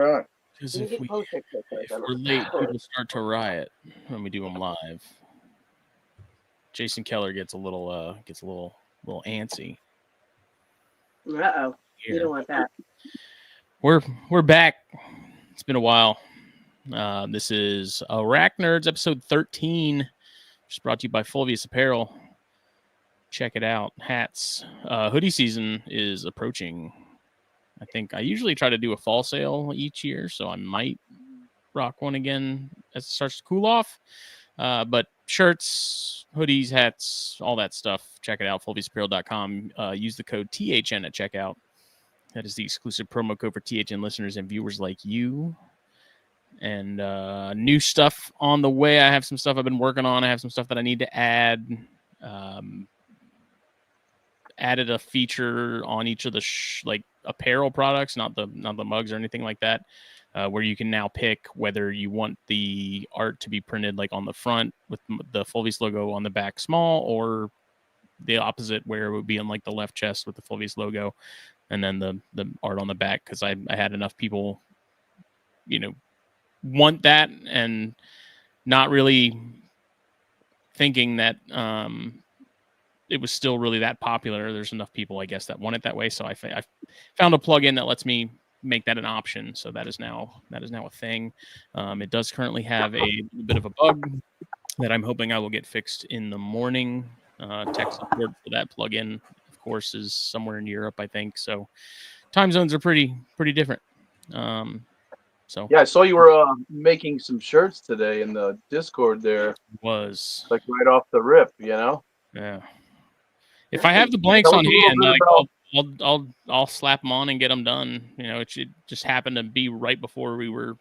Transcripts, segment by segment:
Right. Because You if get close to it, we're late, people start to riot when we do them live. Jason Keller gets a little antsy. Uh-oh. You don't want that. We're back. It's been a while. This is ArachNerds episode 13. Just brought to you by Fulvius Apparel. Check it out. Hats. Hoodie season is approaching. I think I usually try to do a fall sale each year, so I might rock one again as it starts to cool off. But shirts, hoodies, hats, all that stuff. Check it out, fulviusapparel.com. Use the code THN at checkout. That is the exclusive promo code for THN listeners and viewers like you. And new stuff on the way. I have some stuff I've been working on. I have some stuff that I need to add. Added a feature on each of the like apparel products, not the mugs or anything like that, where you can now pick whether you want the art to be printed like on the front with the Fulvius logo, on the back small, or the opposite where it would be on like the left chest with the Fulvius logo, and then the art on the back, because I had enough people, want that and not really thinking that it was still really that popular. There's enough people, I guess, that want it that way. So I found a plugin that lets me make that an option. So that is now a thing. It does currently have a bit of a bug that I'm hoping I will get fixed in the morning. Tech support for that plugin, of course, is somewhere in Europe, I think. So time zones are pretty different. So yeah, I saw you were making some shirts today in the Discord there. Was like right off the rip, Yeah. If I have the blanks on hand, I'll slap them on and get them done. It should just happen to be right before we were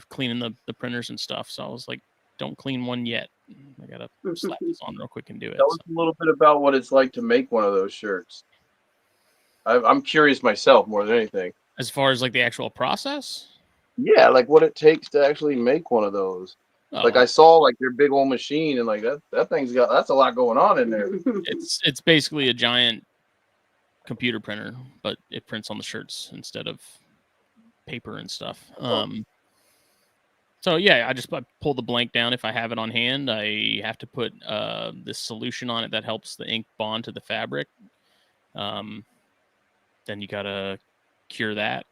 cleaning the printers and stuff. So I was like, don't clean one yet. I gotta slap this on real quick and do it. Tell us a little bit about what it's like to make one of those shirts. I'm curious myself more than anything. As far as like the actual process? Yeah, like what it takes to actually make one of those. Oh. Like I saw like your big old machine, and like that thing's that's a lot going on in there. It's basically a giant computer printer, but it prints on the shirts instead of paper and stuff. So yeah, I pull the blank down if I have it on hand. I have to put this solution on it that helps the ink bond to the fabric. Then you gotta cure that,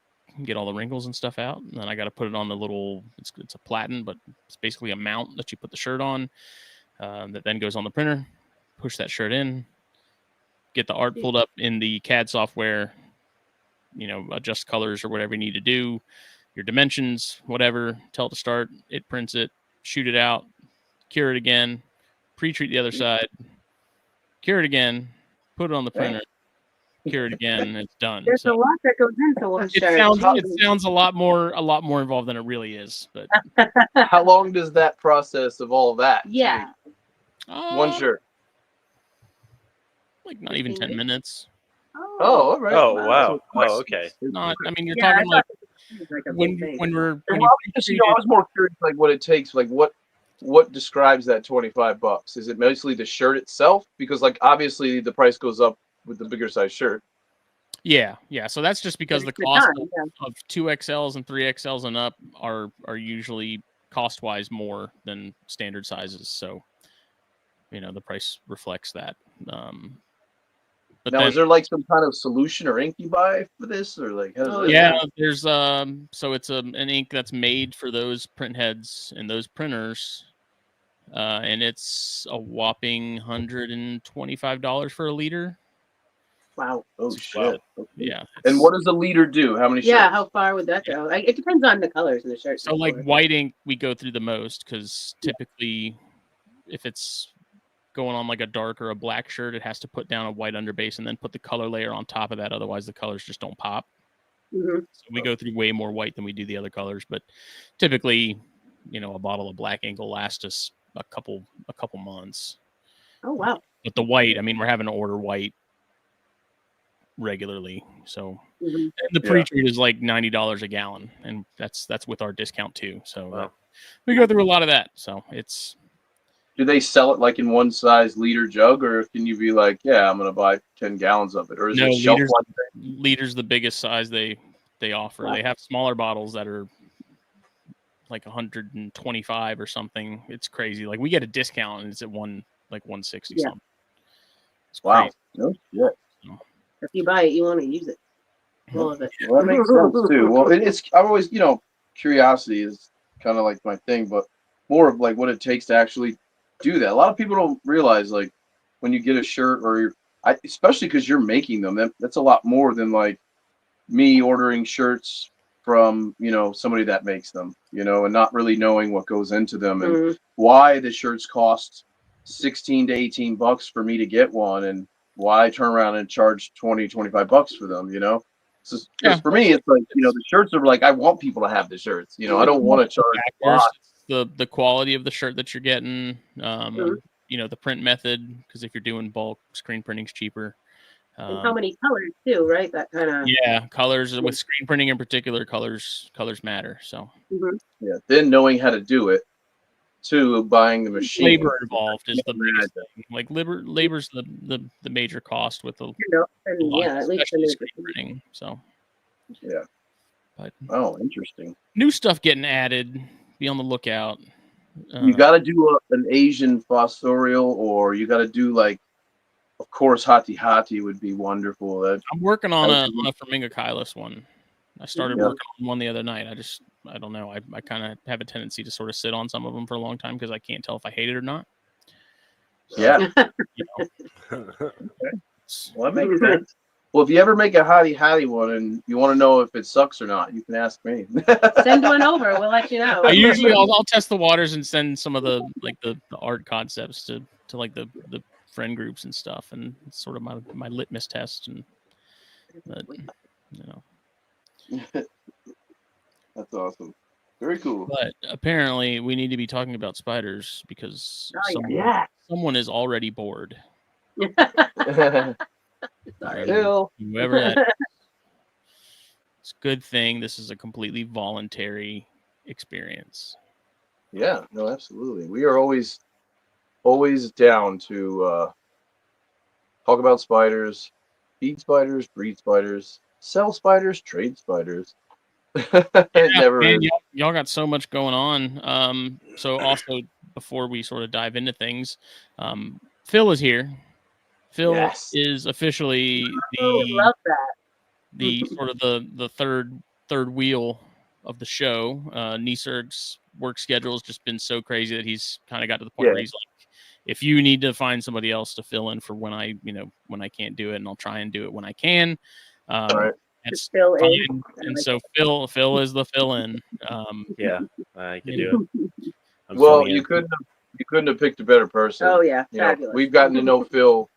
get all the wrinkles and stuff out, and then I got to put it on the little. It's a platen, but it's basically a mount that you put the shirt on. That then goes on the printer. Push that shirt in. Get the art pulled up in the CAD software. Adjust colors or whatever you need to do. Your dimensions, whatever. Tell it to start. It prints it. Shoot it out. Cure it again. Pre-treat the other side. Cure it again. Put it on the printer. Cure it again, and it's done. There's a lot that goes into one shirt. It sounds a lot more involved than it really is. But how long does that process of all that? Yeah. One shirt. Like not even 10 minutes. Oh, all right. Oh, wow. Oh, okay. Not. I mean, you're talking like when we're. I was more curious, like what it takes, like what describes that $25? Is it mostly the shirt itself? Because like obviously the price goes up with the bigger size shirt. Yeah. So that's just because the cost of 2XLs and 3XLs and up are usually cost wise more than standard sizes. So the price reflects that. But now, is there like some kind of solution or ink you buy for this, or like? There's so it's an ink that's made for those print heads and those printers, and it's a whopping $125 for a liter. Wow! Oh shit! Wow. Yeah. And what does a liter do? How many? Yeah, shirts? how far would that go? It depends on the colors in the shirt. So like white ink, we go through the most because typically, if it's going on like a dark or a black shirt, it has to put down a white underbase and then put the color layer on top of that. Otherwise, the colors just don't pop. Mm-hmm. So we go through way more white than we do the other colors. But typically, a bottle of black ink will last us a couple months. Oh wow! But the white, I mean, we're having to order white regularly. So and the pre-treat is like $90 a gallon, and that's with our discount too. So we go through a lot of that. So it's. Do they sell it like in one size liter jug, or can you be like, yeah, I'm gonna buy 10 gallons of it, or is it shelf life? Liter's the biggest size they they offer. Wow. They have smaller bottles that are like 125 or something. It's crazy. Like we get a discount and it's at 160 Yeah. something. It's Wow. crazy. No shit. If you buy it, you want to use it. All of it. Well, that makes sense too. Well, it's I've always, curiosity is kind of like my thing, but more of like what it takes to actually do that. A lot of people don't realize like when you get a shirt especially because you're making them, that's a lot more than like me ordering shirts from somebody that makes them, and not really knowing what goes into them and why the shirts cost 16 to 18 bucks for me to get one, and why I turn around and charge 20, 25 bucks for them, because for me it's like the shirts are like I want people to have the shirts, I don't want to charge a lot. The quality of the shirt that you're getting, the print method, because if you're doing bulk, screen printing's cheaper. And how many colors too, right? That kind of colors with screen printing in particular, colors matter. So then knowing how to do it, to buying the machine. Labor involved is the biggest thing. Like labor's the major cost with the at least the screen printing. So but interesting. New stuff getting added. Be on the lookout. You got to do an Asian fossorial, or you got to do like, of course, Hati Hati would be wonderful. I'm working on a Flamingo Kylus one. I started working on one the other night. I don't know. I kind of have a tendency to sort of sit on some of them for a long time because I can't tell if I hate it or not. So, yeah. Well, that makes sense. Well, if you ever make a Hati Hati one and you want to know if it sucks or not, you can ask me. Send one over. We'll let you know. I usually I'll test the waters and send some of the art concepts to like the friend groups and stuff, and it's sort of my litmus test. And That's awesome. Very cool. But apparently, we need to be talking about spiders because someone is already bored. Sorry. Whoever that is. It's a good thing this is a completely voluntary experience. Yeah, no, absolutely. We are always down to talk about spiders, feed spiders, breed spiders, sell spiders, trade spiders. Y'all got so much going on. So also before we sort of dive into things, Phil is here. Phil is officially the sort of the third wheel of the show. Nisarg's work schedule has just been so crazy that he's kind of got to the point where he's like, if you need to find somebody else to fill in for when I can't do it, and I'll try and do it when I can. That's fine. And so Phil is the fill in. I can do it. Well, you couldn't have picked a better person. Oh yeah, fabulous. We've gotten to know Phil.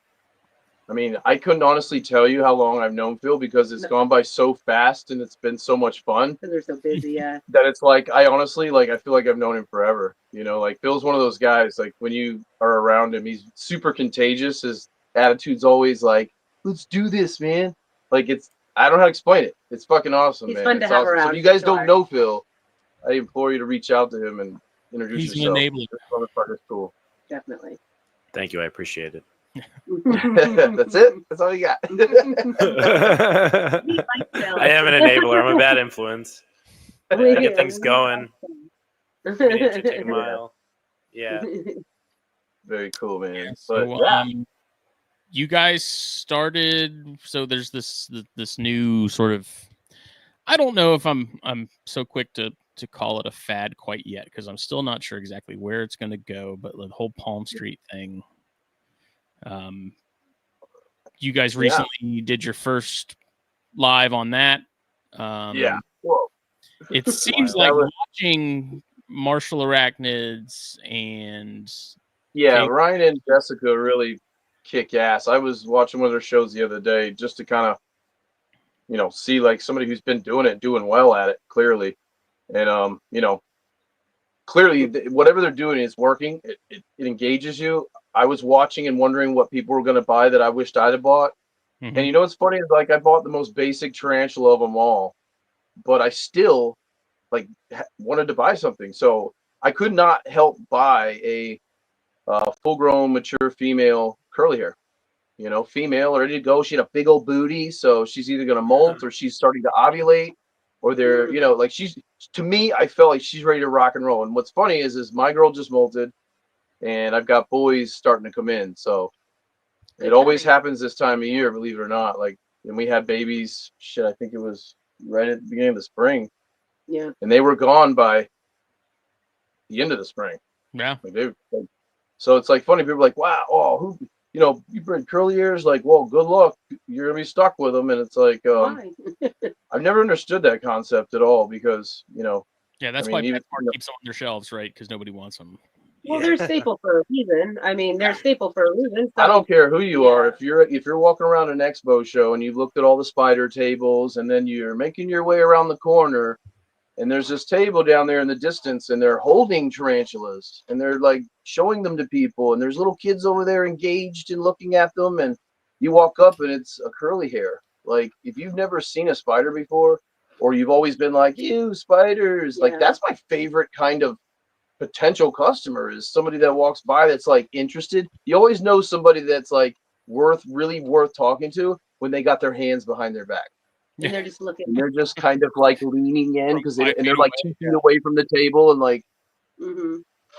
I mean, I couldn't honestly tell you how long I've known Phil because it's gone by so fast and it's been so much fun. Because they're so busy, that it's like I honestly I feel like I've known him forever. Like Phil's one of those guys. Like when you are around him, he's super contagious. His attitude's always like, "Let's do this, man!" Like I don't know how to explain it. It's fucking awesome, man. Fun to have around. So if you guys don't know Phil, I implore you to reach out to him and introduce yourself. He's an enabler. This motherfucker's cool. Definitely. Thank you. I appreciate it. That's it. That's all you got. I am an enabler. I'm a bad influence. I get things going. Take a mile. Yeah. Very cool, man. So, you guys started. So there's this new sort of. I don't know if I'm so quick to call it a fad quite yet because I'm still not sure exactly where it's going to go. But the whole Palm Street thing. You guys recently did your first live on that. Whoa. It seems like watching Martial ArachNerds and Ryan and Jessica really kick ass. I was watching one of their shows the other day just to kind of see like somebody who's been doing well at it clearly, and clearly whatever they're doing is working. It engages you. I was watching and wondering what people were going to buy that I wished I'd have bought. Mm-hmm. And what's funny is like I bought the most basic tarantula of them all, but I still wanted to buy something. So I could not help buy a full-grown mature female curly hair. Female ready to go. She had a big old booty, so she's either going to molt or she's starting to ovulate. or they're, you know, like to me, I felt like she's ready to rock and roll. And what's funny is my girl just molted, and I've got boys starting to come in. So it always happens this time of year, believe it or not. Like, and we had babies, shit, I think it was right at the beginning of the spring. Yeah. And they were gone by the end of the spring. Yeah. Like so it's like funny. People are like, wow, oh, who, you know, you bring curly hairs, like, well, good luck. You're going to be stuck with them. And it's like, Why? I've never understood that concept at all because, you know, Yeah, that's I why mean, even, PetSmart keeps them on their shelves, right? Because nobody wants them. Well, they're staple for a reason. I mean, they're staple for a reason. So, I don't care who you are. If you're walking around an expo show and you've looked at all the spider tables, and then you're making your way around the corner, and there's this table down there in the distance, and they're holding tarantulas, and they're like showing them to people, and there's little kids over there engaged in looking at them, and you walk up and it's a curly hair. Like, if you've never seen a spider before, or you've always been like, ew, spiders, like, that's my favorite kind of potential customer, is somebody that walks by that's like interested. You always know somebody that's like really worth talking to when they got their hands behind their back. And they're just looking. And they're just kind of like leaning in because they're like 2 feet away from the table and like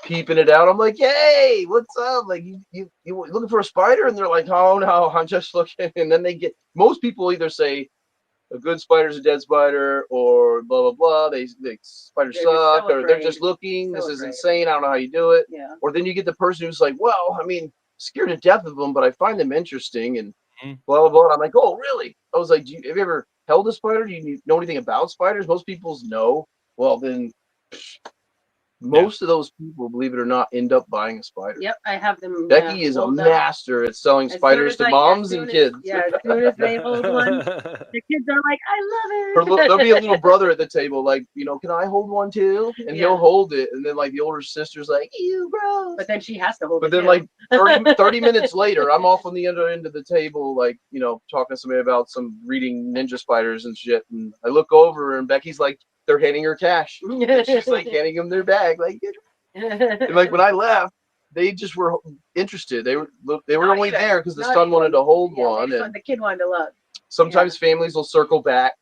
peeping it out. I'm like, hey, what's up? Like, you looking for a spider? And they're like, oh no, I'm just looking. And then most people either say a good spider's a dead spider, or blah blah blah. They spiders suck, or they're just looking. This is insane. I don't know how you do it. Yeah. Or then you get the person who's like, well, I mean, scared to death of them, but I find them interesting, and blah blah blah. And I'm like, oh really? I was like, have you ever held a spider? Do you know anything about spiders? Most people's no. Well, then most of those people, believe it or not, end up buying a spider. Yep, I have them. Becky is a master at selling spiders to moms and kids. Yeah, as soon as they hold one, the kids are like, I love it. There'll be a little brother at the table, like, you know, can I hold one too? And he'll hold it. And then, like, the older sister's like, ew, bro. But then she has to hold it. But then, like, 30 minutes later, I'm off on the other end of the table, like, you know, talking to somebody about some reading ninja spiders and shit. And I look over, and Becky's like, they're handing her cash. And she's like handing them their bag. Like, and like when I left, they just were interested. They were only there because the son wanted to hold one, and the kid wanted to look. Sometimes families will circle back,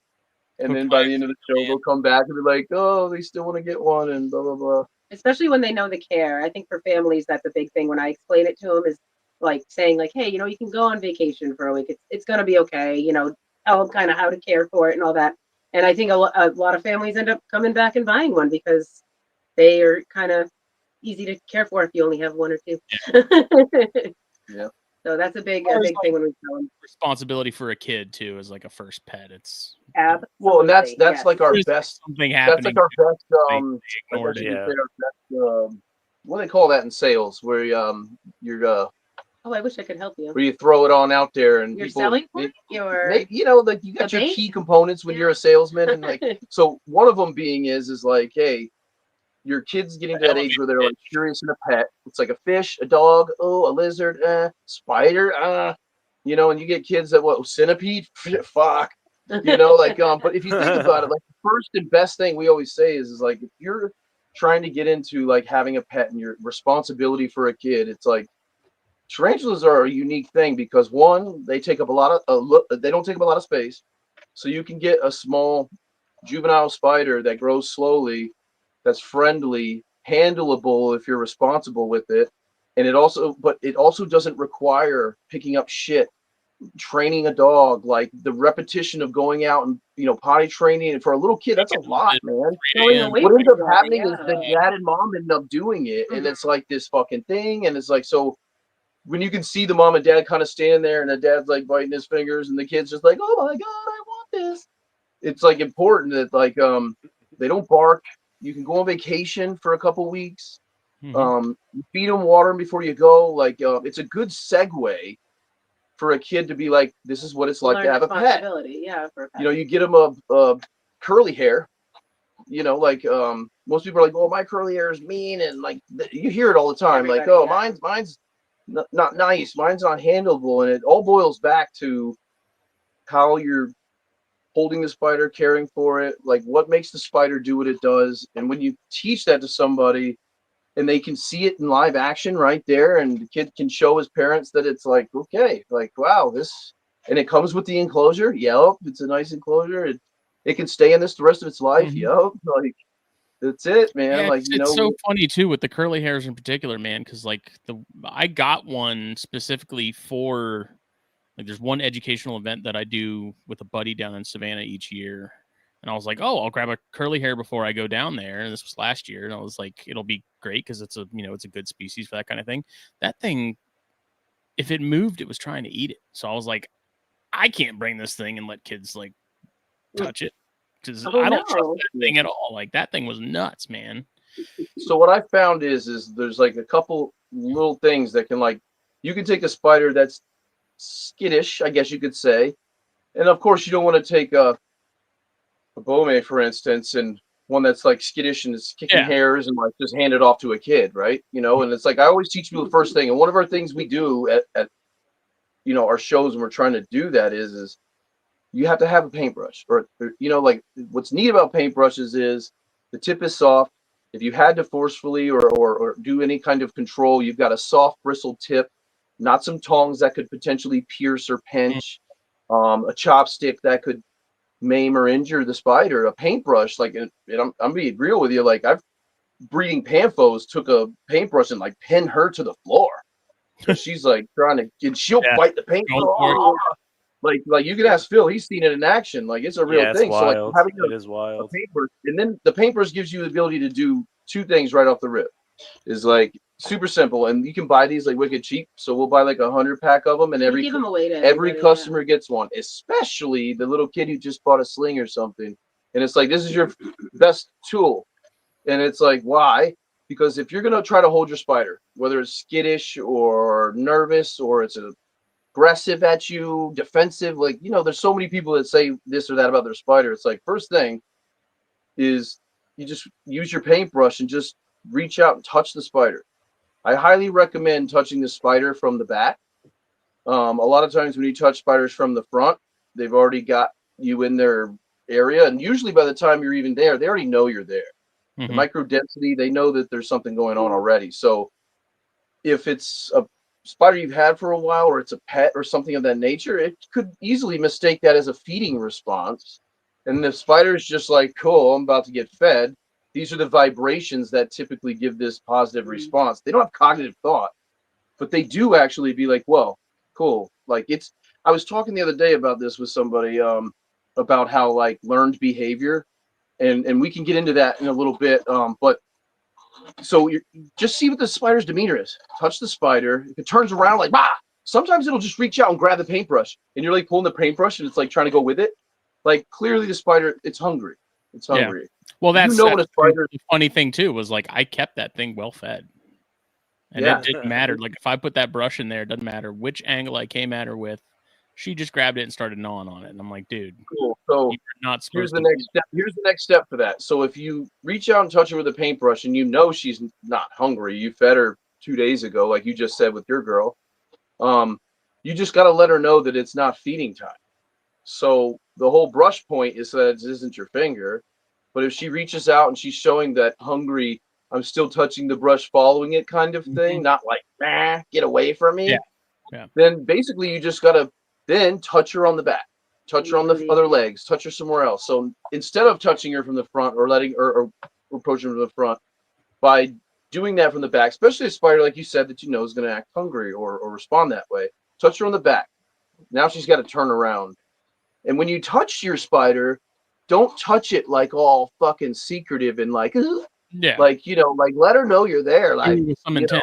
and then by the end of the show, they'll come back and be like, "Oh, they still want to get one," and blah blah blah. Especially when they know the care. I think for families, that's a big thing. When I explain it to them, is like saying, like, "Hey, you know, you can go on vacation for a week. It's gonna be okay. You know, tell them kind of how to care for it and all that." And I think a lot of families end up coming back and buying one because they are kind of easy to care for if you only have one or two. Yeah. So that's a big thing when we tell them. Responsibility for a kid too is like a first pet. It's well, and that's like our best. Something happening. That's like our best. What do they call that in sales? Where you're oh, I wish I could help you. Where you throw it on out there and you're selling point? You know, like you got your key components when you're a salesman, and like so one of them being is like, hey, your kid's getting to that age where they're like curious in a pet. It's like a fish, a dog, a lizard, spider, you know, and you get kids that centipede, fuck, you know, like but if you think about it, like the first and best thing we always say is like if you're trying to get into like having a pet and your responsibility for a kid, it's like tarantulas are a unique thing because one, they take up a lot of they don't take up a lot of space, so you can get a small juvenile spider that grows slowly, that's friendly, handleable if you're responsible with it, and it also doesn't require picking up shit, training a dog, like the repetition of going out and, you know, potty training, and for a little kid that's a lot, man. What ends up happening is the dad and mom end up doing it, and it's like this fucking thing, and it's like so. When you can see the mom and dad kind of stand there and the dad's like biting his fingers and the kid's just like, oh my God, I want this. It's like important that like they don't bark. You can go on vacation for a couple weeks. You feed them water before you go. Like it's a good segue for a kid to be like, this is what it's like to have a pet. Yeah, for a pet. You know, you get them a curly hair. You know, like most people are like, oh, my curly hair is mean, and like you hear it all the time. Like, oh, mine's not nice, mine's not handleable, and it all boils back to how you're holding the spider, caring for it, like what makes the spider do what it does. And when you teach that to somebody and they can see it in live action right there, and the kid can show his parents that it's like, okay, like, wow, this, and it comes with the enclosure. Yep, it's a nice enclosure. it can stay in this the rest of its life. Mhm. Yo, like that's it, man. Yeah, Like it's so funny too with the curly hairs in particular, man. Because like I got one specifically for like there's one educational event that I do with a buddy down in Savannah each year, and I was like, oh, I'll grab a curly hair before I go down there. And this was last year, and I was like, it'll be great because it's it's a good species for that kind of thing. That thing, if it moved, it was trying to eat it. So I was like, I can't bring this thing and let kids like touch it because Oh, I don't trust no. that thing at all. Like that thing was nuts, man. so what I found is there's like a couple little things that can like you can take a spider that's skittish, I guess you could say, and of course you don't want to take a bome, for instance, and one that's like skittish and is kicking Yeah. hairs and like just hand it off to a kid, right? You know, and it's like I always teach people the first thing, and one of our things we do at our shows when we're trying to do that is you have to have a paintbrush, or like what's neat about paintbrushes is the tip is soft. If you had to forcefully or do any kind of control, you've got a soft bristle tip, not some tongs that could potentially pierce or pinch, a chopstick that could maim or injure the spider. A paintbrush, like, and I'm being real with you, like I've breeding panthos took a paintbrush and like pinned her to the floor. So she's like trying to, and she'll Yeah. fight the paint. Go for Like you can ask Phil, he's seen it in action. Like it's a real Yeah, it's thing. So like wild. having It is a wild. paintbrush, and then the paintbrush gives you the ability to do two things right off the rip. Is like super simple, and you can buy these like wicked cheap. So we'll buy like 100 pack of them, and We give them away to every everybody, customer gets one, especially the little kid who just bought a sling or something. And it's like this is your best tool, and it's like why? Because if you're gonna try to hold your spider, whether it's skittish or nervous or it's aggressive at you, defensive, like there's so many people that say this or that about their spider. It's like first thing is you just use your paintbrush and just reach out and touch the spider. I highly recommend touching the spider from the back. A lot of times when you touch spiders from the front, they've already got you in their area, and usually by the time you're even there, they already know you're there. The micro density, they know that there's something going on already. So if it's a spider you've had for a while, or it's a pet or something of that nature, it could easily mistake that as a feeding response. And the spider's just like, cool, I'm about to get fed. These are the vibrations that typically give this positive response. They don't have cognitive thought, but they do actually be like, whoa, cool. Like I was talking the other day about this with somebody, about how like learned behavior, and we can get into that in a little bit. But so you just see what the spider's demeanor is. Touch the spider. If it turns around like, bah! Sometimes it'll just reach out and grab the paintbrush, and you're like pulling the paintbrush, and it's like trying to go with it. Like clearly the spider, it's hungry. It's hungry. Yeah. Well, that's what a spider. The funny thing too was like I kept that thing well fed, and Yeah. it didn't matter. Like if I put that brush in there, it doesn't matter which angle I came at her with. She just grabbed it and started gnawing on it, and I'm like, dude, Cool. So you're not here's supposed the to. next step. Here's the next step for that. So if you reach out and touch her with a paintbrush, and she's not hungry, you fed her 2 days ago, like you just said with your girl. You just got to let her know that it's not feeding time. So the whole brush point is that it isn't your finger, but if she reaches out and she's showing that hungry, I'm still touching the brush, following it kind of thing, not like, get away from me. Yeah. Then basically you just got to then touch her on the back, touch her on the other legs, touch her somewhere else. So instead of touching her from the front or letting or approaching her from the front, by doing that from the back, especially a spider, like you said, that is going to act hungry or respond that way, touch her on the back. Now she's got to turn around. And when you touch your spider, don't touch it like all fucking secretive and like, like let her know you're there, like some intent.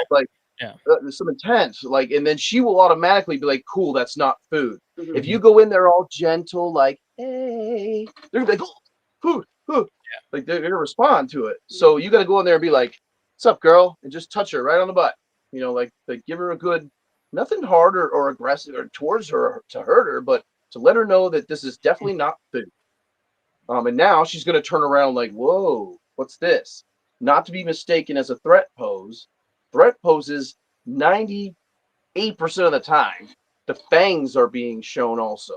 Some intent, like, and then she will automatically be like, cool, that's not food. Mhm. If you go in there all gentle, like, hey, they're like, food, like they're gonna respond to it. So you got to go in there and be like, what's up, girl, and just touch her right on the butt. Like give her a good, nothing hard or aggressive or towards her to hurt her, but to let her know that this is definitely not food. And now she's going to turn around like, whoa, what's this? Not to be mistaken as a threat pose. Threat poses 98% of the time, the fangs are being shown also.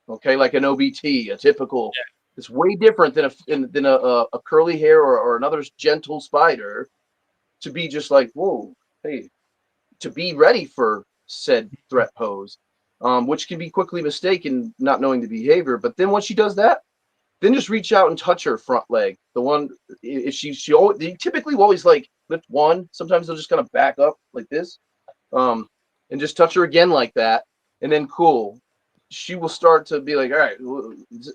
Okay, like an OBT, a typical. Yeah. It's way different than a curly hair or another gentle spider to be just like, whoa, hey, to be ready for said threat pose. Which can be quickly mistaken, not knowing the behavior. But then once she does that, Then just reach out and touch her front leg. The one, if she always, they typically will always like lift one. Sometimes they'll just kind of back up like this, and just touch her again like that, and then cool. She will start to be like, all right,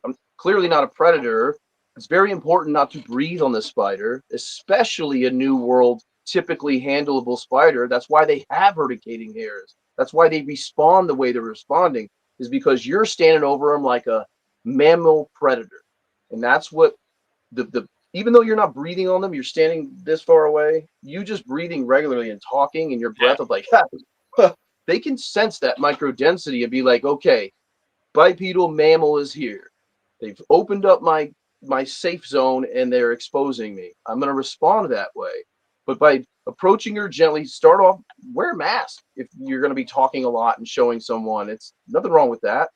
I'm clearly not a predator. It's very important not to breathe on the spider, especially a new world, typically handleable spider. That's why they have urticating hairs. That's why they respond the way they're responding, is because you're standing over them like a mammal predator. And that's what the even though you're not breathing on them, you're standing this far away, you just breathing regularly and talking and your breath of like, they can sense that micro density and be like, okay, bipedal mammal is here. They've opened up my safe zone and they're exposing me. I'm going to respond that way. But by approaching her gently, start off, wear a mask if you're going to be talking a lot and showing someone. It's nothing wrong with that.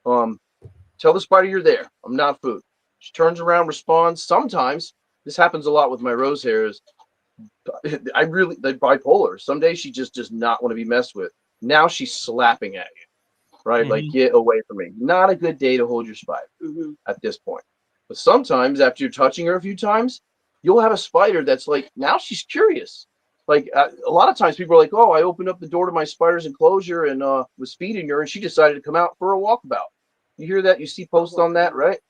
Tell the spider you're there. I'm not food. She turns around, responds. Sometimes this happens a lot with my rose hairs. They're bipolar. Some days she just does not want to be messed with. Now she's slapping at you, right? Mhm. Like, get away from me. Not a good day to hold your spider at this point. But sometimes after you're touching her a few times, you'll have a spider that's like, now she's curious. Like a lot of times people are like, oh, I opened up the door to my spider's enclosure and was feeding her and she decided to come out for a walkabout. You hear that? You see posts on that, right?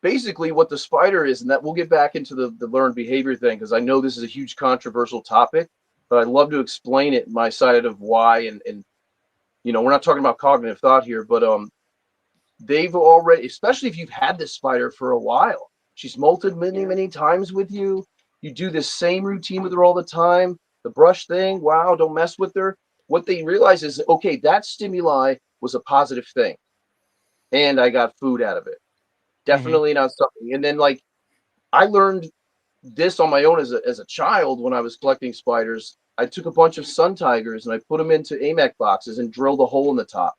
Basically what the spider is, and that we'll get back into the learned behavior thing, because I know this is a huge controversial topic, but I'd love to explain it, my side of why. And you know, we're not talking about cognitive thought here, but they've already, especially if you've had this spider for a while, she's molted many times with you. You do this same routine with her all the time. The brush thing, wow, don't mess with her. What they realize is, okay, that stimuli was a positive thing, and I got food out of it. Definitely not something. And then like I learned this on my own as a child when I was collecting spiders. I took a bunch of sun tigers and I put them into AMAC boxes and drilled a hole in the top.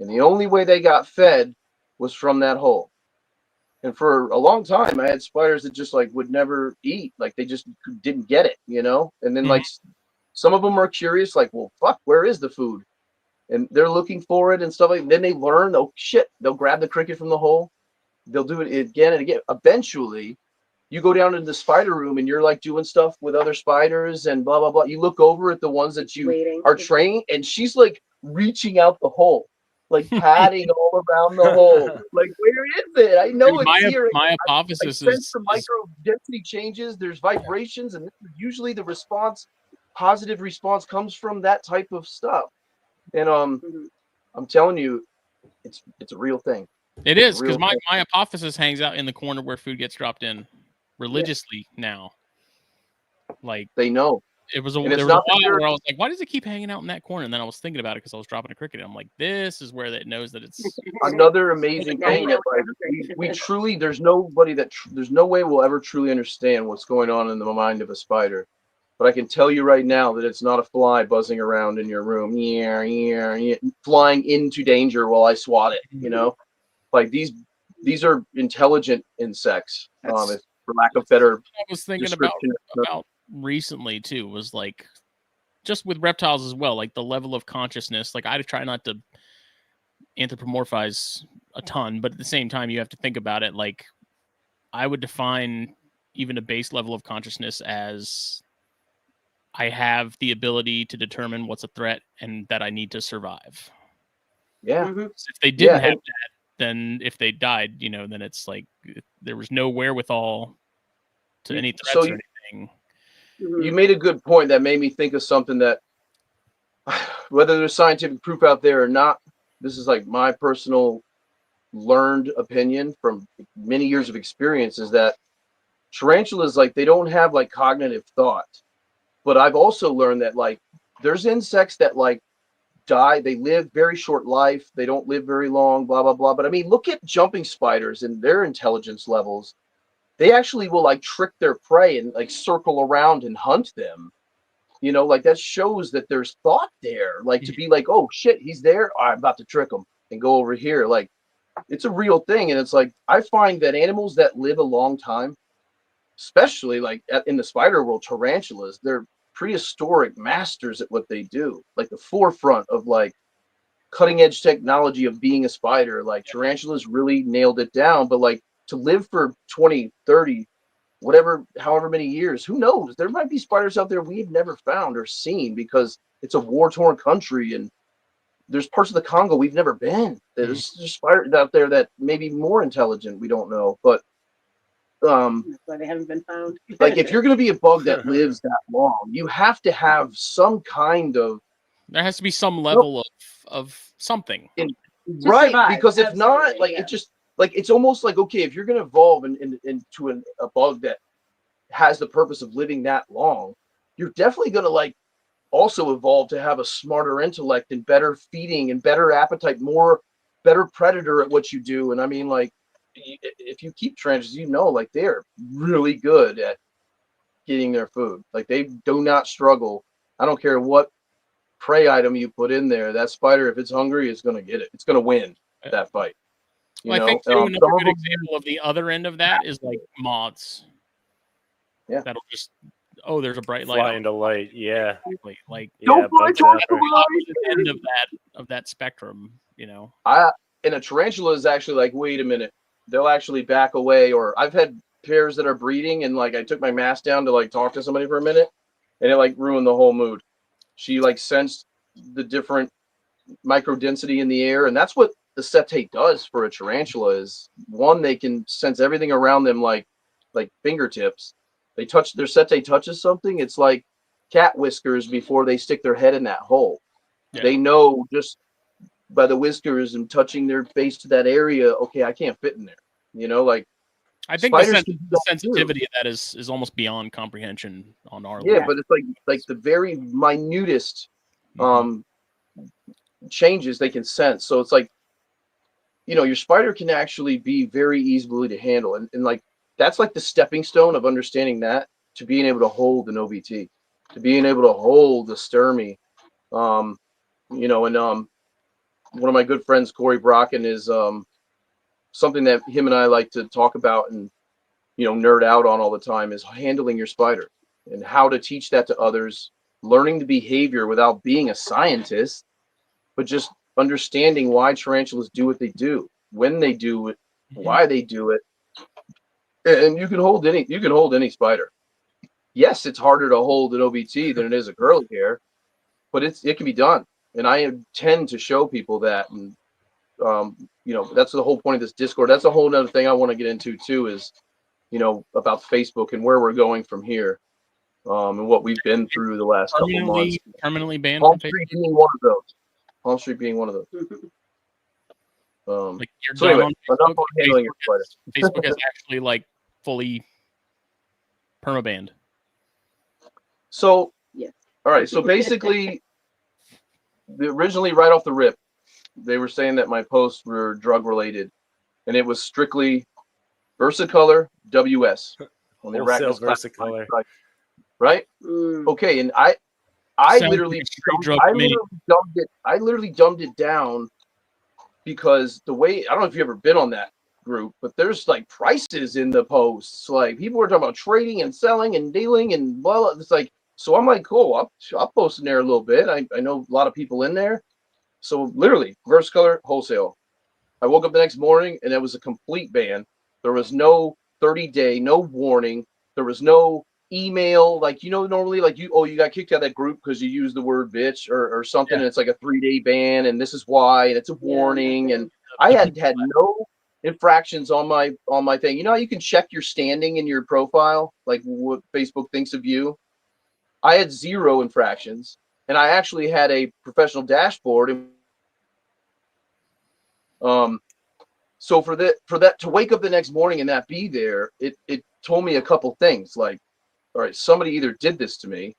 And the only way they got fed was from that hole. And for a long time, I had spiders that just like would never eat. Like they just didn't get it, you know? And then like some of them are curious, like, well, fuck, where is the food? And they're looking for it and stuff like that. Then they learn, oh shit, they'll grab the cricket from the hole. They'll do it again and again. Eventually, you go down into the spider room and you're like doing stuff with other spiders and blah, blah, blah. You look over at the ones that you are training and she's like reaching out the hole, like patting all around the hole. Like, where is it? I know it's here. My I hypothesis sense the micro density changes. There's vibrations, and usually the response, positive response, comes from that type of stuff. And I'm telling you, it's a real thing. It is, because my hypothesis hangs out in the corner where food gets dropped in religiously now. Like they know. There was a while where I was like, why does it keep hanging out in that corner? And then I was thinking about it because I was dropping a cricket. I'm like, this is where it knows that it's another amazing thing. That, like, we truly, there's no way we'll ever truly understand what's going on in the mind of a spider. But I can tell you right now that it's not a fly buzzing around in your room, flying into danger while I swat it. You know, like these are intelligent insects. If, for lack of better, I was thinking about recently too, was like just with reptiles as well, like the level of consciousness. Like I try not to anthropomorphize a ton, but at the same time, you have to think about it. Like I would define even a base level of consciousness as I have the ability to determine what's a threat and that I need to survive. Yeah. So if they didn't have that, then if they died, you know, then it's like there was no wherewithal to any threats or anything. You made a good point that made me think of something that, whether there's scientific proof out there or not, this is like my personal learned opinion from many years of experience, is that tarantulas, like, they don't have like cognitive thought. But I've also learned that like there's insects that like die, they live very short life, they don't live very long, blah blah blah. But I mean, look at jumping spiders and their intelligence levels. They actually will like trick their prey and like circle around and hunt them. You know, like that shows that there's thought there. Like to be like, oh shit, he's there, I'm about to trick him and go over here. Like it's a real thing. And it's like I find that animals that live a long time, especially like in the spider world, tarantulas, they're prehistoric masters at what they do, like the forefront of like cutting edge technology of being a spider. Like tarantulas really nailed it down, but like to live for 20, 30, whatever, however many years, who knows? There might be spiders out there we've never found or seen because it's a war-torn country and there's parts of the Congo we've never been. There's spiders out there that may be more intelligent. We don't know, but That's why they haven't been found. like if you're going to be a bug that lives that long, you have to have some kind of There has to be some level of something. right, survive, because if not, absolutely, like yeah. it just like it's almost like okay, if you're going to evolve into a bug that has the purpose of living that long, you're definitely going to like also evolve to have a smarter intellect and better feeding and better appetite, better predator at what you do. And I mean, like if you keep tarantulas, you know, like they're really good at getting their food. Like they do not struggle. I don't care what prey item you put in there. That spider, if it's hungry, it's going to get it. It's going to win that fight. Well, I think too, another good example of the other end of that is like moths. Yeah. That'll just there's a bright light. Fly into light, yeah. Exactly. Like don't fly towards the light. End of that spectrum, you know. And a tarantula is actually like, wait a minute. They'll actually back away. Or I've had pairs that are breeding and like I took my mask down to like talk to somebody for a minute and it like ruined the whole mood. She like sensed the different micro density in the air, and that's what the setae does for a tarantula is one, they can sense everything around them like fingertips. They touch their setae touches something, it's like cat whiskers before they stick their head in that hole. Yeah. They know just by the whiskers and touching their face to that area, okay, I can't fit in there. You know, like I think the sensitivity of that is almost beyond comprehension on our level. Yeah, but it's like the very minutest changes they can sense. So it's like, you know, your spider can actually be very easily to handle. And like that's like the stepping stone of understanding that to being able to hold an OBT, to being able to hold a Sturmy. You know, and one of my good friends, Corey Brocken, is something that him and I like to talk about and, you know, nerd out on all the time is handling your spider and how to teach that to others, learning the behavior without being a scientist, but just understanding why tarantulas do what they do, when they do it, why they do it. And you can hold any spider. Yes, it's harder to hold an OBT than it is a curly hair, but it can be done. And I tend to show people that. And, you know, that's the whole point of this Discord. That's a whole other thing I want to get into too is, you know, about Facebook and where we're going from here, and what we've been through the last couple months. Permanently banned. Palm Street being one of those. Palm Street being one of those. Like you're so done anyway, on Facebook. Facebook has actually like fully permabanned. So yeah. All right. So basically, originally right off the rip, they were saying that my posts were drug related, and it was strictly Versicolor WS on the ArachNerds Versicolor, right? Okay, and I literally dumbed it down because the way, I don't know if you've ever been on that group, but there's like prices in the posts. Like people were talking about trading and selling and dealing and blah. It's like, so I'm like, cool, I'll post in there a little bit. I know a lot of people in there. So literally, Versicolor wholesale. I woke up the next morning and it was a complete ban. There was no 30-day, no warning. There was no email. Like, you know, normally like you got kicked out of that group because you used the word bitch or something. Yeah. And it's like a 3-day ban and this is why, and it's a warning. And I had no infractions on my thing. You know how you can check your standing in your profile, like what Facebook thinks of you? I had 0 infractions. And I actually had a professional dashboard. So for that to wake up the next morning and that be there, it told me a couple things like, all right, somebody either did this to me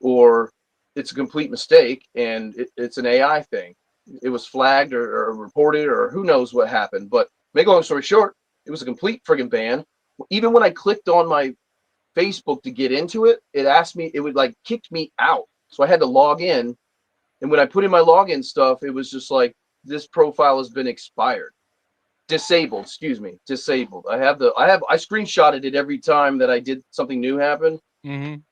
or it's a complete mistake and it's an AI thing. It was flagged or reported or who knows what happened. But make a long story short, it was a complete friggin' ban. Even when I clicked on my Facebook to get into it, it asked me, it would like kicked me out. So I had to log in, and when I put in my login stuff, it was just like, this profile has been disabled. I screenshotted it every time that I did something new happen. And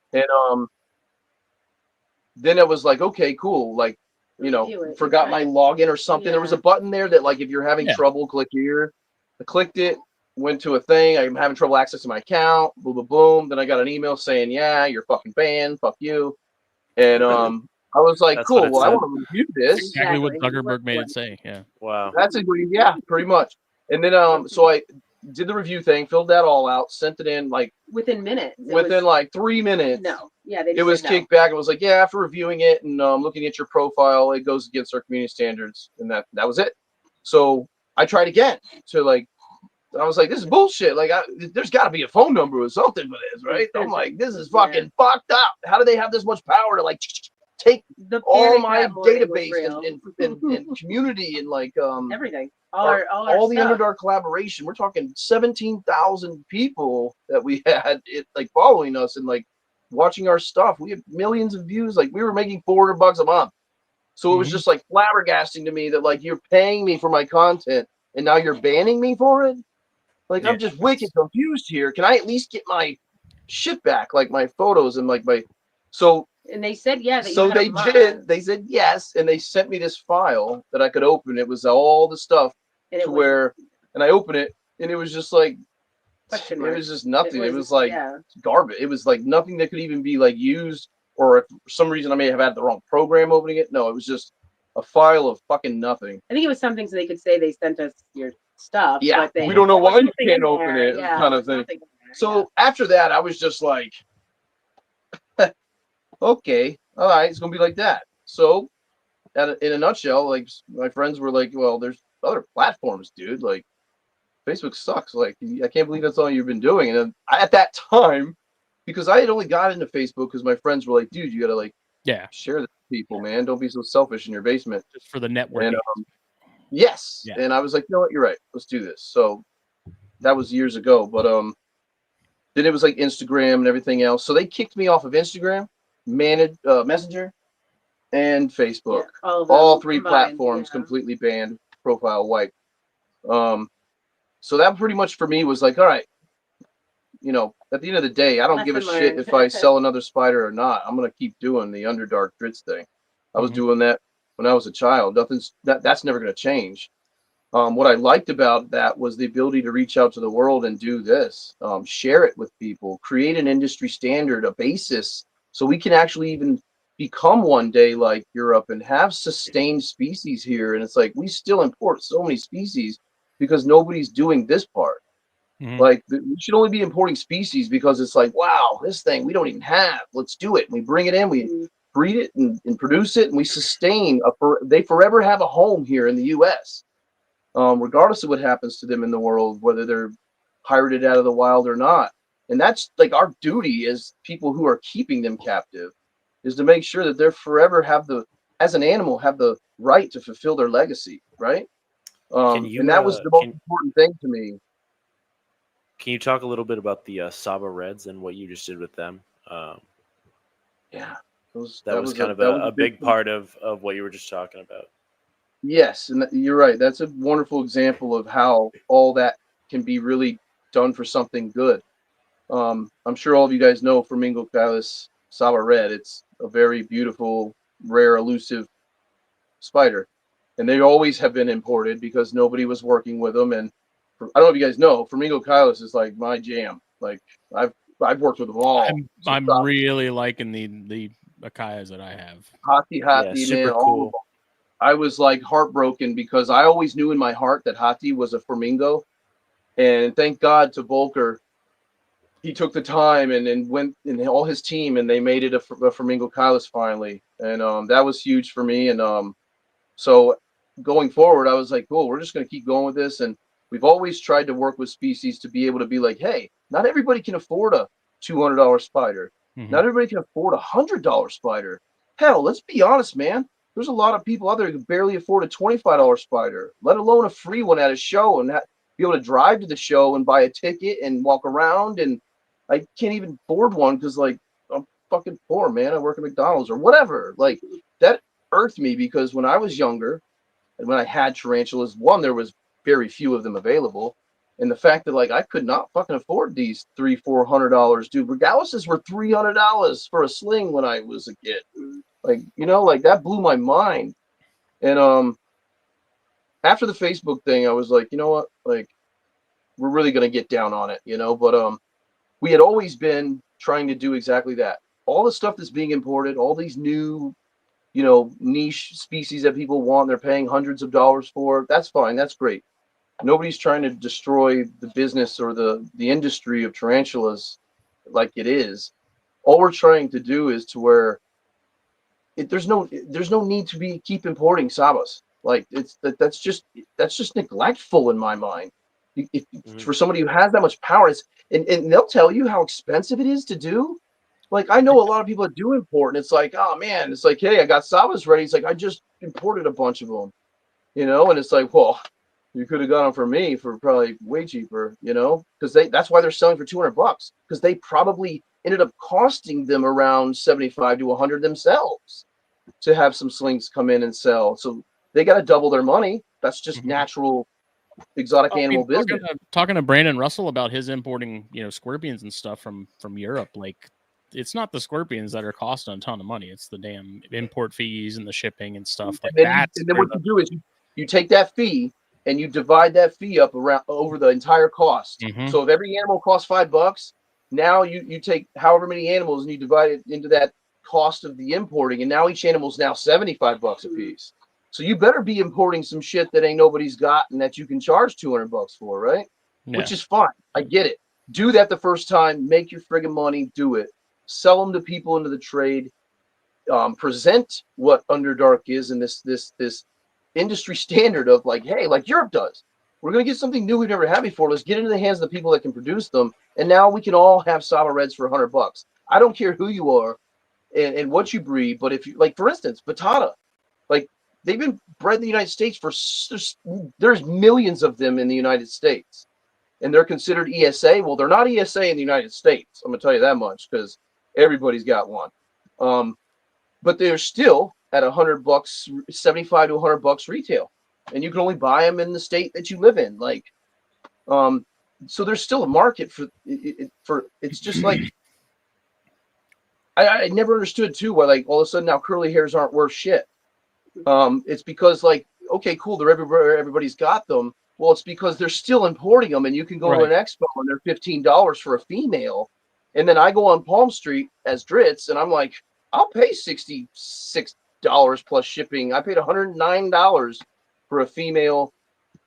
then it was like, okay, cool. Like Review it. forgot my login or something. There was a button there that like if you're having Yeah. trouble, click here. I clicked it, went to a thing. I'm having trouble accessing my account. Boom, boom, boom. Then I got an email saying, "Yeah, you're fucking banned. Fuck you." And I was like, That's what "Cool. it Well, I said. want to review this." Exactly what Exactly. Zuckerberg made it say. Yeah. Wow. That's agreed. Yeah, pretty much. And then so I did the review thing, filled that all out, sent it in like Within minutes. within like 3 minutes. No. Yeah, they It just was said no. kicked back. It was like, yeah, after reviewing it and looking at your profile, it goes against our community standards, and that was it. So I tried again to like, I was like, this is bullshit. Like, there's got to be a phone number or something for this, right? I'm like, this is fucking fucked up. How do they have this much power to like take The all panic my that morning was database real. and community and like Everything. all the stuff. Underdark collaboration? We're talking 17,000 people that we had like following us and like watching our stuff. We had millions of views. Like we were making $400 a month. So it was just like flabbergasting to me that like you're paying me for my content and now you're banning me for it. Like I'm just wicked confused here. Can I at least get my shit back, like my photos and like my And they said yeah. so they did. They said yes, and they sent me this file that I could open. It was all the stuff and to where, and I opened it, and it was just like, question it mark. was just nothing. It was like like garbage. It was like nothing that could even be like used, or if for some reason I may have had the wrong program opening it. No, it was just a file of fucking nothing. I think it was something so they could say they sent us your stuff. Yeah, but we don't know why you nothing can't in open there. it, Yeah, kind of there's thing. nothing in there, So after that, I was just like, okay, all right, it's gonna be like that. So, in a nutshell, like my friends were like, well, there's other platforms, dude. Like Facebook sucks. Like I can't believe that's all you've been doing. And then at that time, because I had only got into Facebook because my friends were like, dude, you gotta like share this with people, man. Don't be so selfish in your basement. Just for the networking. And yes. Yeah. And I was like, you know what, you're right. Let's do this. So that was years ago. But then it was like Instagram and everything else. So they kicked me off of Instagram, Messenger, and Facebook. Yeah, all three combined, platforms completely banned, profile wiped. So that pretty much for me was like, all right, at the end of the day, I don't give a shit if I sell another spider or not. I'm gonna keep doing the Underdark Dritz thing. I was doing that when I was a child. That's never gonna change. What I liked about that was the ability to reach out to the world and do this, share it with people, create an industry standard, a basis, so we can actually even become one day like Europe and have sustained species here. And it's like we still import so many species because nobody's doing this part. Like we should only be importing species because it's like, wow, this thing we don't even have. Let's do it. And we bring it in, we breed it and produce it, and we sustain. They forever have a home here in the U.S. Regardless of what happens to them in the world, whether they're pirated out of the wild or not. And that's like our duty as people who are keeping them captive, is to make sure that they're forever as an animal, have the right to fulfill their legacy, right? And that was the most important thing to me. Can you talk a little bit about the Saba Reds and what you just did with them? Yeah, that was kind of a big part of what you were just talking about. Yes, and you're right. That's a wonderful example of how all that can be really done for something good. I'm sure all of you guys know Flamingo Calis Saba Red. It's a very beautiful, rare, elusive spider. And they always have been imported because nobody was working with them. And I don't know if you guys know, Flamingo Calis is like my jam. Like I've worked with them all. I'm really liking the Akayas that I have. Hati, man, super cool. I was like heartbroken because I always knew in my heart that Hati was a flamingo, and thank God to Volker, he took the time and went and all his team and they made it a Flamingo Calis finally, and that was huge for me. And so going forward, I was like, cool, we're just gonna keep going with this, and we've always tried to work with species to be able to be like, hey, not everybody can afford a $200 spider, not everybody can afford a $100 spider. Hell, let's be honest, man. There's a lot of people out there who can barely afford a $25 spider, let alone a free one at a show, and be able to drive to the show and buy a ticket and walk around. And I can't even afford one because, like, I'm fucking poor, man. I work at McDonald's or whatever. Like, that irked me because when I was younger and when I had tarantulas, one, there was very few of them available. And the fact that, like, I could not fucking afford these $300-400, dude. Regardless, were $300 for a sling when I was a kid. Like, like that blew my mind. And after the Facebook thing, I was like, you know what, like, we're really gonna get down on it, you know. But we had always been trying to do exactly that. All the stuff that's being imported, all these new, you know, niche species that people want, they're paying hundreds of dollars for. That's fine. That's great. Nobody's trying to destroy the business or the industry of tarantulas like it is. All we're trying to do is to where there's no need to keep importing sabas. Like that's just neglectful in my mind. For somebody who has that much power, and they'll tell you how expensive it is to do. Like, I know a lot of people that do import, and it's like, oh man, it's like, hey, I got sabas ready. It's like, I just imported a bunch of them, you know, and it's like, well, you could have got them for me for probably way cheaper, you know, because that's why they're selling for $200, because they probably ended up costing them around 75 to 100 themselves to have some slings come in and sell. So they got to double their money. That's just natural exotic animal business. Talking to Brandon Russell about his importing, you know, scorpions and stuff from Europe, like, it's not the scorpions that are costing a ton of money. It's the damn import fees and the shipping and stuff like that. And then what you do is you take that fee and you divide that fee up over the entire cost. So if every animal costs $5, now you take however many animals and you divide it into that cost of the importing, and now each animal is now $75 a piece. So you better be importing some shit that ain't nobody's got and that you can charge $200 for, right? Yeah. Which is fine. I get it. Do that the first time. Make your friggin' money. Do it. Sell them to people into the trade. Present what Underdark is in this industry standard of like, hey, like Europe does. We're gonna get something new we've never had before. Let's get into the hands of the people that can produce them, and now we can all have Saba Reds for $100. I don't care who you are and what you breed, but if you like, for instance, Batata, like they've been bred in the United States for there's millions of them in the United States, and they're considered ESA. Well, they're not ESA in the United States. I'm gonna tell you that much because everybody's got one. But they're still at $100, 75 to $100 retail, and you can only buy them in the state that you live in. Like, so there's still a market for it. It's just like I never understood too why, like, all of a sudden now curly hairs aren't worth shit. It's because, like, okay, cool, they're everywhere, everybody's got them. Well, it's because they're still importing them, and you can go to an expo and they're $15 for a female, and then I go on Palm Street as Dritz, and I'm like, I'll pay $66 plus shipping. I paid $109 for a female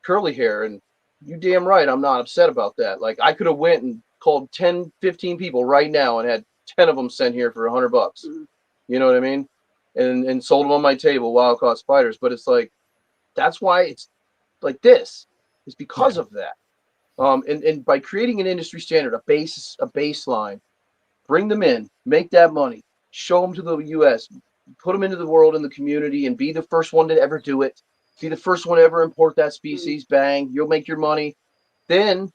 curly hair, and you damn right I'm not upset about that. Like, I could have went and called 10, 15 people right now and had 10 of them sent here for $100. You know what I mean? And sold them on my table, wild caught spiders. But it's like, that's why it's like this. It's because of that. And by creating an industry standard, a baseline, bring them in, make that money, show them to the U.S., put them into the world and the community, and be the first one to ever do it. Be the first one to ever import that species. Bang, you'll make your money. Then,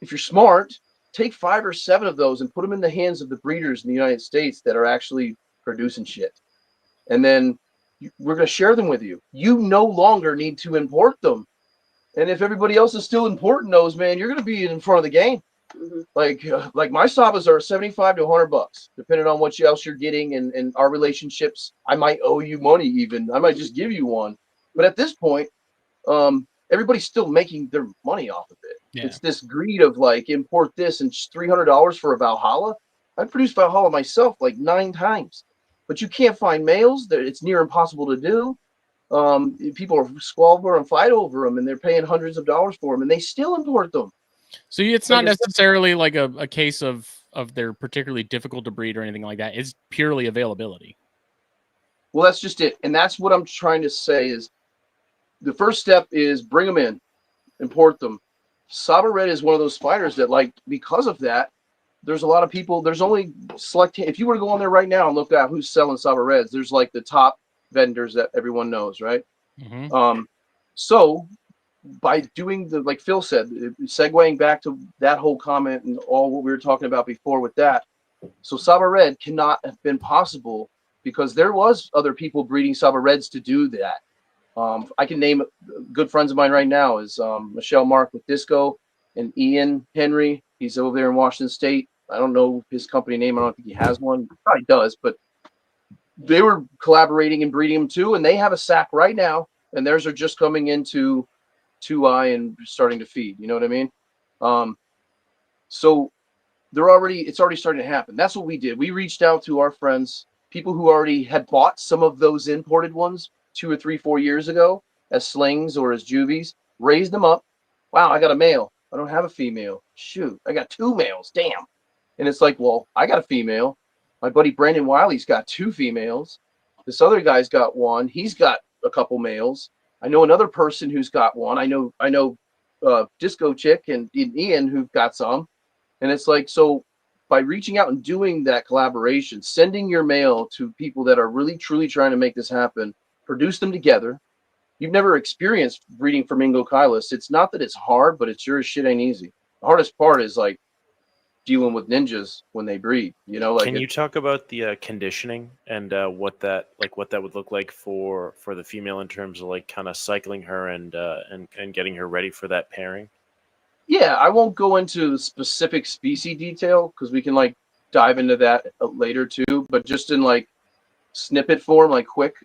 if you're smart, take 5 or 7 of those and put them in the hands of the breeders in the United States that are actually producing shit. And then we're going to share them with you. You no longer need to import them. And if everybody else is still importing those, man, you're going to be in front of the game. Like my Sabas are 75 to $100, depending on what else you're getting and our relationships. I might owe you money even. I might just give you one. But at this point, everybody's still making their money off of it. Yeah. It's this greed of like, import this and $300 for a Valhalla. I produced Valhalla myself like 9 times. But you can't find males. It's near impossible to do. People are squabble and fight over them, and they're paying hundreds of dollars for them, and they still import them. So it's not necessarily like a case of they're particularly difficult to breed or anything like that. It's purely availability. Well, that's just it. And that's what I'm trying to say is the first step is bring them in, import them. Saba Red is one of those spiders that, like, because of that, there's a lot of people, there's only select, if you were to go on there right now and look at who's selling Saba Reds, there's like the top vendors that everyone knows, right? So by doing the, like Phil said, segueing back to that whole comment and all what we were talking about before with that. So Saba Red cannot have been possible because there was other people breeding Saba Reds to do that. I can name good friends of mine right now is Michelle Mark with Disco and Ian Henry. He's over there in Washington State. I don't know his company name. I don't think he has one. He probably does, but they were collaborating and breeding them too. And they have a sack right now and theirs are just coming into 2eye and starting to feed. You know what I mean? So it's already starting to happen. That's what we did. We reached out to our friends, people who already had bought some of those imported ones 2 or 3, 4 years ago as slings or as juvies, raised them up. Wow, I got a male. I don't have a female. Shoot, I got 2 males. Damn. And it's like, well, I got a female. My buddy Brandon Wiley's got 2 females. This other guy's got 1. He's got a couple males. I know another person who's got 1. I know Disco Chick and Ian who've got some. And it's like, so by reaching out and doing that collaboration, sending your mail to people that are really, truly trying to make this happen, produce them together. You've never experienced breeding Flamingo Chilus. It's not that it's hard, but it's sure as shit ain't easy. The hardest part is like dealing with ninjas when they breed, you know, like. Can you talk about the conditioning and what that would look like for the female in terms of like kind of cycling her and getting her ready for that pairing? Yeah, I won't go into specific species detail because we can like dive into that later too, but just in like snippet form, like quick.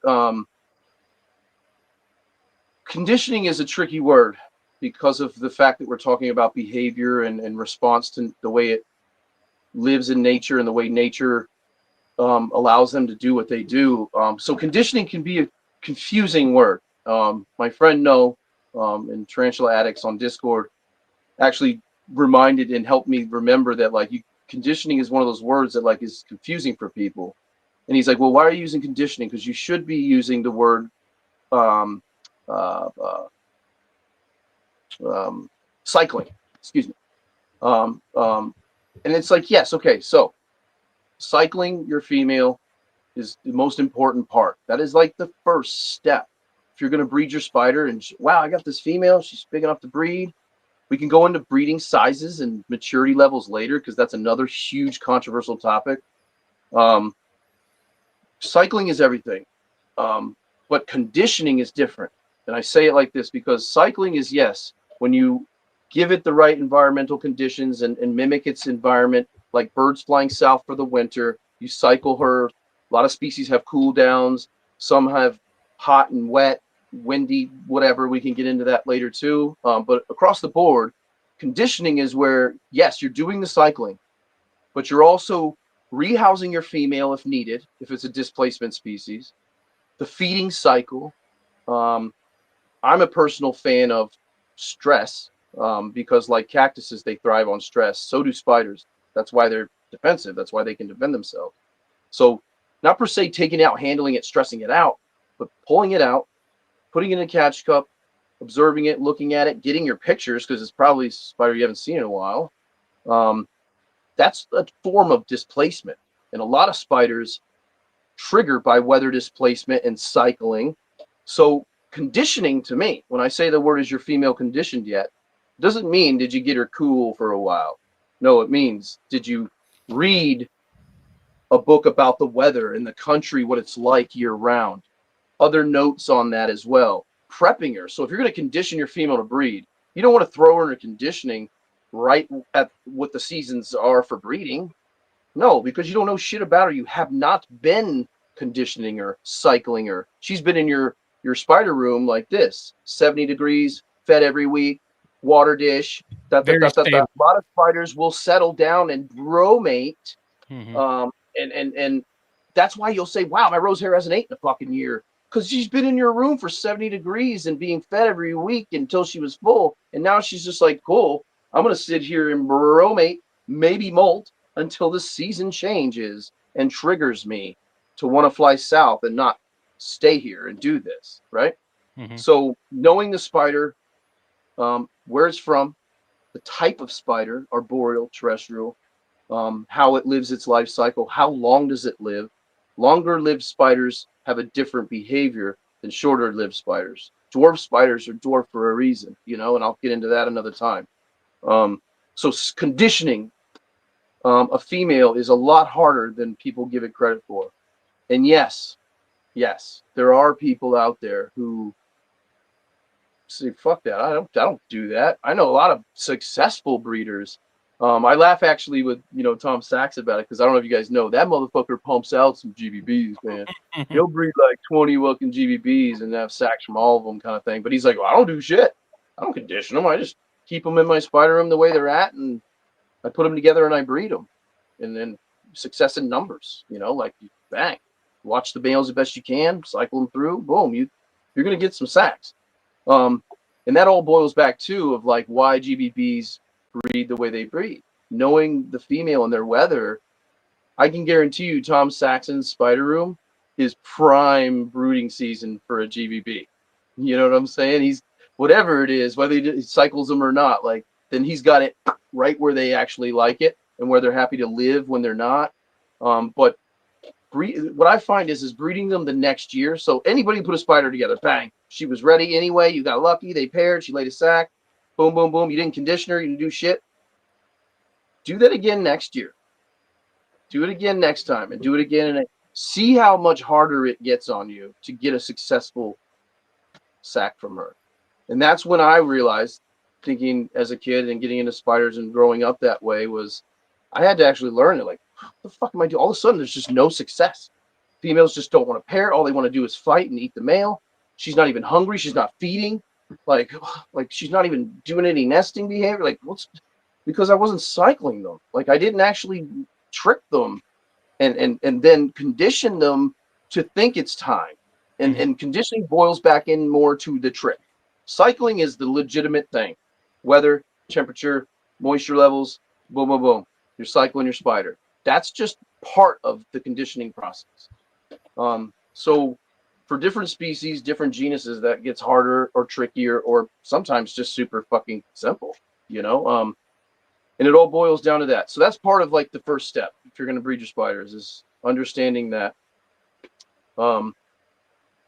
Conditioning is a tricky word because of the fact that we're talking about behavior and response to the way it lives in nature and the way nature allows them to do what they do. So conditioning can be a confusing word. My friend No and Tarantula Addicts on Discord actually reminded and helped me remember that like conditioning is one of those words that like is confusing for people. And he's like, well, why are you using conditioning? Because you should be using the word cycling. Excuse me. And it's like, yes, okay, so cycling your female is the most important part. That is like the first step. If you're going to breed your spider and wow, I got this female, she's big enough to breed. We can go into breeding sizes and maturity levels later because that's another huge controversial topic. Cycling is everything, but conditioning is different. And I say it like this because cycling is, yes, when you give it the right environmental conditions and mimic its environment, like birds flying south for the winter, you cycle her. A lot of species have cool downs. Some have hot and wet, windy, whatever. We can get into that later too. But across the board, conditioning is where, yes, you're doing the cycling, but you're also rehousing your female if needed, if it's a displacement species, the feeding cycle. I'm a personal fan of stress because like cactuses, they thrive on stress. So do spiders. That's why they're defensive. That's why they can defend themselves. So not per se taking it out, handling it, stressing it out, but pulling it out, putting it in a catch cup, observing it, looking at it, getting your pictures because it's probably a spider you haven't seen in a while. That's a form of displacement. And a lot of spiders triggered by weather displacement and cycling. So conditioning to me, when I say the word is your female conditioned yet, doesn't mean did you get her cool for a while. No, it means did you read a book about the weather in the country, what it's like year round. Other notes on that as well. Prepping her. So if you're going to condition your female to breed, you don't want to throw her into conditioning right at what the seasons are for breeding. No, because you don't know shit about her. You have not been conditioning her, cycling her. She's been in your spider room like this, 70 degrees, fed every week, water dish. A lot of spiders will settle down and bromate. Mm-hmm. And that's why you'll say, wow, my rose hair hasn't ate in a fucking year. Because she's been in your room for 70 degrees and being fed every week until she was full. And now she's just like, cool, I'm going to sit here and bromate, maybe molt, until the season changes and triggers me to want to fly south and not stay here and do this, right? Mm-hmm. So knowing the spider, where it's from, the type of spider, arboreal, terrestrial, how it lives its life cycle, how long does it live? Longer lived spiders have a different behavior than shorter lived spiders. Dwarf spiders are dwarf for a reason, you know, and I'll get into that another time. So conditioning a female is a lot harder than people give it credit for. And yes, there are people out there who say, fuck that. I don't do that. I know a lot of successful breeders I laugh actually with Tom Sachs about it because I don't know if you guys know that motherfucker pumps out some GBBs, man. He'll breed like 20 fucking GBBs and have sacks from all of them, kind of thing. But he's like, well, I don't do shit. I don't condition them. I just keep them in my spider room the way they're at, and I put them together and I breed them, and then success in numbers. Like bang, watch the males the best you can, cycle them through, boom, you're gonna get some sacks. And that all boils back to of like why GBBs breed the way they breed. Knowing the female and their weather, I can guarantee you Tom Saxon's spider room is prime brooding season for a GBB. You know what I'm saying? He's whatever it is, whether he cycles them or not, like then he's got it right where they actually like it and where they're happy to live when they're not. But what I find is breeding them the next year. So anybody put a spider together, bang, she was ready anyway. You got lucky, they paired, she laid a sack, boom, boom, boom. You didn't condition her, you didn't do shit. Do that again next year. Do it again next time, and do it again, and see how much harder it gets on you to get a successful sack from her. And that's when I realized, thinking as a kid and getting into spiders and growing up that way, was I had to actually learn it. Like, what the fuck am I doing? All of a sudden, there's just no success. Females just don't want to pair. All they want to do is fight and eat the male. She's not even hungry. She's not feeding. Like she's not even doing any nesting behavior. Like, because I wasn't cycling them. Like, I didn't actually trick them and then condition them to think it's time. And conditioning boils back in more to the trick. Cycling is the legitimate thing. Weather, temperature, moisture levels, boom, boom, boom. You're cycling your spider. That's just part of the conditioning process. So for different species, different genuses, that gets harder or trickier, or sometimes just super fucking simple, and it all boils down to that. So that's part of like the first step if you're going to breed your spiders, is understanding that.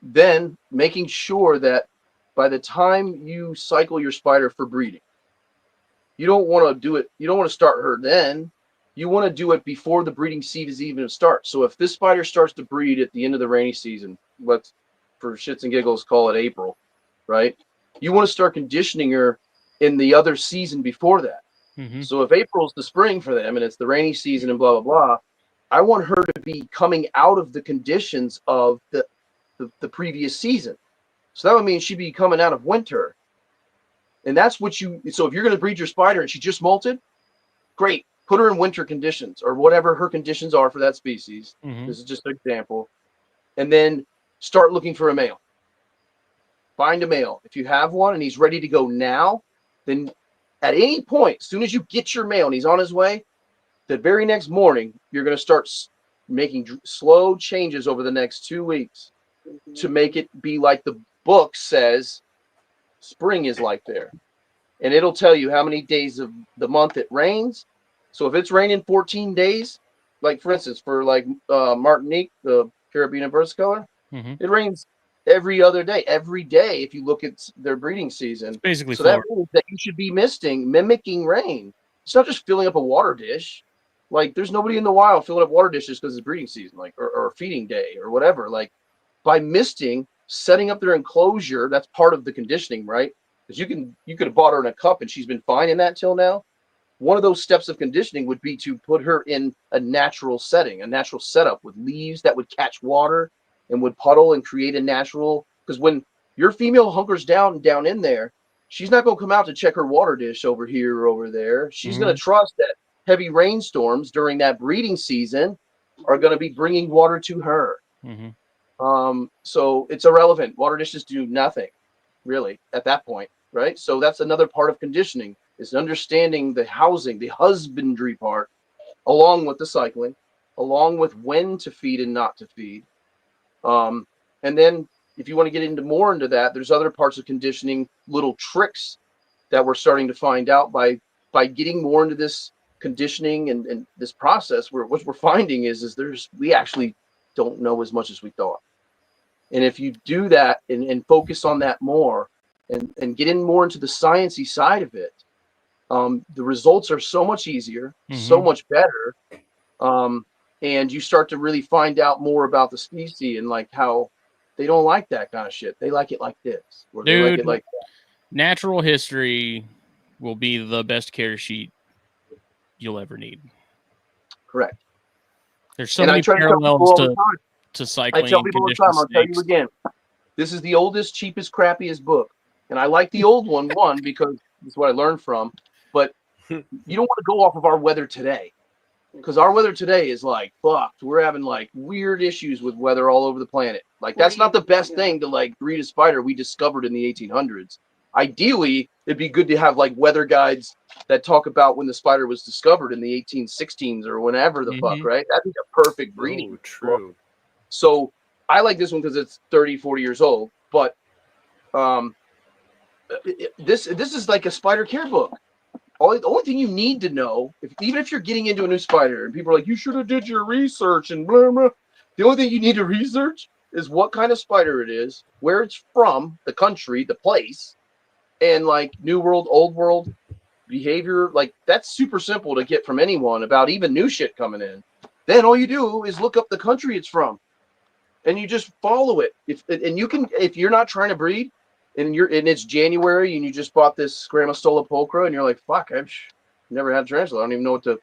Then making sure that by the time you cycle your spider for breeding, you don't want to do it. You don't want to start her then. You want to do it before the breeding season even starts. So if this spider starts to breed at the end of the rainy season, let's, for shits and giggles, call it April, right? You want to start conditioning her in the other season before that. Mm-hmm. So if April's the spring for them and it's the rainy season and blah, blah, blah, I want her to be coming out of the conditions of the previous season. So that would mean she'd be coming out of winter. And that's what so if you're going to breed your spider and she just molted, great. Put her in winter conditions or whatever her conditions are for that species. Mm-hmm. This is just an example. And then start looking for a male. Find a male. If you have one and he's ready to go now, then at any point, as soon as you get your male and he's on his way, the very next morning, you're going to start making slow changes over the next 2 weeks to make it be like the book says spring is like there. And it'll tell you how many days of the month it rains. So if it's raining 14 days, like for instance, for like Martinique, the Caribbean versicolor, it rains every other day. Every day, if you look at their breeding season. It's basically so that means that you should be mimicking rain. It's not just filling up a water dish. Like, there's nobody in the wild filling up water dishes because it's breeding season, like, or feeding day or whatever. Like, by misting, setting up their enclosure, that's part of the conditioning, right? Because you could have bought her in a cup and she's been fine in that till now. One of those steps of conditioning would be to put her in a natural setting, a natural setup with leaves that would catch water and would puddle and create a natural. Because when your female hunkers down in there, she's not going to come out to check her water dish over here or over there. She's going to trust that heavy rainstorms during that breeding season are going to be bringing water to her. So it's irrelevant. Water dishes do nothing, really, at that point, right? So that's another part of conditioning, is understanding the housing, the husbandry part, along with the cycling, along with when to feed and not to feed. And then if you want to get more into that, there's other parts of conditioning, little tricks that we're starting to find out by getting more into this conditioning and this process. What we're finding is we actually don't know as much as we thought. And if you do that and focus on that more and get in more into the sciencey side of it, the results are so much easier, so much better. And you start to really find out more about the species and like how they don't like that kind of shit. They like it like this. Or they like it like that. Natural history will be the best care sheet you'll ever need. Correct. There's so And I many try to tell people parallels all the time. to I cycling tell and people all the conditioned time. I'll tell you snakes. again. This is the oldest, cheapest, crappiest book, and I like the old one because it's what I learned from. But you don't want to go off of our weather today, because our weather today is like fucked. We're having like weird issues with weather all over the planet. Like that's not the best thing to like breed a spider we discovered in the 1800s. Ideally, it'd be good to have like weather guides that talk about when the spider was discovered in the 1816s or whenever the fuck, right? That'd be a perfect breeding book. True. So I like this one because it's 30, 40 years old. But this is like a spider care book. The only thing you need to know, even if you're getting into a new spider, and people are like, you should have did your research and blah, blah. The only thing you need to research is what kind of spider it is, where it's from, the country, the place, and like New World, Old World behavior. Like that's super simple to get from anyone about even new shit coming in. Then all you do is look up the country it's from, and you just follow it. If you're not trying to breed, and it's January and you just bought this Grammostola pulchra and you're like, fuck, I've never had a tarantula. I don't even know what to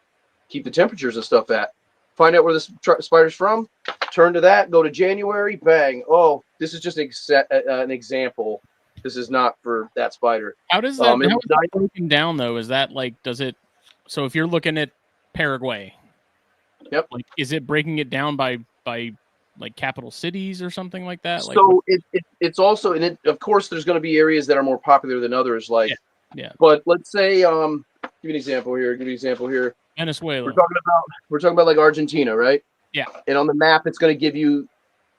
keep the temperatures and stuff at. Find out where this spider's from, turn to that, go to January, bang. Oh, this is just an example. This is not for that spider. How does that how is it broken down though? Is that like, so if you're looking at Paraguay, yep, like is it breaking it down by like capital cities or something like that? So it's also, and of course there's going to be areas that are more popular than others. Like, yeah. But let's say, give you an example here. Venezuela. We're talking about like Argentina, right? Yeah. And on the map, it's going to give you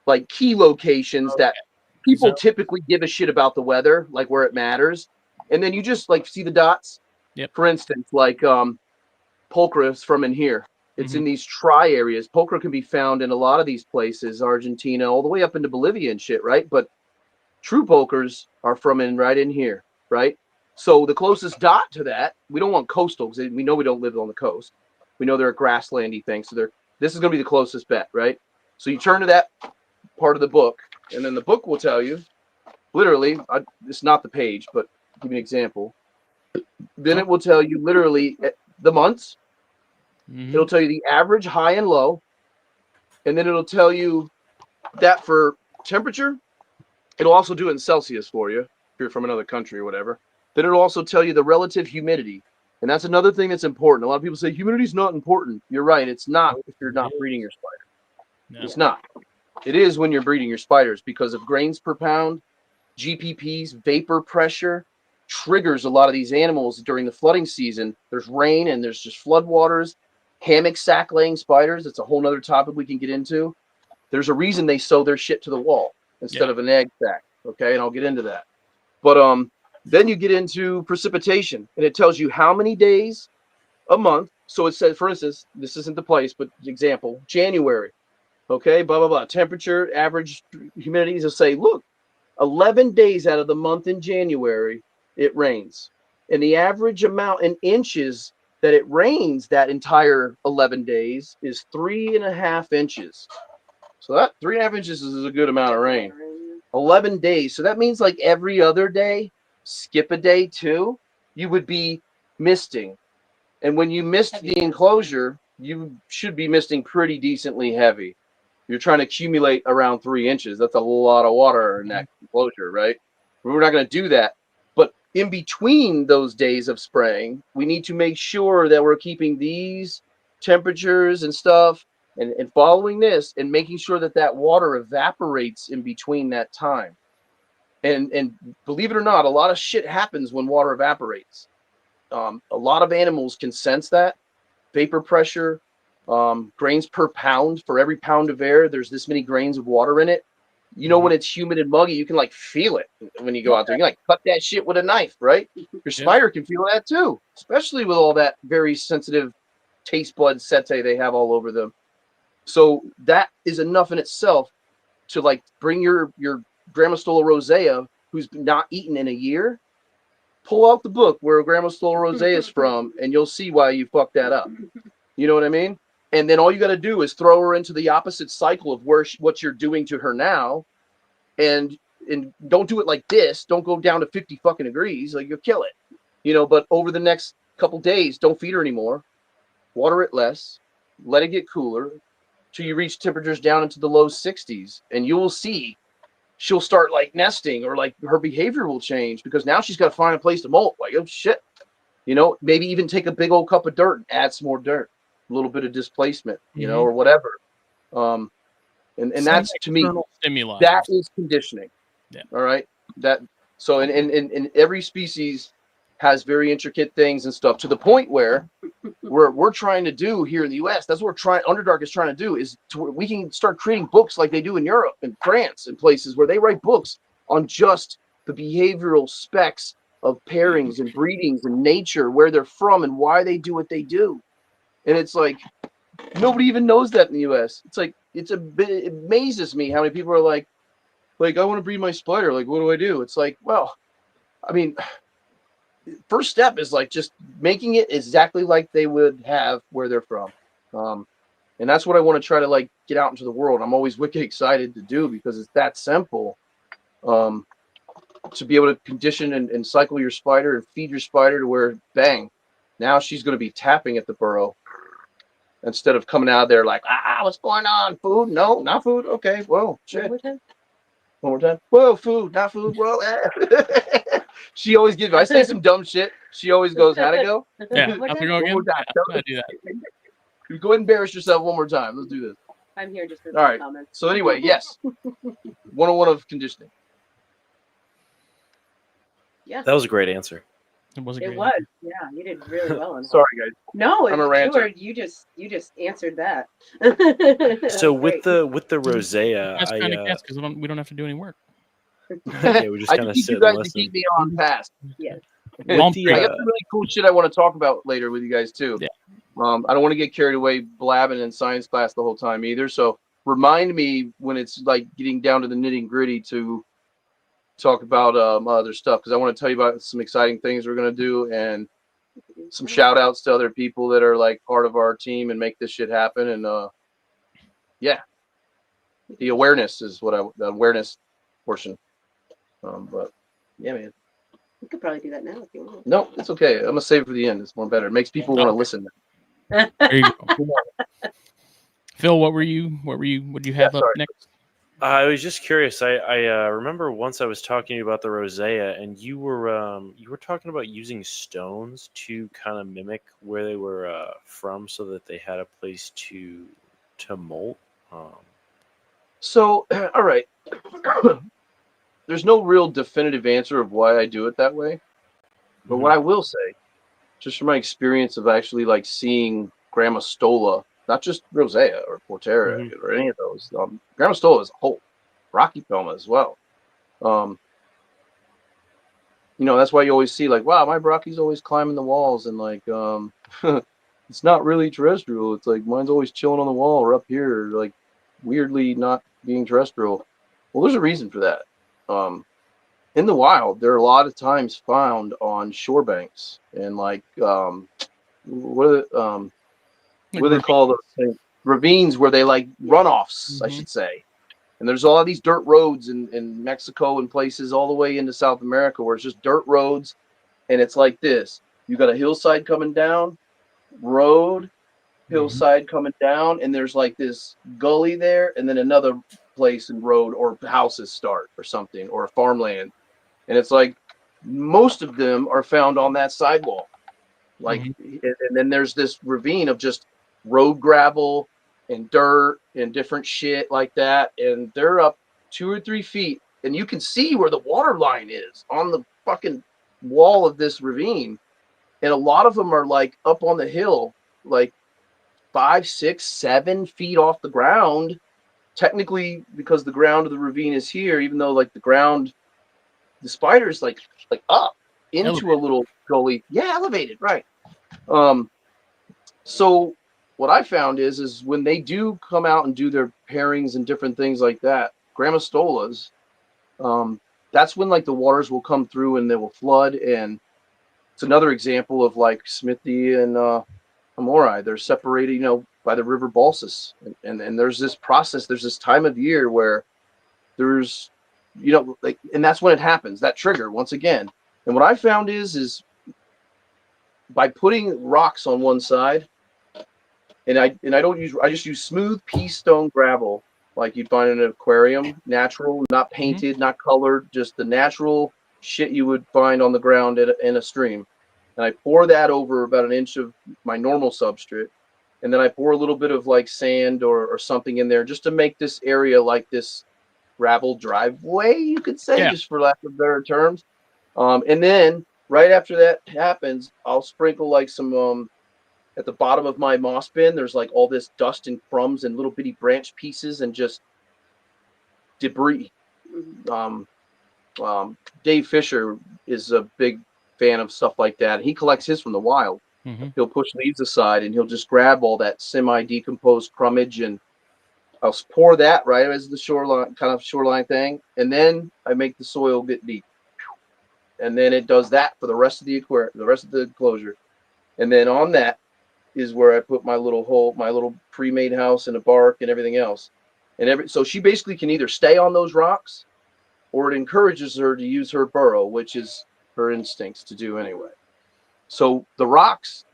like key locations that people typically give a shit about the weather, like where it matters. And then you just like see the dots. Yep. For instance, like pulchra's from in here. It's in these tri areas. Pulchra can be found in a lot of these places, Argentina, all the way up into Bolivia and shit, right? But true pulchras are from right in here, right? So the closest dot to that, we don't want coastal because we know we don't live on the coast. We know they're a grasslandy thing. So this is going to be the closest bet, right? So you turn to that part of the book, and then the book will tell you, literally, it's not the page, but give me an example. Then it will tell you literally the months. It'll tell you the average high and low. And then it'll tell you that for temperature, it'll also do it in Celsius for you if you're from another country or whatever. Then it'll also tell you the relative humidity. And that's another thing that's important. A lot of people say humidity's not important. You're right. It's not if you're not breeding your spider. No. It's not. It is when you're breeding your spiders because of grains per pound, GPPs, vapor pressure triggers a lot of these animals during the flooding season. There's rain and there's just floodwaters. Hammock sack laying spiders. It's a whole nother topic we can get into. There's a reason they sew their shit to the wall instead of an egg sack. Okay. And I'll get into that. But then you get into precipitation and it tells you how many days a month. So it says, for instance, this isn't the place, but example, January. Okay. Blah, blah, blah. Temperature, average humidities will say, look, 11 days out of the month in January, it rains. And the average amount in inches that it rains that entire 11 days is 3.5 inches. So that 3.5 inches is a good amount of rain. 11 days. So that means like every other day, skip a day too, you would be misting. And when you mist the enclosure, you should be misting pretty decently heavy. You're trying to accumulate around 3 inches. That's a lot of water in that enclosure, right? We're not going to do that. But in between those days of spraying, we need to make sure that we're keeping these temperatures and stuff and following this and making sure that that water evaporates in between that time. And believe it or not, a lot of shit happens when water evaporates. A lot of animals can sense that. Vapor pressure, grains per pound. For every pound of air, there's this many grains of water in it. You know, when it's humid and muggy, you can like feel it when you go out there. You can like cut that shit with a knife, right? Your spider can feel that too, especially with all that very sensitive taste bud setae they have all over them. So that is enough in itself to like bring your Grammostola rosea, who's not eaten in a year, pull out the book where Grammostola rosea is from, and you'll see why you fucked that up. You know what I mean? And then all you got to do is throw her into the opposite cycle of what you're doing to her now, and don't do it like this. Don't go down to 50 fucking degrees, like you'll kill it. You know, but over the next couple days, don't feed her anymore. water it less, let it get cooler till you reach temperatures down into the low 60s, and you will see she'll start like nesting, or like her behavior will change, because now she's got to find a place to molt. Like, oh shit, maybe even take a big old cup of dirt and add some more dirt, a little bit of displacement, or whatever. And that's, to me, stimuli. That is conditioning. Yeah. All right. So in every species has very intricate things and stuff, to the point where we're trying to do here in the US. That's what Underdark is trying to do, is we can start creating books like they do in Europe and France and places where they write books on just the behavioral specs of pairings and breedings and nature, where they're from and why they do what they do. And it's like, nobody even knows that in the US. It's like, it amazes me how many people are like, I want to breed my spider. Like, what do I do? It's like, well, I mean, first step is like just making it exactly like they would have where they're from. And that's what I want to try to like get out into the world. I'm always wicked excited to do, because it's that simple. To be able to condition and cycle your spider and feed your spider to where, bang, now she's going to be tapping at the burrow, instead of coming out of there like, what's going on? Food? No, not food. Okay, well, shit. One more time. Whoa, food, not food. Whoa. She always gives me, I say some dumb shit, she always goes, how'd it go? Yeah, how'd it go again? One more time. Yeah, I do that. Go ahead and embarrass yourself one more time. Let's do this. I'm here just for All right. comments. So anyway, yes. 101 of conditioning. Yeah. That was a great answer. It was a It great was. Yeah, you did really well on that. Sorry, guys. No, I'm a ranter. you just answered that. So with Great. the rosea, That's kind of guess, because we don't have to do any work. yeah, we just I kind of just need sit you guys and to listen. keep me on task. Yes. Well, I got some really cool shit I want to talk about later with you guys too. Yeah. I don't want to get carried away blabbing in science class the whole time either. So remind me when it's like getting down to the nitty gritty to talk about other stuff, because I want to tell you about some exciting things we're going to do, and some shout outs to other people that are like part of our team and make this shit happen. And yeah, the awareness is the awareness portion. But yeah, man. You could probably do that now if you want. No, it's okay. I'm gonna save it for the end. It's more better. It makes people want to listen. There you go. Phil, what do you have up next? I was just curious. I remember once I was talking to you about the rosea, and you were talking about using stones to kind of mimic where they were from, so that they had a place to molt. So, all right. There's no real definitive answer of why I do it that way. But what I will say, just from my experience of actually like seeing Grandma Stola, not just Rosea or Portera or any of those, Grandma Stola as a whole, Rocky Pelma as well. That's why you always see like, wow, my Rocky's always climbing the walls, and like, it's not really terrestrial. It's like mine's always chilling on the wall or up here, like weirdly not being terrestrial. Well, there's a reason for that. In the wild, they're a lot of times found on shore banks and like what do they call those things? Ravines, where they like runoffs, I should say. And there's all of these dirt roads in Mexico and places all the way into South America where it's just dirt roads, and it's like this. You got a hillside coming down, road, hillside coming down, and there's like this gully there, and then another place and road or houses start or something, or a farmland. And it's like most of them are found on that sidewalk. Like, and then there's this ravine of just road gravel and dirt and different shit like that. And they're up 2 or 3 feet, and you can see where the water line is on the fucking wall of this ravine. And a lot of them are like up on the hill, like 5, 6, 7 feet off the ground. Technically, because the ground of the ravine is here, even though like the spider's like up into elevated. A little gully. Yeah, elevated, right. So what I found is when they do come out and do their pairings and different things like that, Grandma Stolas, that's when like the waters will come through and they will flood. And it's another example of like Smithy and Amorai. They're separated, by the river Balsas, and there's this process. There's this time of year where there's, and that's when it happens. That trigger once again. And what I found is by putting rocks on one side, and I just use smooth pea stone gravel like you'd find in an aquarium, natural, not painted, not colored, just the natural shit you would find on the ground in a stream. And I pour that over about an inch of my normal substrate. And then I pour a little bit of like sand or something in there just to make this area like this gravel driveway, you could say, just for lack of better terms. And then right after that happens, I'll sprinkle like some at the bottom of my moss bin. There's like all this dust and crumbs and little bitty branch pieces and just debris. Dave Fisher is a big fan of stuff like that. He collects his from the wild. He'll push leaves aside and he'll just grab all that semi-decomposed crumbage, and I'll pour that right as the shoreline thing, and then I make the soil get deep, and then it does that for the rest of the aquarium, the rest of the enclosure, and then on that is where I put my little pre-made house and a bark and everything else, so she basically can either stay on those rocks, or it encourages her to use her burrow, which is her instincts to do anyway. So the rocks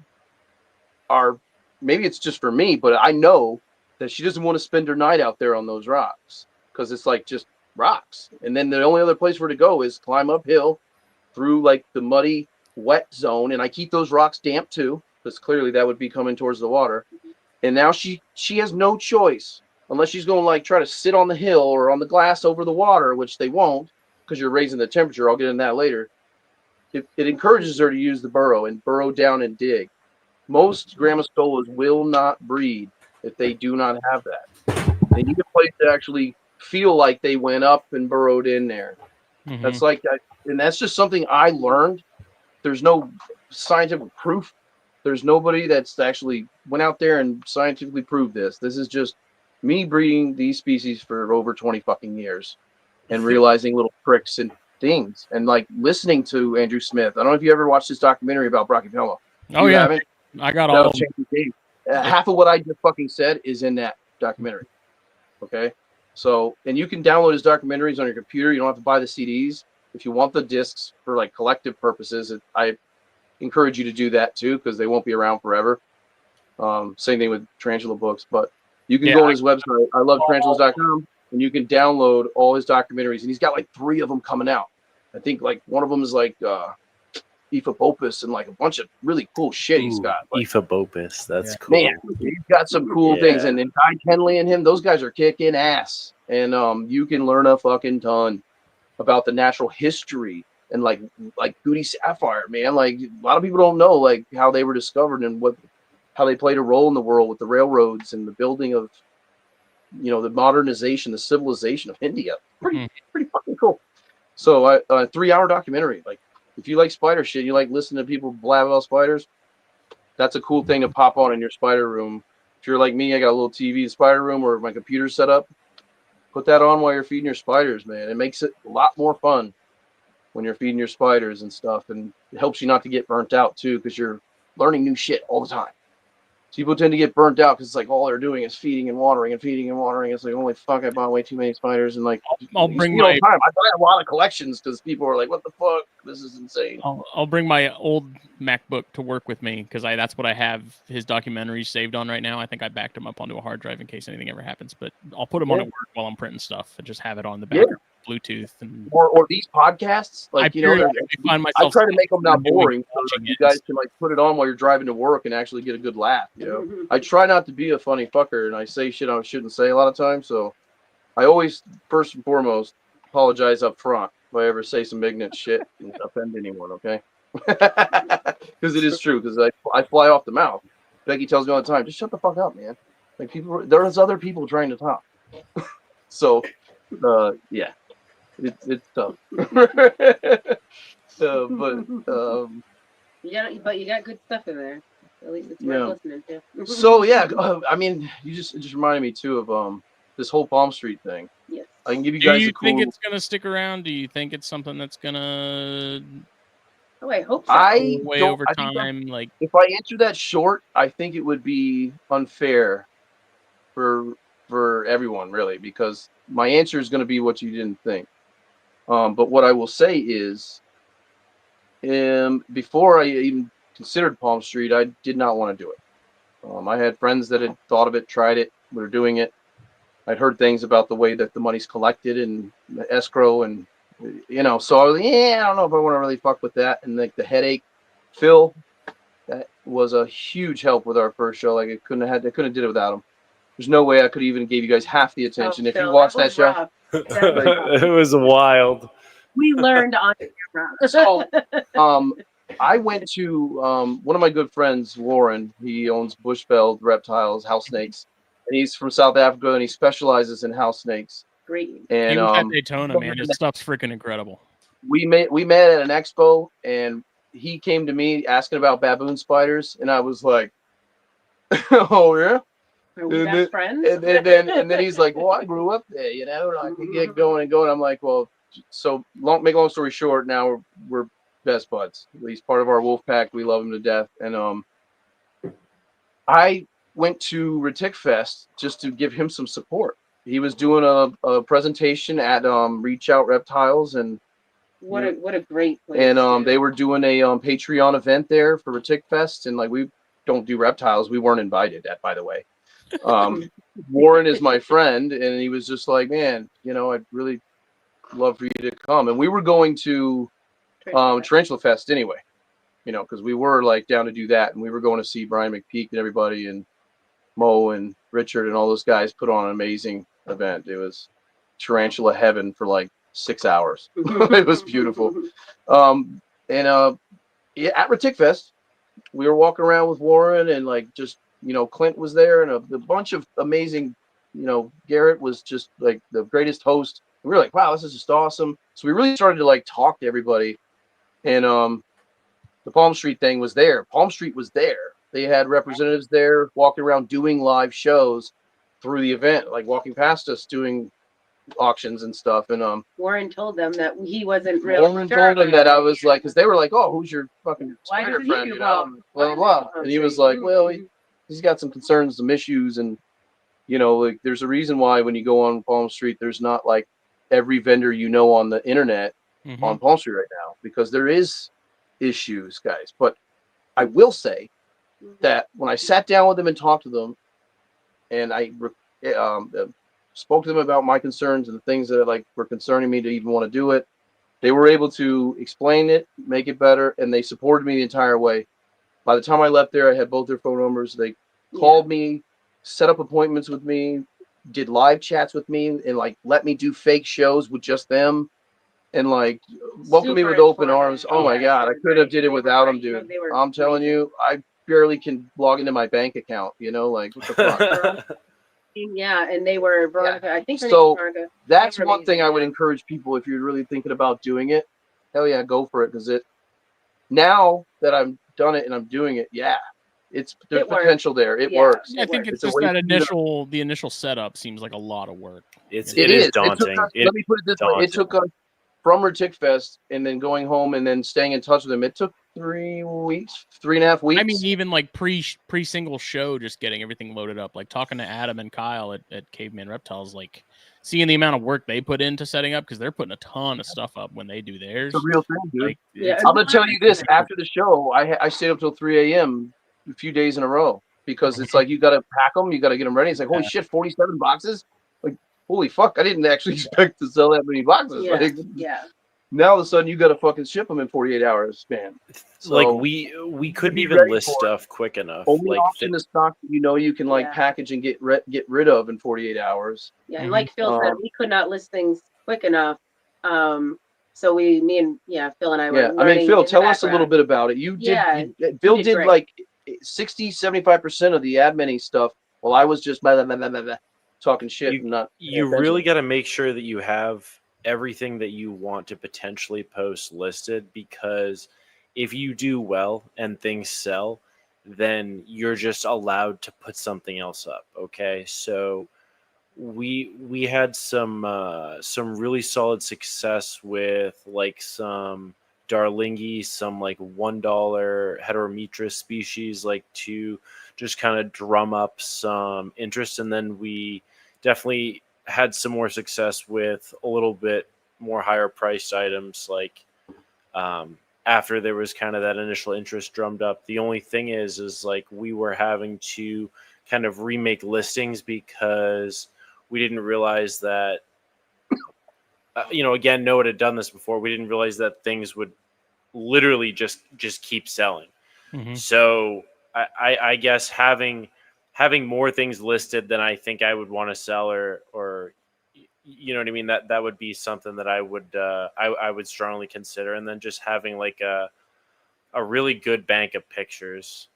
are, maybe it's just for me, but I know that she doesn't want to spend her night out there on those rocks because it's like just rocks. And then the only other place for her to go is climb uphill through like the muddy, wet zone. And I keep those rocks damp too, because clearly that would be coming towards the water. And now she has no choice unless she's going to like try to sit on the hill or on the glass over the water, which they won't because you're raising the temperature. I'll get into that later. It encourages her to use the burrow and burrow down and dig. Most grammostolas will not breed if they do not have that. They need a place to actually feel like they went up and burrowed in there. That's like that, and that's just something I learned. There's no scientific proof. There's nobody that's actually went out there and scientifically proved this. This is just me breeding these species for over 20 fucking years and realizing little tricks and things, and like listening to Andrew Smith. I don't know if you ever watched this documentary about Brachypelma. Oh, yeah. Haven't? I got all. Half of what I just fucking said is in that documentary. Okay, so and you can download his documentaries on your computer. You don't have to buy the CDs. If you want the discs for like collective purposes, I encourage you to do that too because they won't be around forever. Same thing with Tarantula books, but you can go on his website. I love tarantulas.com, and you can download all his documentaries. And he's got like 3 of them coming out. I think like one of them is like Ephebopus and like a bunch of really cool shit he's got. Like, Ephebopus, that's cool. Man, he's got some cool things. And then Guy Kenley and him, those guys are kicking ass. And you can learn a fucking ton about the natural history and like Goody Sapphire, man. Like a lot of people don't know like how they were discovered and how they played a role in the world with the railroads and the building of, the modernization, the civilization of India. Pretty fucking cool. So a 3-hour documentary. Like if you like spider shit, you like listening to people blab about spiders, that's a cool thing to pop on in your spider room. If you're like me, I got a little TV in spider room where my computer's set up. Put that on while you're feeding your spiders, man. It makes it a lot more fun when you're feeding your spiders and stuff. And it helps you not to get burnt out too, because you're learning new shit all the time. People tend to get burnt out because it's like all they're doing is feeding and watering and feeding and watering. It's like, holy fuck, I bought way too many spiders. And like, I'll bring my time. I buy a lot of collections because people are like, what the fuck? This is insane. I'll bring my old MacBook to work with me because that's what I have his documentaries saved on right now. I think I backed him up onto a hard drive in case anything ever happens, but I'll put them on at work while I'm printing stuff and just have it on the back Bluetooth. And or these podcasts, like I try to make them not boring, so you guys can like put it on while you're driving to work and actually get a good laugh. I try not to be a funny fucker, and I say shit I shouldn't say a lot of times. So I always, first and foremost, apologize up front if I ever say some ignorant shit and offend anyone. Okay, because it is true. Because I fly off the mouth. Becky tells me all the time, just shut the fuck up, man. Like there's other people trying to talk. So, yeah. It's tough. But you got good stuff in there. At least it's worth listening to. So yeah, I mean, it just reminded me too of this whole Palm Street thing. Yes. I can give you guys. Do you think it's gonna stick around? Do you think it's something that's gonna? Oh, I hope so. Way over time, like if I answer that short, I think it would be unfair for everyone, really, because my answer is going to be what you didn't think. But what I will say is, before I even considered Palm Street, I did not want to do it. I had friends that had thought of it, tried it, were doing it. I'd heard things about the way that the money's collected and the escrow, and so I was I don't know if I want to really fuck with that. And like the headache, Phil, that was a huge help with our first show. Like I couldn't have did it without him. There's no way I could even give you guys half the attention if Phil, you watched that was show. rough. That was rough. It was wild. We learned on camera. So, I went to one of my good friends, Warren. He owns Bushveld reptiles, house snakes, and he's from South Africa, and he specializes in house snakes. Great. And He was at Daytona, man. His stuff's freaking incredible. we met at an expo, and he came to me asking about baboon spiders, and I was like, "Oh yeah." Are we best friends? And then he's like, "Well, I grew up there, I could get going and going." I'm like, "Well, so make long story short, now we're best buds. He's part of our wolf pack. We love him to death." And I went to Retic Fest just to give him some support. He was doing a presentation at Reach Out Reptiles, and what a great place. And they were doing a Patreon event there for Retic Fest, and like we don't do reptiles. We weren't invited, by the way. Warren is my friend, and he was just like, "Man, I'd really love for you to come." And we were going to Tarantula Fest anyway, because we were like down to do that, and we were going to see Brian McPeak and everybody, and Mo and Richard and all those guys put on an amazing event. It was tarantula heaven for like 6 hours. It was beautiful. At Retic Fest, we were walking around with Warren, and like just Clint was there, and a bunch of amazing, Garrett was just like the greatest host. We were like, wow, this is just awesome. So we really started to like talk to everybody. And the Palm Street thing was there. Palm Street was there. They had representatives there walking around doing live shows through the event, like walking past us doing auctions and stuff. And Warren told them that he wasn't really Warren told them that I was like, because they were like, "Oh, who's your fucking Why spider doesn't he friend?" do Blah well? blah blah. And he was like, "Well, he's got some concerns, some issues, and like there's a reason why when you go on Palm Street, there's not like every vendor on the internet on Palm Street right now, because there is issues, guys. But I will say that when I sat down with them and talked to them, and I spoke to them about my concerns and the things that like were concerning me to even want to do it, they were able to explain it, make it better, and they supported me the entire way. By the time I left there, I had both their phone numbers. They called me, set up appointments with me, did live chats with me, and like let me do fake shows with just them, and like welcomed me with open arms. Oh my God, I couldn't have did it without them, dude. I'm telling you, I barely can log into my bank account. Like what the fuck. Yeah, and they were Veronica. I think her name So was Veronica. that's one thing I would encourage people, if you're really thinking about doing it. Hell yeah, go for it, because now that I've done it and I'm doing it, there's potential there. It works. I think it's just that the initial setup seems like a lot of work. It is daunting. Let me put it this way: it took us from Retic Fest and then going home and then staying in touch with them. It took 3.5 weeks. I mean, even like pre single show, just getting everything loaded up. Like talking to Adam and Kyle at Caveman Reptiles, like seeing the amount of work they put into setting up, because they're putting a ton of stuff up when they do theirs. It's a real thing, dude. Like, I'm gonna tell you this: after the show, I stayed up till 3 a.m. a few days in a row, because it's like you got to pack them, you got to get them ready. It's like, holy shit, 47 boxes! Like, holy fuck, I didn't actually expect to sell that many boxes. Now all of a sudden you got to fucking ship them in 48 hours, man. So, like we couldn't even list stuff quick enough. Only like option the stock you can like package and get rid of in 48 hours. Yeah, and like Phil said, we could not list things quick enough. So Phil and I were. I mean, Phil, tell us a little bit about it. Bill did like 60-75% of the admin stuff, while I was just talking shit. You really got to make sure that you have everything that you want to potentially post listed, because if you do well and things sell, then you're just allowed to put something else up. Okay, so we had some really solid success with like some Darlingi, some like $1 Heterometrus species, like to just kind of drum up some interest. And then we definitely had some more success with a little bit more higher priced items, like after there was kind of that initial interest drummed up. The only thing is like we were having to kind of remake listings because we didn't realize that, again, Noah had done this before. We didn't realize that things would literally just keep selling. So I guess having more things listed than I think I would want to sell, or you know what I mean, that would be something that I would strongly consider. And then just having like a really good bank of pictures,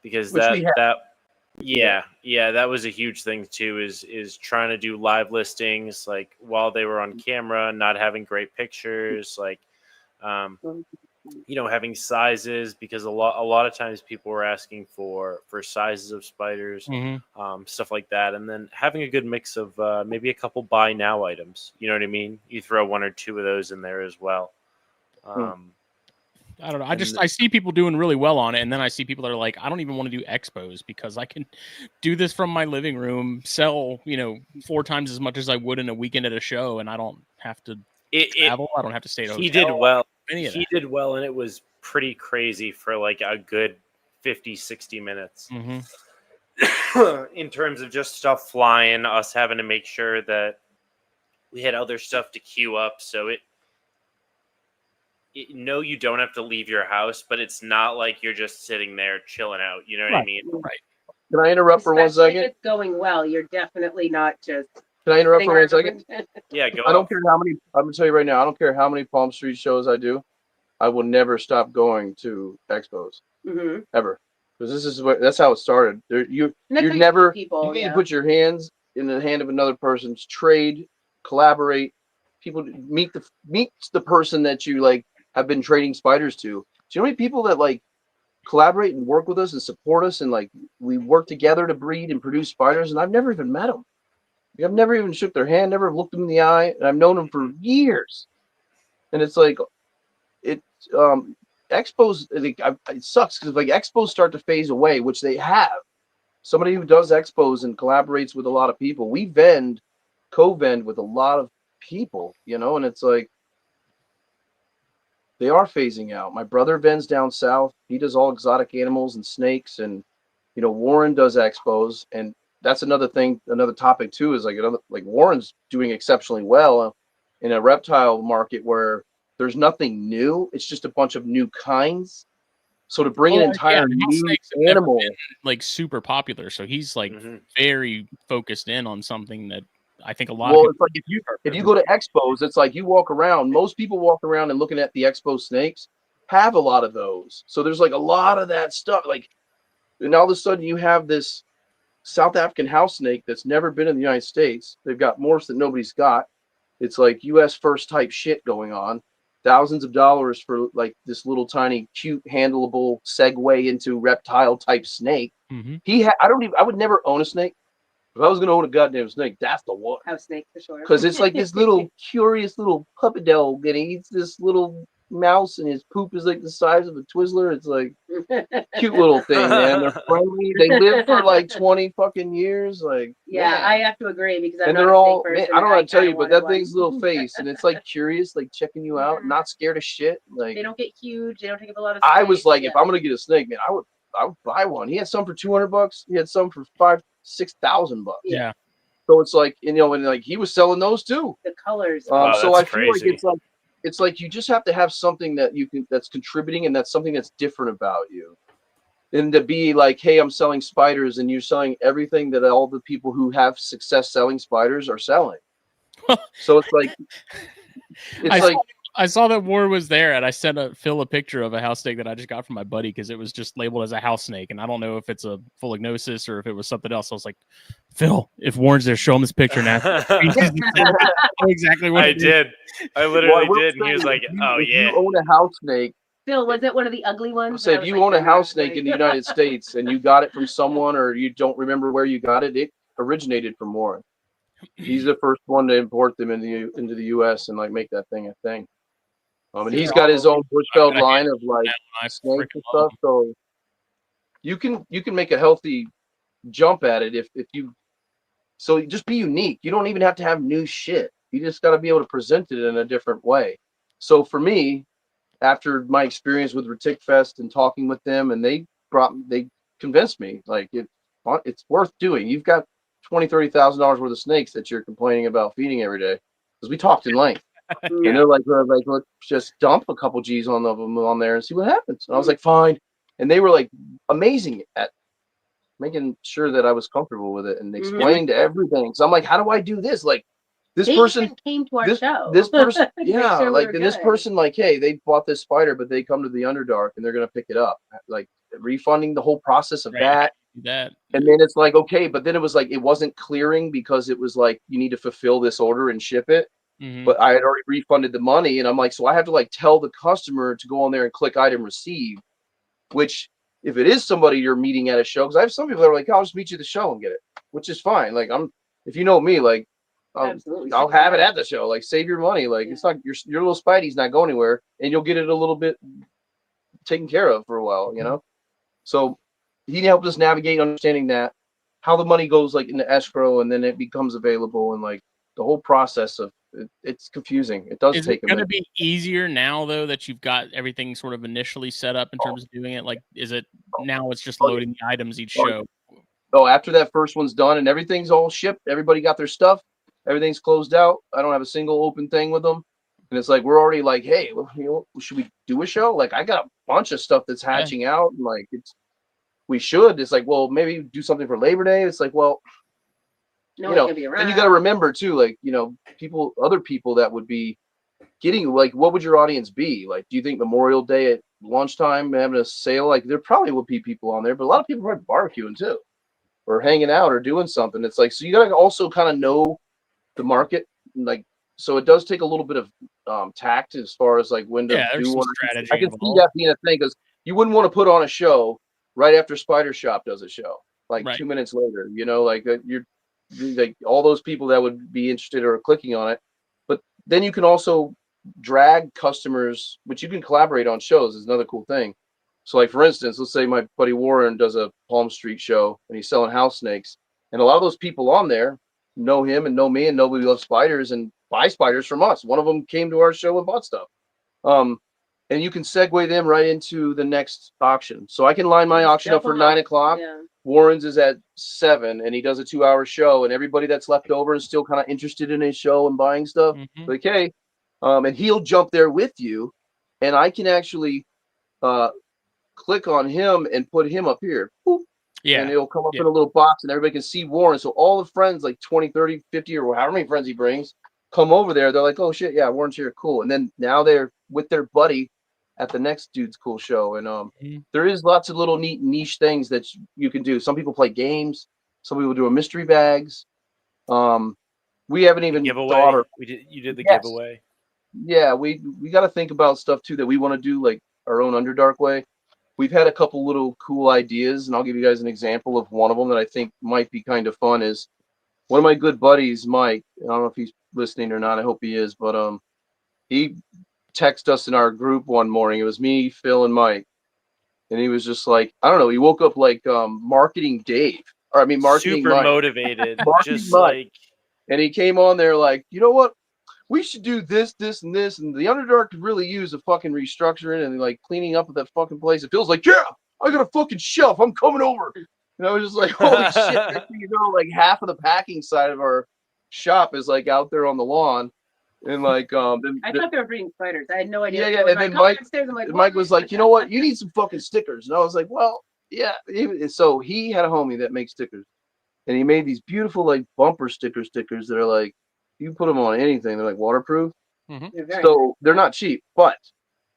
because Which we have. that was a huge thing too, is trying to do live listings like while they were on camera, not having great pictures, like having sizes, because a lot of times people were asking for sizes of spiders, stuff like that. And then having a good mix of maybe a couple buy now items, you know what I mean? You throw one or two of those in there as well. I don't know. I see people doing really well on it, and then I see people that are like, I don't even want to do expos because I can do this from my living room, sell 4 times as much as I would in a weekend at a show, and I don't have to travel. I don't have to stay at a hotel. He did well, and it was pretty crazy for like a good 50-60 minutes. In terms of just stuff flying, us having to make sure that we had other stuff to queue up, so no, you don't have to leave your house, but it's not like you're just sitting there chilling out. You know what I mean? Right. Can I interrupt for 1 second? If it's going well, you're definitely not just. Can I interrupt for 1 second? Yeah, go. I don't care how many. I'm gonna tell you right now. I don't care how many Palm Street shows I do. I will never stop going to expos ever, because that's how it started. You never need to put your hands in the hand of another person's trade, collaborate. People meet the person that you like have been trading spiders to. Do you know how many people that like collaborate and work with us and support us, and like we work together to breed and produce spiders? And I've never even met them. I've never even shook their hand, never looked them in the eye, and I've known them for years. And it's like expos. It sucks because like expos start to phase away, which they have. Somebody who does expos and collaborates with a lot of people. We co-vend with a lot of people, and it's like they are phasing out. My brother vends down south. He does all exotic animals and snakes, and Warren does expos, and that's another thing. Another topic too is like Warren's doing exceptionally well in a reptile market where there's nothing new. It's just a bunch of new kinds. So to bring an entire new animal, like super popular, so he's like very focused in on something that I think a lot of people. It's like if you go to expos, it's like you walk around. Most people walk around and looking at the expo snakes have a lot of those. So there's like a lot of that stuff. Like, and all of a sudden you have this South African house snake that's never been in the United States. They've got morphs that nobody's got. It's like U.S. first type shit going on. Thousands of dollars for like this little tiny cute handleable segue into reptile type snake. I would never own a snake. If I was going to own a goddamn snake, that's the one. House snake for sure. Because it's like this little curious little puppy dog, and he eats this little mouse, and his poop is like the size of a Twizzler. It's like cute little thing, man. They're friendly. They live for like 20 fucking years. Like, yeah, I have to agree because I'm they're not all. a snake person. I don't know how to tell you, but that thing's little face, and it's like curious, like checking you out, not scared of shit. Like they don't get huge. They don't take up a lot of space. I was like, if I'm gonna get a snake, man, I would buy one. He had some for $200. He had some for $5,000-6,000 bucks. Yeah. So it's like, and like he was selling those too. The colors. So I feel like it's like you just have to have something that's contributing, and that's something that's different about you. And to be like, hey, I'm selling spiders, and you're selling everything that all the people who have success selling spiders are selling. So it's like I saw that Warren was there, and I sent Phil a picture of a house snake that I just got from my buddy because it was just labeled as a house snake, and I don't know if it's a fulognosis or if it was something else. I was like, Phil, if Warren's there, show him this picture now. Exactly what I did. I literally did, and he was like, "Oh yeah." If you own a house snake, Phil, was it one of the ugly ones? Say if you own a house snake in the United States and you got it from someone, or you don't remember where you got it, it originated from Warren. He's the first one to import them into the U.S. and like make that thing a thing. And he's got his own Bushveld line of like snakes and stuff. So you can make a healthy jump at it if you. So just be unique. You don't even have to have new shit. You just got to be able to present it in a different way. So for me, after my experience with Retic Fest and talking with them, and they convinced me like it's worth doing. You've got $20,000-$30,000 worth of snakes that you're complaining about feeding every day, because we talked in length. And they're like, let's just dump a couple G's on them on there and see what happens. And I was like, fine. And they were like amazing at making sure that I was comfortable with it and explained everything. So I'm like, how do I do this? Like this They person even came to our show. This person, to make yeah, sure we like were and this good. person, like, hey, they bought this spider, but they come to the Underdark and they're gonna pick it up. Like refunding the whole process of that. And then it's like, okay, but then it was like it wasn't clearing because it was like you need to fulfill this order and ship it. But I had already refunded the money, and I'm like, so I have to like tell the customer to go on there and click item receive, which if it is somebody you're meeting at a show, because I have some people that are like, I'll just meet you at the show and get it, which is fine. Like if you know me, like I'll have it at the show. Like save your money. Like it's not your little Spidey's not going anywhere, and you'll get it a little bit taken care of for a while, you know. So he helped us navigate understanding that how the money goes like into escrow, and then it becomes available, and like the whole process of it's confusing. It does take a minute. Is it going to be easier now though that you've got everything sort of initially set up in terms of doing it? Like, is it now it's just loading the items each show? Oh, after that first one's done and everything's all shipped, everybody got their stuff, everything's closed out. I don't have a single open thing with them, and it's like we're already like, hey, well, you know, should we do a show? Like I got a bunch of stuff that's hatching out, and like we should. It's like, well, maybe do something for Labor Day. It's like, well. No, you know, and you got to remember too, like, you know, other people that would be getting, like, what would your audience be? Like, do you think Memorial Day at lunchtime having a sale? Like, there probably would be people on there, but a lot of people are barbecuing too, or hanging out or doing something. It's like, so you got to also kind of know the market, like, so it does take a little bit of tact as far as like when to do one. Strategy I can see that being a thing because you wouldn't want to put on a show right after Spider Shop does a show, like 2 minutes later, you know, like you're. Like all those people that would be interested or clicking on it, but then you can also drag customers, which you can collaborate on shows is another cool thing. So like for instance, let's say my buddy Warren does a Palm Street show and he's selling house snakes, and a lot of those people on there know him and know me and know we love spiders and buy spiders from us. One of them came to our show and bought stuff, and you can segue them right into the next auction. So I can line my auction up for 9 o'clock. Warren's is at 7, and he does a 2-hour show, and everybody that's left over is still kind of interested in his show and buying stuff. Like, hey, and he'll jump there with you, and I can actually click on him and put him up here. Boop, and it'll come up in a little box, and everybody can see Warren. So all the friends, like 20, 30, 50, or however many friends he brings, come over there. They're like, oh, shit, yeah, Warren's here, cool. And then now they're with their buddy at the next dude's cool show, and there is lots of little neat niche things that you can do. Some people play games, some people do mystery bags. We haven't even thought of. You did the giveaway. Yeah, we got to think about stuff too that we want to do, like our own Underdark way. We've had a couple little cool ideas, and I'll give you guys an example of one of them that I think might be kind of fun. Is one of my good buddies, Mike. I don't know if he's listening or not. I hope he is, but he text us in our group one morning. It was me, Phil, and Mike, and he was just like, I don't know. He woke up like marketing Dave, or I mean marketing super Mike. Motivated, just Mike. like. And he came on there like, you know what? We should do this, this, and this, and the Underdark could really use a fucking restructuring and like cleaning up of that fucking place. It feels like, yeah, I got a fucking shelf. I'm coming over. And I was just like, holy shit! Next thing you know, like half of the packing side of our shop is like out there on the lawn. And like, I thought they were breeding spiders. I had no idea. Yeah. And then Mike was like, you know what? You need some fucking stickers. And I was like, well, yeah. So he had a homie that makes stickers, and he made these beautiful like bumper stickers that are like, you put them on anything. They're like waterproof. So they're not cheap. But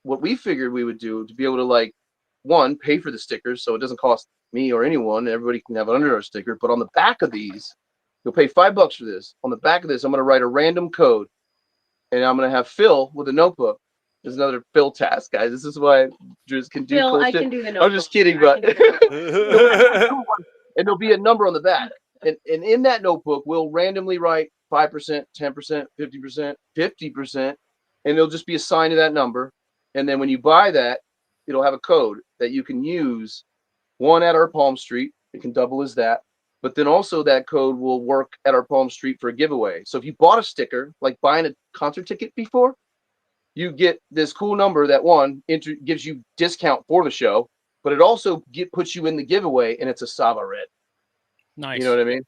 what we figured we would do to be able to like, one, pay for the stickers so it doesn't cost me or anyone. Everybody can have an Underdark sticker. But on the back of these, you'll pay $5 for this. On the back of this, I'm going to write a random code. And I'm going to have Phil with a notebook. There's another Phil task, guys. This is why Dritz can do Phil, cool I shit. can do the notebook. I'm just kidding, but and there'll be a number on the back. And in that notebook, we'll randomly write 5%, 10%, 50%, 50%, and it'll just be assigned to that number. And then when you buy that, it'll have a code that you can use, one at our Palm Street. It can double as that. But then also that code will work at our Palm Street for a giveaway. So if you bought a sticker, like buying a concert ticket before, you get this cool number that gives you discount for the show, but it also puts you in the giveaway, and it's a Saba red. Nice. You know what I mean?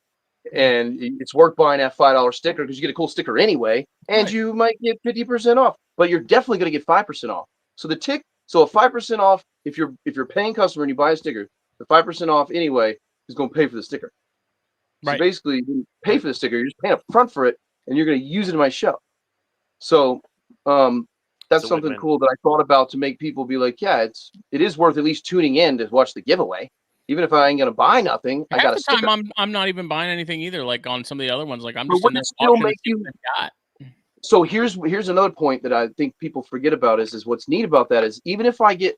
And it's worth buying that $5 sticker because you get a cool sticker anyway, and Right. you might get 50% off, but you're definitely going to get 5% off. So so a 5% off if you're a paying customer and you buy a sticker, the 5% off anyway is going to pay for the sticker. So Right. basically, you pay for the sticker, you're just paying up front for it, and you're going to use it in my show. So that's a something win-win. cool that I thought about to make people be like, yeah, it is worth at least tuning in to watch the giveaway. Even if I ain't gonna buy nothing, I got Half a the sticker. time I'm not even buying anything either. Like on some of the other ones, like I'm But just in would there it still watching to make see you? what they've got. So here's another point that I think people forget about is what's neat about that is even if I get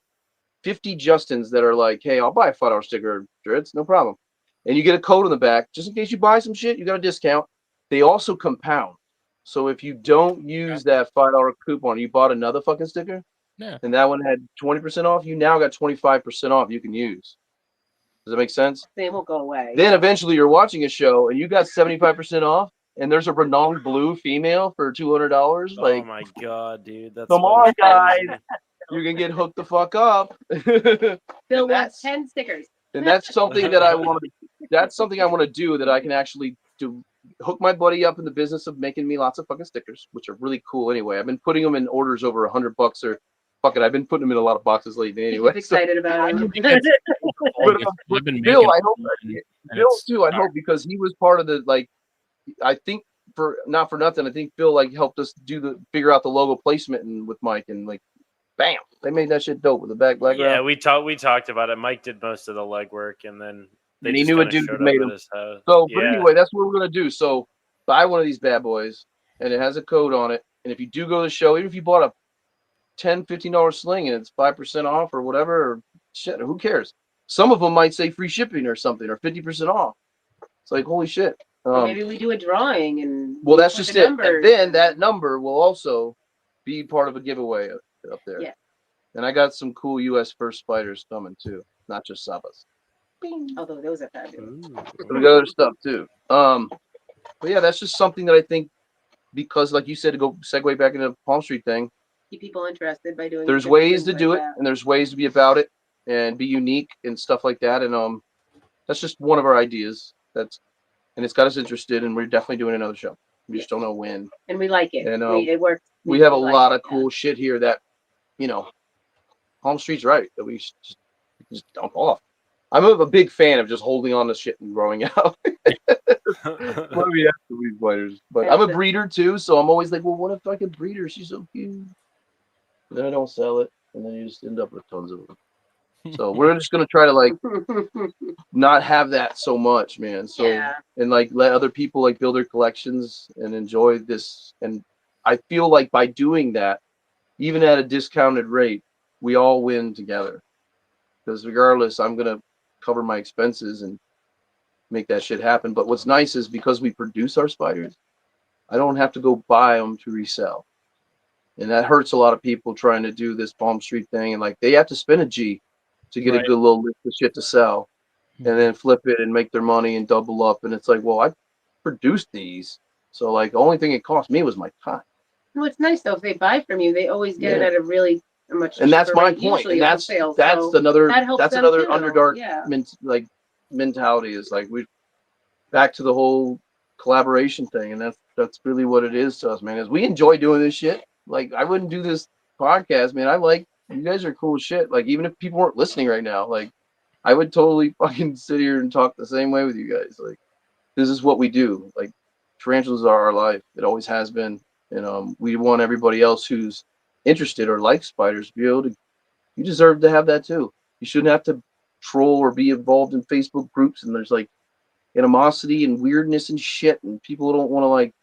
50 Justins that are like, hey, I'll buy a $5 sticker, Dritz, no problem. And you get a code on the back, just in case you buy some shit, you got a discount. They also compound. So if you don't use that $5 coupon, you bought another fucking sticker, Yeah. and that one had 20% off, you now got 25% off you can use. Does that make sense? They won't go away. Then eventually you're watching a show and you got 75% off, and there's a renowned blue female for $200. Oh Like, my god, dude, that's come what on, is guys. crazy. You can get hooked the fuck up. Bill And wants 10 stickers. And that's something that I want to. That's something I want to do that I can actually do. Hook my buddy up in the business of making me lots of fucking stickers, which are really cool. Anyway, I've been putting them in orders over $100 or fuck it. I've been putting them in a lot of boxes lately. Anyway, He's excited about I it. think that's but, I've been Bill, making I hope and Bill it's too. I hope because he was part of the I think for not for nothing. I think Phil helped us figure out the logo placement and with Mike and bam, they made that shit dope with the background. Yeah, we talked about it. Mike did most of the legwork, and then they And he just knew a kinda dude showed who made up them. at his house. So, but Yeah. anyway, that's what we're gonna do. So, buy one of these bad boys, and it has a code on it. And if you do go to the show, even if you bought a $10, $15 sling and it's 5% off or whatever, or shit, who cares? Some of them might say free shipping or something or 50% off. It's like holy shit. Or maybe we do a drawing and Well, that's put just the it. numbers. And then that number will also be part of a giveaway up there. Yeah. And I got some cool U.S. first spiders coming too, not just Sabas. Although those are fabulous. Ooh. But we got other stuff too. But yeah, that's just something that I think because, like you said, to go segue back into the Palm Street thing, Keep people interested by doing. there's different ways to things do like it, that. and there's ways to be about it and be unique and stuff like that. And that's just one of our ideas. And it's got us interested, and we're definitely doing another show. We just don't know when. And we like it. And It works. we have a like lot it, of cool shit here that, Palm Street's right that we just dump off. I'm a big fan of just holding on to shit and growing out. What do we have to these spiders? But I'm a breeder too, so I'm always like, well, what if I could breed her? She's so cute. But then I don't sell it, and then you just end up with tons of them. So we're just gonna try to not have that so much, man. So Yeah. and let other people build their collections and enjoy this. And I feel like by doing that, even at a discounted rate, we all win together. Because regardless, I'm gonna cover my expenses and make that shit happen. But what's nice is because we produce our spiders, I don't have to go buy them to resell. And that hurts a lot of people trying to do this Palm Street thing. And they have to spend a G to get a good little list of shit to sell and then flip it and make their money and double up. And it's like, well, I produced these. So the only thing it cost me was my time. Well, it's nice though. If they buy from you, they always get it at a much. And that's cheaper my rate, point. usually And on that's sale, that's so another that helps that's them another too. Underdark Yeah. mentality is we back to the whole collaboration thing, and that's really what it is to us, man. Is we enjoy doing this shit. I wouldn't do this podcast, man. You guys are cool shit. Even if people weren't listening right now, I would totally fucking sit here and talk the same way with you guys. This is what we do. Tarantulas are our life. It always has been. And we want everybody else who's interested or likes spiders to be able to. You deserve to have that too. You shouldn't have to troll or be involved in Facebook groups and there's animosity and weirdness and shit, and people don't want to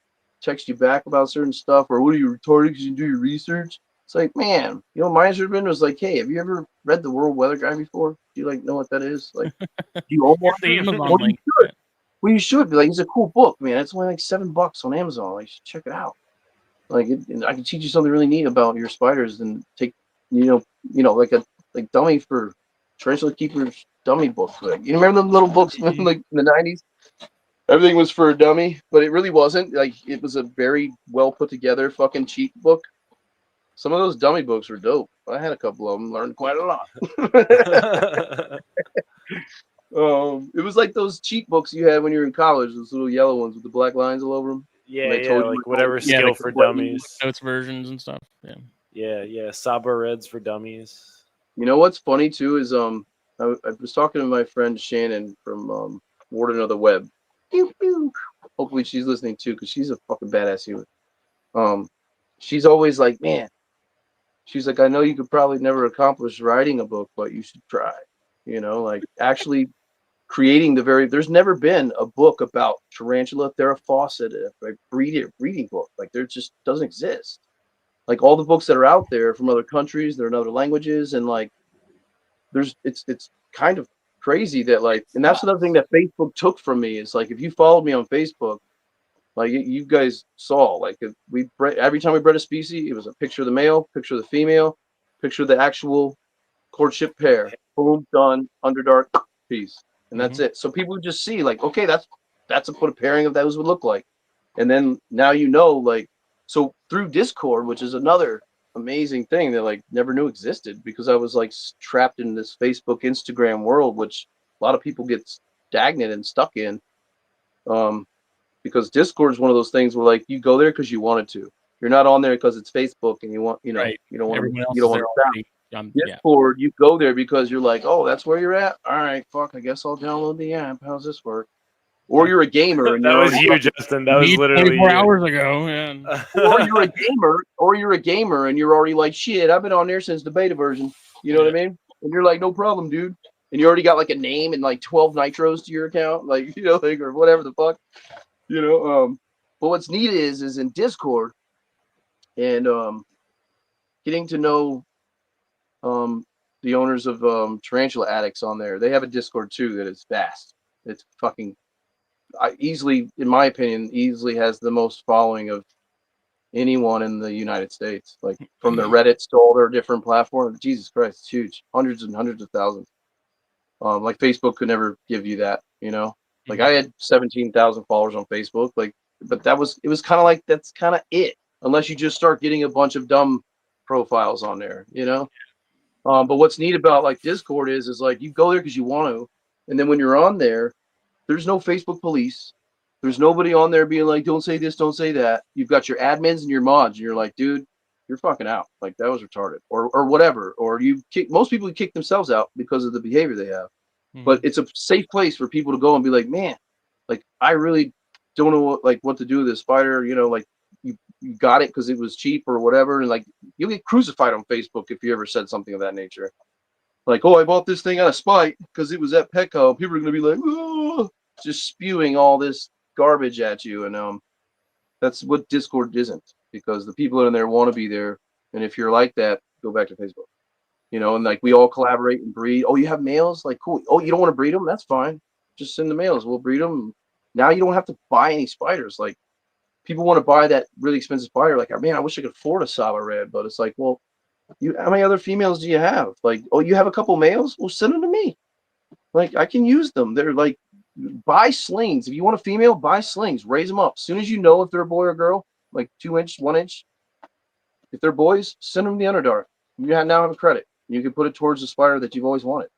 text you back about certain stuff, or what are you retarded because you do your research? It's man, my answer was hey, have you ever read the World Weather Guide before? Do you know what that is? Do you own one? the Amazon Well, link. you should be it's a cool book, man. It's only $7 on Amazon. You should check it out. I can teach you something really neat about your spiders and take a dummy for tarantula keepers dummy book. You remember the little books from in the 90s? Everything was for a dummy, but it really wasn't. It was a very well put together fucking cheap book. Some of those dummy books were dope. I had a couple of them, learned quite a lot. It was like those cheat books you had when you were in college, those little yellow ones with the black lines all over them. Yeah, They yeah, told you like what whatever to do. Yeah, skill the for What dummies. notes versions and stuff. Yeah. Yeah, yeah, Saba Reds for dummies. You know what's funny too is I was talking to my friend Shannon from Warden of the Web. Pew, pew. Hopefully she's listening too, because she's a fucking badass human. She's always like, man, she's like, I know you could probably never accomplish writing a book, but you should try. You know, like actually creating there's never been a book about Tarantula theraphosid, like reading book. Like there just doesn't exist. Like all the books that are out there from other countries, they're in other languages, and like it's kind of crazy that like, and that's another thing that Facebook took from me is like, if you followed me on Facebook, like you guys saw, like if every time we bred a species, it was a picture of the male, picture of the female, picture of the actual courtship pair. Boom, done. Underdark, peace, and that's it. So people would just see like, okay, that's what a pairing of those would look like, and then now you know, like, so through Discord, which is another amazing thing that like never knew existed, because I was like trapped in this Facebook, Instagram world, which a lot of people get stagnant and stuck in. Because Discord is one of those things where like you go there because you wanted to. You're not on there because it's Facebook and you want, Right. you don't want Everyone else you don't is want there to already. Yeah. Discord, you go there because you're like, oh, that's where you're at. All right, fuck, I guess I'll download the app. How's this work? Or you're a gamer and That you're was already you, Justin. That was Me literally 24 you. hours ago. And or you're a gamer and you're already like, shit, I've been on there since the beta version. You know what I mean? And you're like, no problem, dude. And you already got like a name and like 12 nitros to your account, like, you know, like, or whatever the fuck, you know. But what's neat is in Discord and getting to know the owners of Tarantula Addicts on there. They have a Discord too that is vast. It's fucking easily, in my opinion, easily has the most following of anyone in the United States. Like from their Reddits to all their different platforms. Jesus Christ, it's huge. Hundreds and hundreds of thousands. Like Facebook could never give you that, you know. Like I had 17,000 followers on Facebook, like, but it was kind of like, that's kind of it, unless you just start getting a bunch of dumb profiles on there, you know. But what's neat about like Discord is like you go there because you want to, and then when you're on there, there's no Facebook police. There's nobody on there being like, don't say this, don't say that. You've got your admins and your mods, and you're like, dude, you're fucking out. Like that was retarded, or whatever. Or most people kick themselves out because of the behavior they have. But it's a safe place for people to go and be like, man, like I really don't know what to do with this spider. You know, like you got it because it was cheap or whatever, and like you'll get crucified on Facebook if you ever said something of that nature. Like, oh, I bought this thing out of spite because it was at Petco. People are gonna be like, oh, just spewing all this garbage at you, and that's what Discord isn't, because the people in there want to be there, and if you're like that, go back to Facebook. You know, and like we all collaborate and breed. Oh, you have males? Like, cool. Oh, you don't want to breed them? That's fine. Just send the males. We'll breed them. Now you don't have to buy any spiders. Like, people want to buy that really expensive spider. Like, man, I wish I could afford a Saba Red, but it's like, well, how many other females do you have? Like, oh, you have a couple males? Well, send them to me. Like, I can use them. They're like, buy slings. If you want a female, buy slings. Raise them up. As soon as you know if they're a boy or girl, like 2 inch, 1 inch. If they're boys, send them the Underdark. You now have a credit. You can put it towards the spider that you've always wanted.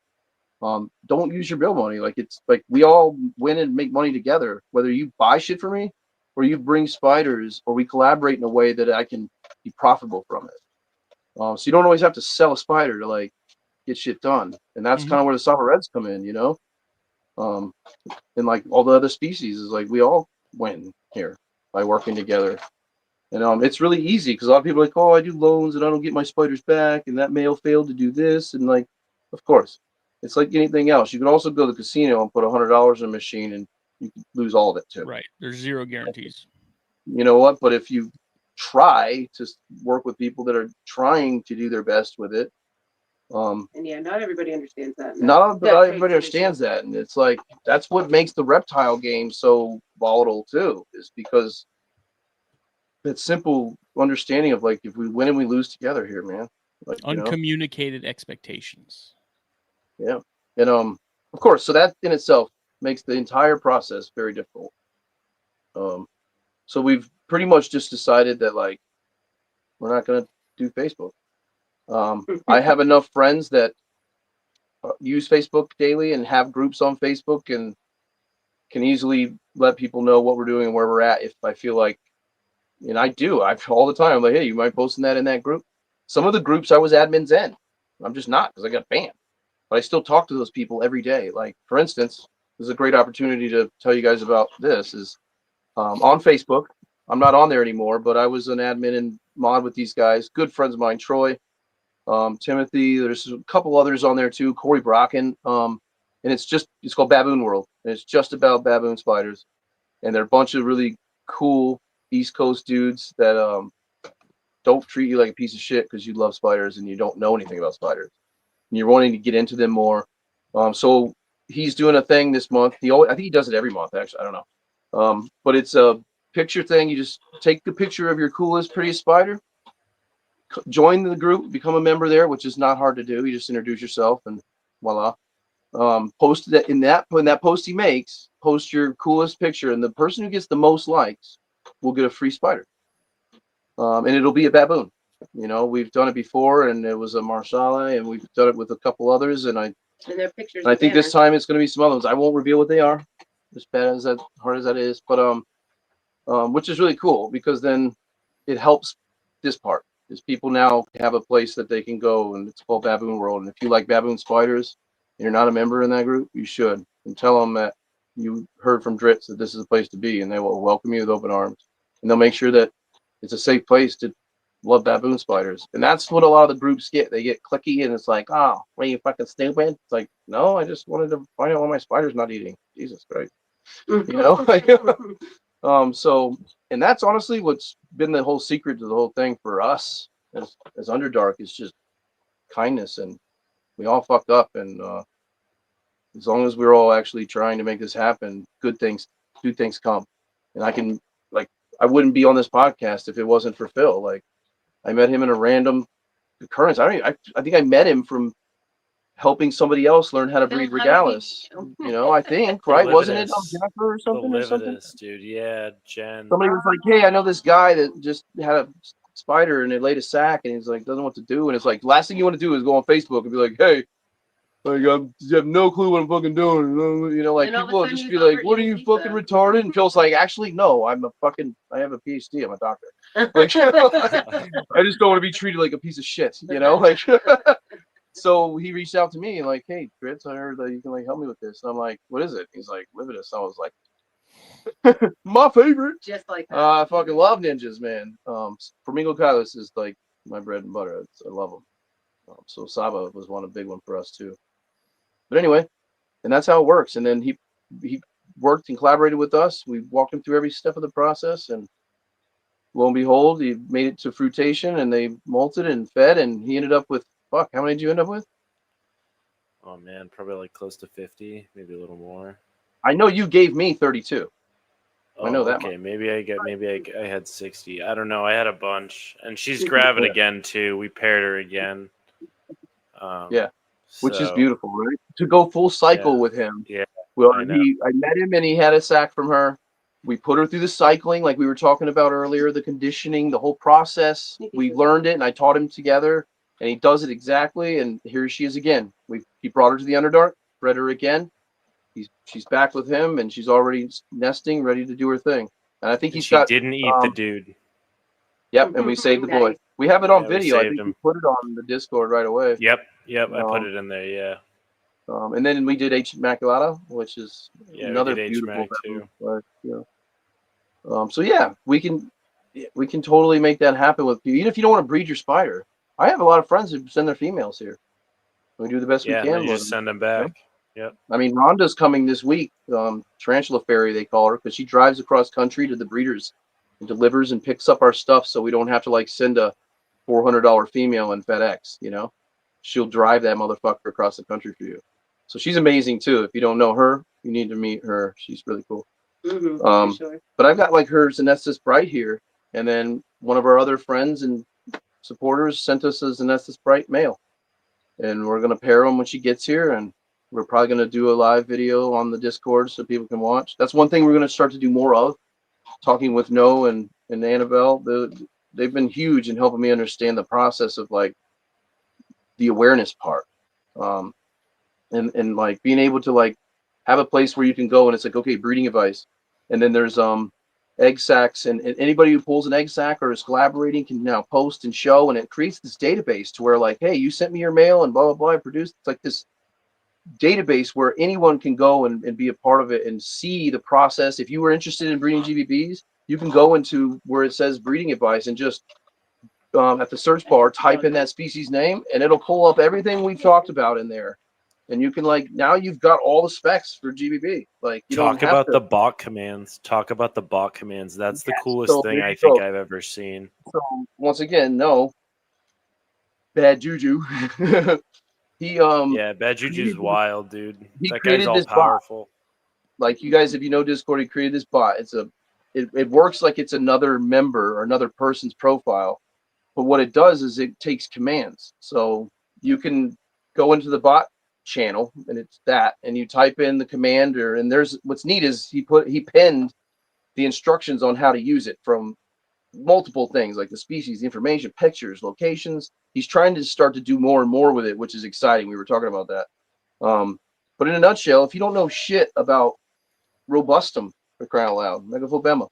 Don't use your bill money. Like, it's like we all win and make money together. Whether you buy shit for me, or you bring spiders, or we collaborate in a way that I can be profitable from it. So you don't always have to sell a spider to like get shit done, and that's kind of where the Saba Reds come in, you know. And like all the other species is like we all win here by working together. And it's really easy because a lot of people are like, oh, I do loans and I don't get my spiders back, and that male failed to do this, and like, of course, it's like anything else. You can also go to the casino and put $100 in a machine, and you can lose all of it too. Right. There's zero guarantees. You know what? But if you try to work with people that are trying to do their best with it, and yeah, not everybody understands that. not everybody understands that, and it's like that's what makes the reptile game so volatile too, is because that simple understanding of like, if we win and we lose together here, man. Like, Uncommunicated expectations. Yeah. And of course, so that in itself makes the entire process very difficult. So we've pretty much just decided that like we're not gonna do Facebook. I have enough friends that use Facebook daily and have groups on Facebook and can easily let people know what we're doing and where we're at if I feel like, and I do. I've all the time. I'm like, hey, you mind posting that in that group? Some of the groups I was admins in. I'm just not because I got banned. But I still talk to those people every day. Like, for instance, this is a great opportunity to tell you guys about this. Is on Facebook. I'm not on there anymore, but I was an admin and mod with these guys. Good friends of mine, Troy, Timothy. There's a couple others on there too. Corey Brocken. And it's called Baboon World. And it's just about baboon spiders. And they're a bunch of really cool East Coast dudes that don't treat you like a piece of shit because you love spiders and you don't know anything about spiders. And you're wanting to get into them more. So he's doing a thing this month. I think he does it every month, actually. I don't know. But it's a picture thing. You just take the picture of your coolest, prettiest spider, join the group, become a member there, which is not hard to do. You just introduce yourself and voila. Post that in that post he makes, post your coolest picture, and the person who gets the most likes will get a free spider. And it'll be a baboon. You know, we've done it before, and it was a marsala, and we've done it with a couple others, and I think this time it's going to be some other ones. I won't reveal what they are, as hard as that is, but which is really cool because then it helps this part. Is people now have a place that they can go, and it's called Baboon World. And if you like baboon spiders and you're not a member in that group, you should, and tell them that you heard from Dritz that this is a place to be, and they will welcome you with open arms, and they'll make sure that it's a safe place to love baboon spiders. And that's what a lot of the groups get. They get clicky, and it's like, oh, what are you fucking stupid? It's like, no, I just wanted to find out what my spider's not eating. Jesus Christ, you know. So, and that's honestly what's been the whole secret to the whole thing for us as Underdark is just kindness, and we all fucked up, and as long as we're all actually trying to make this happen, good things come. And I wouldn't be on this podcast if it wasn't for Phil. Like, I met him in a random occurrence. I think I met him from helping somebody else learn how to breed regalis. You know, I think, right? Wasn't it Jennifer or something? Dude, yeah, Jen. Somebody was like, hey, I know this guy that just had a spider and it laid a sack, and he's like, doesn't know what to do. And it's like, last thing you want to do is go on Facebook and be like, hey, like, you have no clue what I'm fucking doing. You know, like, people will just be like, what are you fucking retarded? And Phil's like, actually, no, I have a PhD. I'm a doctor. Like, I just don't want to be treated like a piece of shit, you know? Like, so he reached out to me and like, hey, Dritz, I heard that you can like help me with this. And I'm like, what is it? He's like, Lividus. I was like, my favorite. Just like that. I fucking love ninjas, man. Flamingo Kylos is like my bread and butter. I love them. So Saba was a big one for us too. But anyway, and that's how it works. And then he worked and collaborated with us. We walked him through every step of the process, and lo and behold, he made it to fruitation, and they molted and fed, and he ended up with, how many did you end up with? Oh man, probably like close to 50, maybe a little more. I know you gave me 32. Oh, I know that. Okay, much. I had 60. I don't know. I had a bunch, and she's gravid again too. We paired her again. Yeah. Which is beautiful, right? To go full cycle with him. Yeah. Well, I met him and he had a sack from her. We put her through the cycling, like we were talking about earlier, the conditioning, the whole process. We learned it, and I taught him together, and he does it exactly. And here she is again. He brought her to the Underdark, bred her again. She's back with him, and she's already nesting, ready to do her thing. And I think she didn't eat the dude. Yep, and we saved the boy. We have it on video. I think him. we put it on the Discord right away. Yep. I put it in there. Yeah. And then we did H. Immaculata, which is another beautiful too. So yeah, we can totally make that happen with you. Even if you don't want to breed your spider, I have a lot of friends who send their females here. We do the best we can. Yeah, just send them back. Yep. I mean, Rhonda's coming this week. Tarantula Fairy, they call her, because she drives across country to the breeders and delivers and picks up our stuff, so we don't have to like send a $400 female in FedEx. You know, she'll drive that motherfucker across the country for you. So she's amazing too. If you don't know her, you need to meet her. She's really cool. Sure. But I've got like her Zenestus Bright here, and then one of our other friends and supporters sent us a Zenestus Bright male, and we're gonna pair them when she gets here, and we're probably gonna do a live video on the Discord so people can watch. That's one thing we're gonna start to do more of, talking with No and Annabelle. they've been huge in helping me understand the process of like the awareness part, and like being able to like have a place where you can go and it's like, okay, breeding advice, and then there's egg sacs, and anybody who pulls an egg sac or is collaborating can now post and show, and it creates this database to where like, hey, you sent me your mail and blah blah blah, I produced. It's like this database where anyone can go and be a part of it and see the process. If you were interested in breeding GBBs, you can go into where it says breeding advice and just at the search bar type in that species name, and it'll pull up everything we've talked about in there. And you can like, now you've got all the specs for GBB. Like you Talk don't have about to. the bot commands. Talk about the bot commands. That's the Yes, coolest so thing there I you think go. I've ever seen. So once again, no bad juju. he Yeah, Bad Juju's wild, dude. he That guy's created all this bot. powerful. Like you guys, if you know Discord, he created this bot. It works like it's another member or another person's profile. But what it does is it takes commands. So you can go into the bot channel and it's that, and you type in the command, and there's what's neat is he pinned the instructions on how to use it from multiple things like the species, the information, pictures, locations. He's trying to start to do more and more with it, which is exciting. We were talking about that. But in a nutshell, if you don't know shit about robustum, for crying out loud, Megaphobema,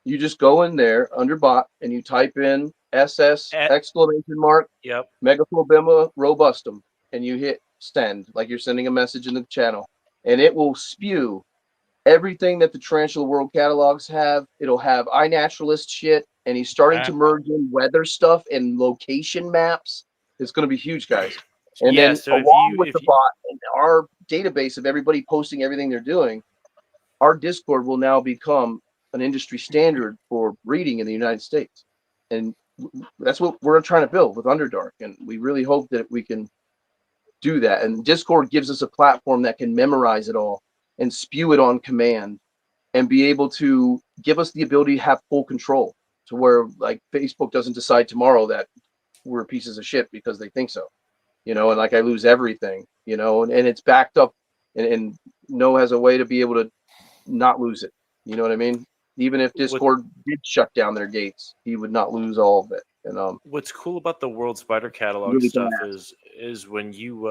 you just go in there under bot and you type in SS exclamation mark Yep. Megaphobema robustum, and you hit send like you're sending a message in the channel, and it will spew everything that the tarantula world catalogs have. It'll have iNaturalist shit, and he's starting to merge in weather stuff and location maps. It's going to be huge, guys. And Yeah, then so along with the bot and our database of everybody posting everything they're doing, our Discord will now become an industry standard for breeding in the United States. And that's what we're trying to build with Underdark. And we really hope that we can do that. And Discord gives us a platform that can memorize it all and spew it on command and be able to give us the ability to have full control, to where like Facebook doesn't decide tomorrow that we're pieces of shit because they think so, and like I lose everything, and it's backed up, and No has a way to be able to not lose it. You know what I mean? Even if Discord did shut down their gates, he would not lose all of it. And what's cool about the World Spider Catalog really stuff is when you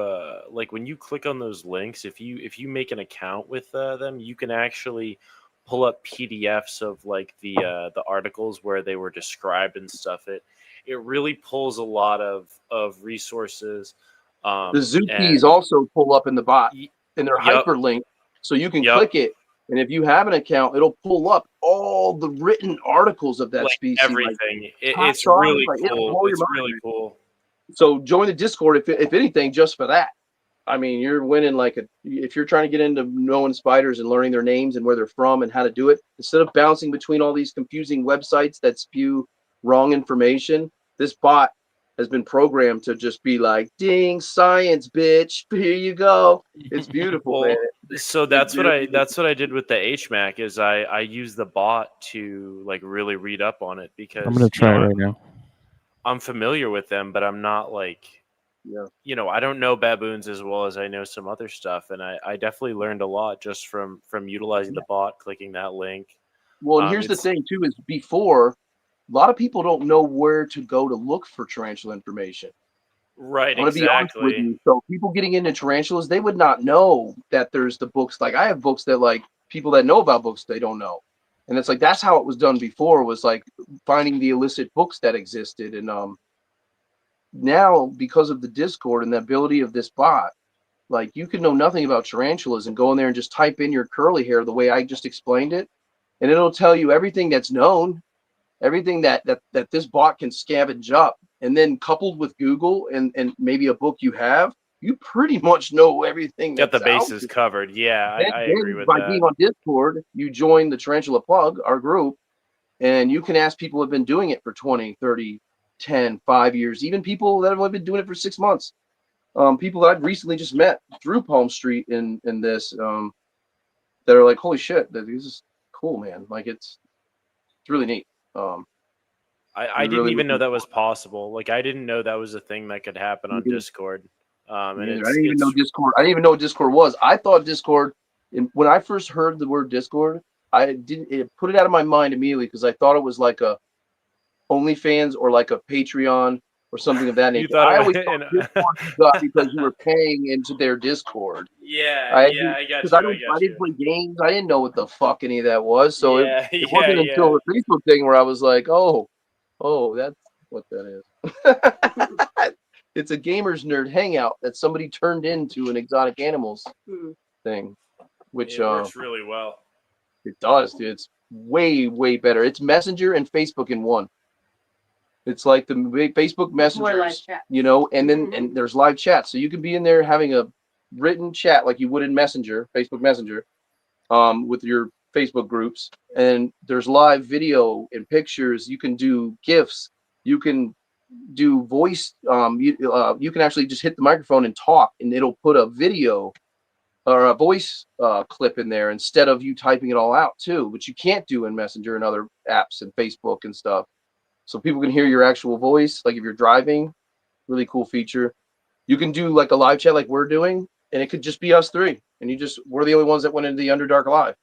when you click on those links, if you make an account with them, you can actually pull up PDFs of like the articles where they were described and stuff. It really pulls a lot of resources. The zoo keys also pull up in the bot, and they're hyperlinked, so you can click it. And if you have an account, it'll pull up all the written articles of that species. Everything. It's really cool. It's really cool. So join the Discord if anything, just for that. I mean, you're winning if you're trying to get into knowing spiders and learning their names and where they're from and how to do it, instead of bouncing between all these confusing websites that spew wrong information, this bot has been programmed to just be like, ding, science, bitch. Here you go. It's beautiful, man. So that's what I did with the HMAC is I used the bot to like really read up on it because I'm gonna try it right now. I'm familiar with them, but I'm not like, I don't know baboons as well as I know some other stuff, and I definitely learned a lot just from utilizing the bot, clicking that link. Well, and here's the thing too: is before, a lot of people don't know where to go to look for tarantula information. Right, I'm going to be honest with you. So people getting into tarantulas, they would not know that there's the books. Like I have books that like people that know about books, they don't know. And it's like, that's how it was done before, was like finding the illicit books that existed. And now because of the Discord and the ability of this bot, like you can know nothing about tarantulas and go in there and just type in your curly hair the way I just explained it. And it'll tell you everything that's known, everything that this bot can scavenge up. And then coupled with Google and maybe a book you have, you pretty much know everything. Got the bases covered. Yeah, I agree with that. By being on Discord, you join the Tarantula Plug, our group, and you can ask people who have been doing it for 20, 30, 10, 5 years, even people that have been doing it for 6 months. People that I've recently just met through Palm Street in this, that are like, holy shit, this is cool, man. Like it's really neat. I didn't even know that was possible. Like I didn't know that was a thing that could happen on Discord. And I didn't even know Discord. I didn't even know what Discord was. I thought Discord, when I first heard the word Discord, I didn't. It put it out of my mind immediately because I thought it was like OnlyFans or like a Patreon or something of that You nature. thought I it always was, thought Discord you got because you were paying into their Discord. yeah, I I got because you, I didn't play games. I didn't know what the fuck any of that was. So Yeah, it wasn't until the Facebook thing where I was like, oh, that's what that is. It's a gamers nerd hangout that somebody turned into an exotic animals thing, which It works really well. it does, dude. It's way better. It's Messenger and Facebook in one. It's like the Facebook messengers, you know, and then and there's live chat, so you can be in there having a written chat like you would in Messenger, Facebook Messenger, with your Facebook groups, and there's live video and pictures. You can do GIFs. You can do voice. You can actually just hit the microphone and talk, and it'll put a video or a voice clip in there instead of you typing it all out too, which you can't do in Messenger and other apps and Facebook and stuff. So people can hear your actual voice, like if you're driving. Really cool feature. You can do like a live chat like we're doing, and it could just be us three, and we're the only ones that went into the Underdark live,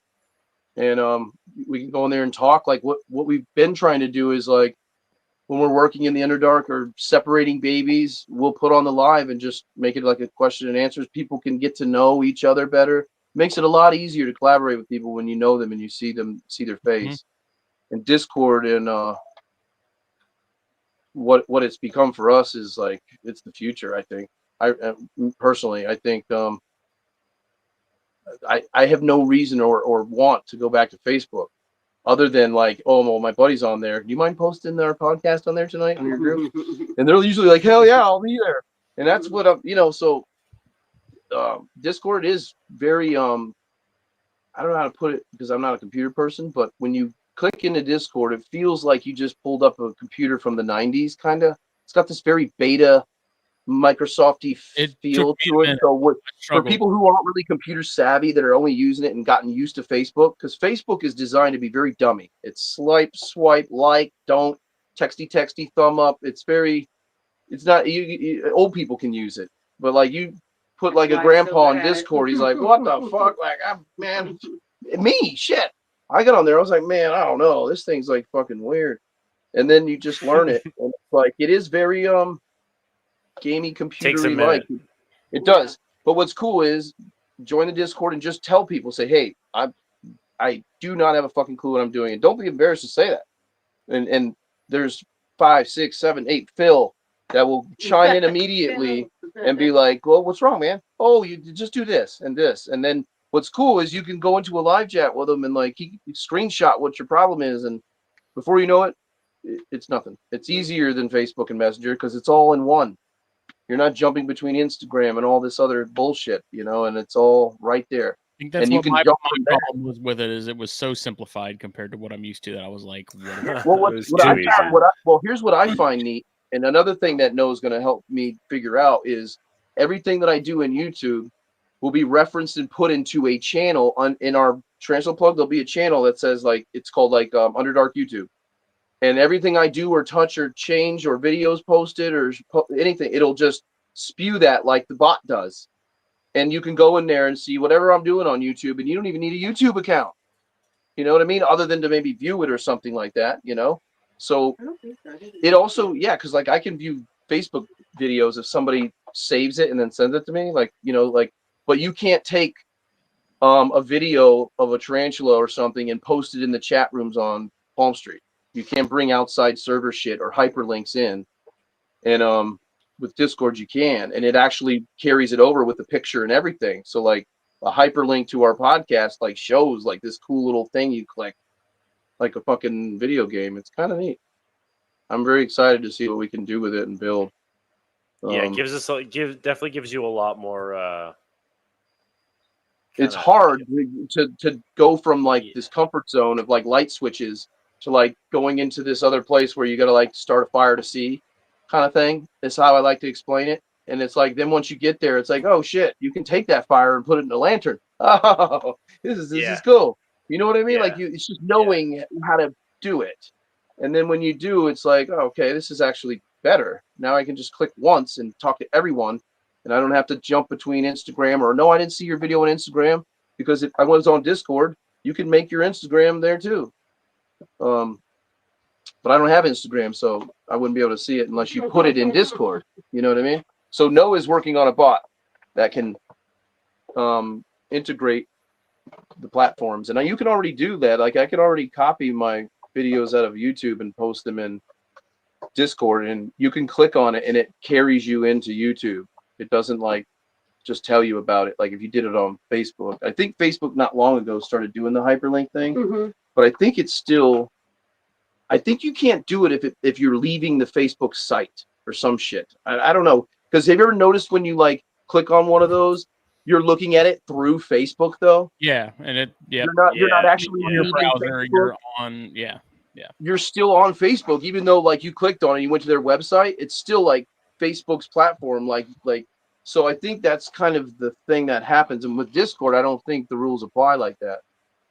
and we can go in there and talk. Like what we've been trying to do is like when we're working in the Underdark or separating babies, we'll put on the live and just make it like a question and answers. People can get to know each other better. Makes it a lot easier to collaborate with people when you know them and you see their face. And Discord and what it's become for us is like it's the future. I think I personally I think I have no reason or want to go back to Facebook other than like, oh well, my buddy's on there, do you mind posting our podcast on there tonight in your group? And they're usually like, hell yeah, I'll be there. And that's what I'm, you know. So Discord is very I don't know how to put it because I'm not a computer person, but when you click into Discord, it feels like you just pulled up a computer from the 90s, kind of. It's got this very beta, Microsoft-y feel to it. So for people who aren't really computer savvy that are only using it and gotten used to Facebook, because Facebook is designed to be very dummy. It's swipe, like, don't, texty, thumb up. It's not, old people can use it, but like you put like a grandpa on Discord, he's like, what the fuck? Like, man, me, shit. I got on there, I was like, man, I don't know. This thing's like fucking weird. And then you just learn it. And it's like, it is very gamey, computery like. It does. But what's cool is join the Discord and just tell people, say, hey, I do not have a fucking clue what I'm doing. And don't be embarrassed to say that. And there's 5, 6, 7, 8 Phil that will chime in immediately and be like, well, what's wrong, man? Oh, you just do this and this. And then what's cool is you can go into a live chat with them and like he screenshot what your problem is. And before you know it, it's nothing. It's easier than Facebook and Messenger because it's all in one. You're not jumping between Instagram and all this other bullshit, you know, and it's all right there. I think that's and what my problem was with it, is it was so simplified compared to what I'm used to that I was like, well, here's what I find neat. And another thing that Noah's going to help me figure out is everything that I do in YouTube will be referenced and put into a channel in our Transfer Plug. There'll be a channel that says like, it's called like Underdark YouTube. And everything I do or touch or change or videos posted or anything, it'll just spew that like the bot does. And you can go in there and see whatever I'm doing on YouTube, and you don't even need a YouTube account. You know what I mean? Other than to maybe view it or something like that, you know? So it also, yeah, because like I can view Facebook videos if somebody saves it and then sends it to me, like, you know, like, but you can't take a video of a tarantula or something and post it in the chat rooms on Palm Street. You can't bring outside server shit or hyperlinks in. And with Discord you can, and it actually carries it over with the picture and everything. So like a hyperlink to our podcast like shows like this cool little thing you click like a fucking video game. It's kind of neat. I'm very excited to see what we can do with it and build. Yeah, it definitely gives you a lot more. It's hard to go from like this comfort zone of like light switches to like going into this other place where you got to like start a fire to see kind of thing. That's how I like to explain it. And it's like, then once you get there, it's like, oh shit, you can take that fire and put it in a lantern. Oh, this is cool. You know what I mean? Like it's just knowing how to do it. And then when you do, it's like, oh, okay, this is actually better. Now I can just click once and talk to everyone. And I don't have to jump between Instagram or no, I didn't see your video on Instagram, because if I was on Discord, you can make your Instagram there too. but I don't have Instagram, so I wouldn't be able to see it unless you put it in Discord. You know what I mean? So Noah's working on a bot that can integrate the platforms, and you can already do that. Like I could already copy my videos out of YouTube and post them in Discord, and you can click on it and it carries you into YouTube. It doesn't like just tell you about it like if you did it on Facebook. I think Facebook not long ago started doing the hyperlink thing, but I think it's still, I think you can't do it if you're leaving the Facebook site or some shit. I don't know, because have you ever noticed when you like click on one of those, you're looking at it through Facebook though? Yeah, and it You're not actually on your browser. You're on You're still on Facebook, even though like you clicked on it, you went to their website. It's still like Facebook's platform, like. So I think that's kind of the thing that happens. And with Discord, I don't think the rules apply like that.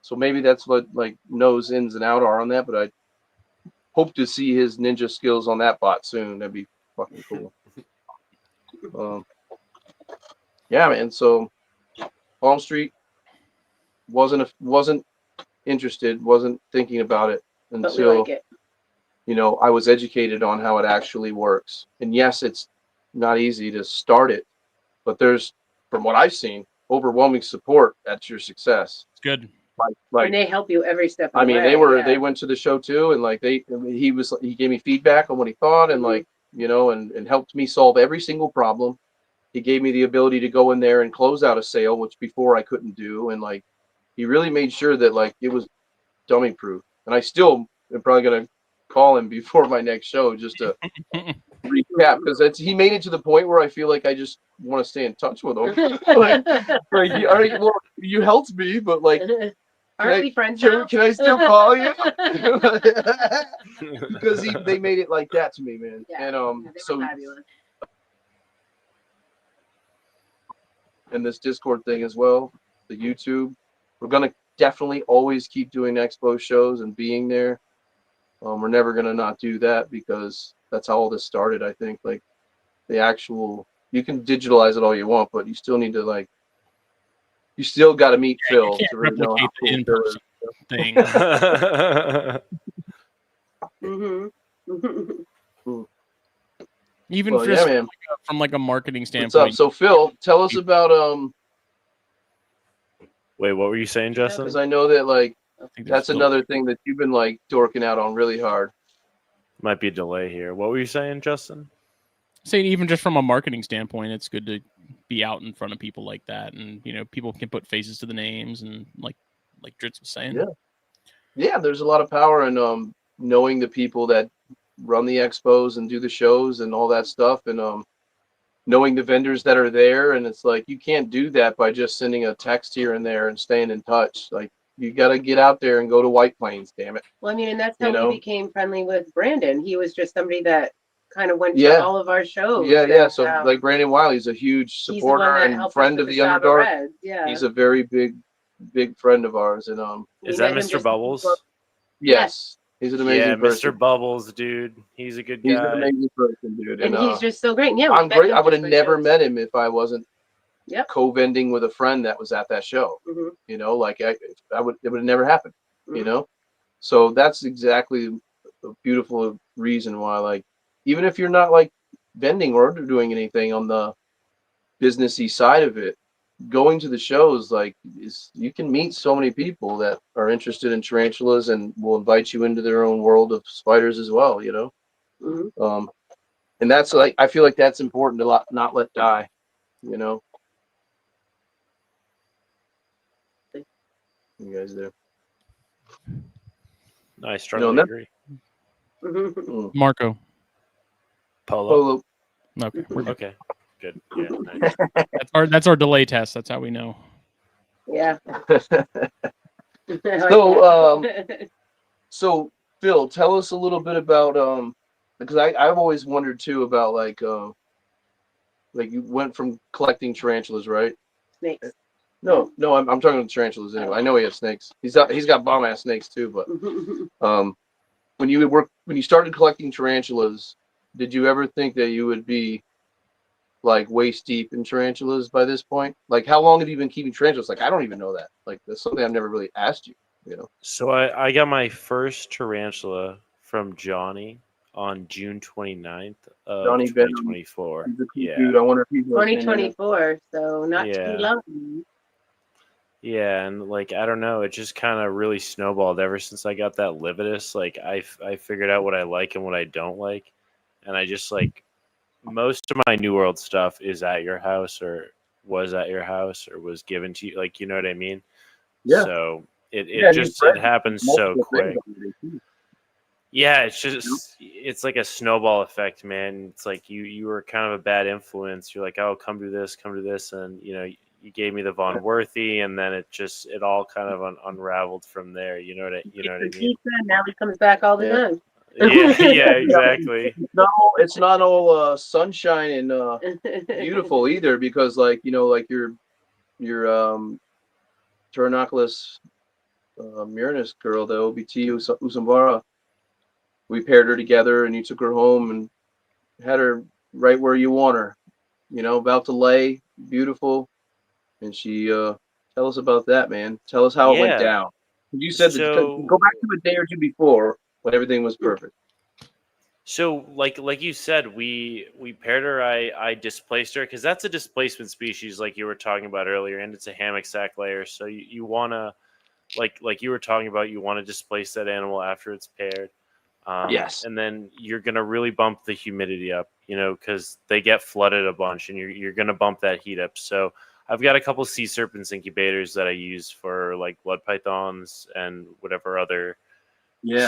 So maybe that's what like Noah's ins and out are on that. But I hope to see his ninja skills on that bot soon. That'd be fucking cool. Yeah, man. So Palm Street wasn't interested, wasn't thinking about it until I was educated on how it actually works. And yes, it's not easy to start it, but there's, from what I've seen, overwhelming support at your success. It's good. Like, and they help you every step of the way. They went to the show too, and like he gave me feedback on what he thought, and like and helped me solve every single problem. He gave me the ability to go in there and close out a sale, which before I couldn't do, and like he really made sure that like it was dummy proof. And I still am probably gonna call him before my next show just to recap, because he made it to the point where I feel like I just want to stay in touch with him. Well, you helped me, but like, aren't we friends now? Can I still call you? Because they made it like that to me, man. Yeah, and so fabulous. And this Discord thing as well, the YouTube, we're gonna definitely always keep doing expo shows and being there. We're never gonna not do that, because that's how all this started. I think like the actual, you can digitalize it all you want, but you still need to you still got to meet Phil to really know how cool in-person thing. Even from like a marketing standpoint. What's up? So Phil, tell us about Wait, what were you saying, Justin? Because I know that that's another thing that you've been dorking out on really hard. Might be a delay here. What were you saying, Justin? Saying even just from a marketing standpoint, it's good to be out in front of people like that, and people can put faces to the names, and like Dritz was saying. Yeah, there's a lot of power in knowing the people that run the expos and do the shows and all that stuff, and knowing the vendors that are there. And it's like you can't do that by just sending a text here and there and staying in touch. Like you got to get out there and go to White Plains, damn it. Well, I mean, and that's how we became friendly with Brandon. He was just somebody that kind of went to all of our shows. Yeah. So like Brandon Wiley's a huge supporter and friend of the Underdark. Yeah. He's a very big friend of ours. And is that Mr. Bubbles? Yes. He's an amazing person. Mr. Bubbles, dude. He's a good guy. He's an amazing person, dude. And he's just so great. Yeah, I'm great. I would have never met him if I wasn't co-vending with a friend that was at that show. It would have never happened. So that's exactly a beautiful reason why, even if you're not vending or doing anything on the businessy side of it, going to the shows you can meet so many people that are interested in tarantulas and will invite you into their own world of spiders as well. And that's I feel like that's important to not let die. You guys there? I strongly agree. Marco. Polo. Okay. Okay. Good. Yeah. Nice. That's our delay test. That's how we know. Yeah. So Phil, tell us a little bit about because I've always wondered too about you went from collecting tarantulas, right? Snakes. No, I'm talking about tarantulas anyway. I know he has snakes. He's got bomb ass snakes too, but when you started collecting tarantulas, did you ever think that you would be waist deep in tarantulas by this point? How long have you been keeping tarantulas? I don't even know that. That's something I've never really asked you. So I got my first tarantula from Johnny on June 29th of Johnny Venom. 2024. He's a cool Yeah. dude. I wonder if he's listening. 2024, so not too Yeah. long. Yeah, and like I don't know, it just kind of really snowballed ever since I got that Lividus. Like I figured out what I like and what I don't like, and I just like most of my New World stuff is at your house or was at your house or was given to you. Like you know what I mean? Yeah. So it Yeah, and just you've it read happens so multiple things quick. already, too. Yeah, it's like a snowball effect, man. It's like you were kind of a bad influence. You're like, oh, come do this, and you know you gave me the Von Worthy, and then it all kind of unraveled from there. You know what I mean? Pizza, and now he comes back all the Yeah. time. Yeah, exactly. It's not all sunshine and beautiful either, because like like your Turnoculus Murinus girl, the OBT Usambara, we paired her together and you took her home and had her right where you want her, about to lay, beautiful. And she tell us about that, man. Tell us how it went Yeah. down. You said that, So go back to a day or two before when everything was perfect. So, like you said, we paired her. I displaced her because that's a displacement species, like you were talking about earlier, and it's a hammock sac layer. So you wanna, like you were talking about, you want to displace that animal after it's paired. Yes. And then you're gonna really bump the humidity up, because they get flooded a bunch, and you're gonna bump that heat up. So I've got a couple sea serpents incubators that I use for like blood pythons and whatever other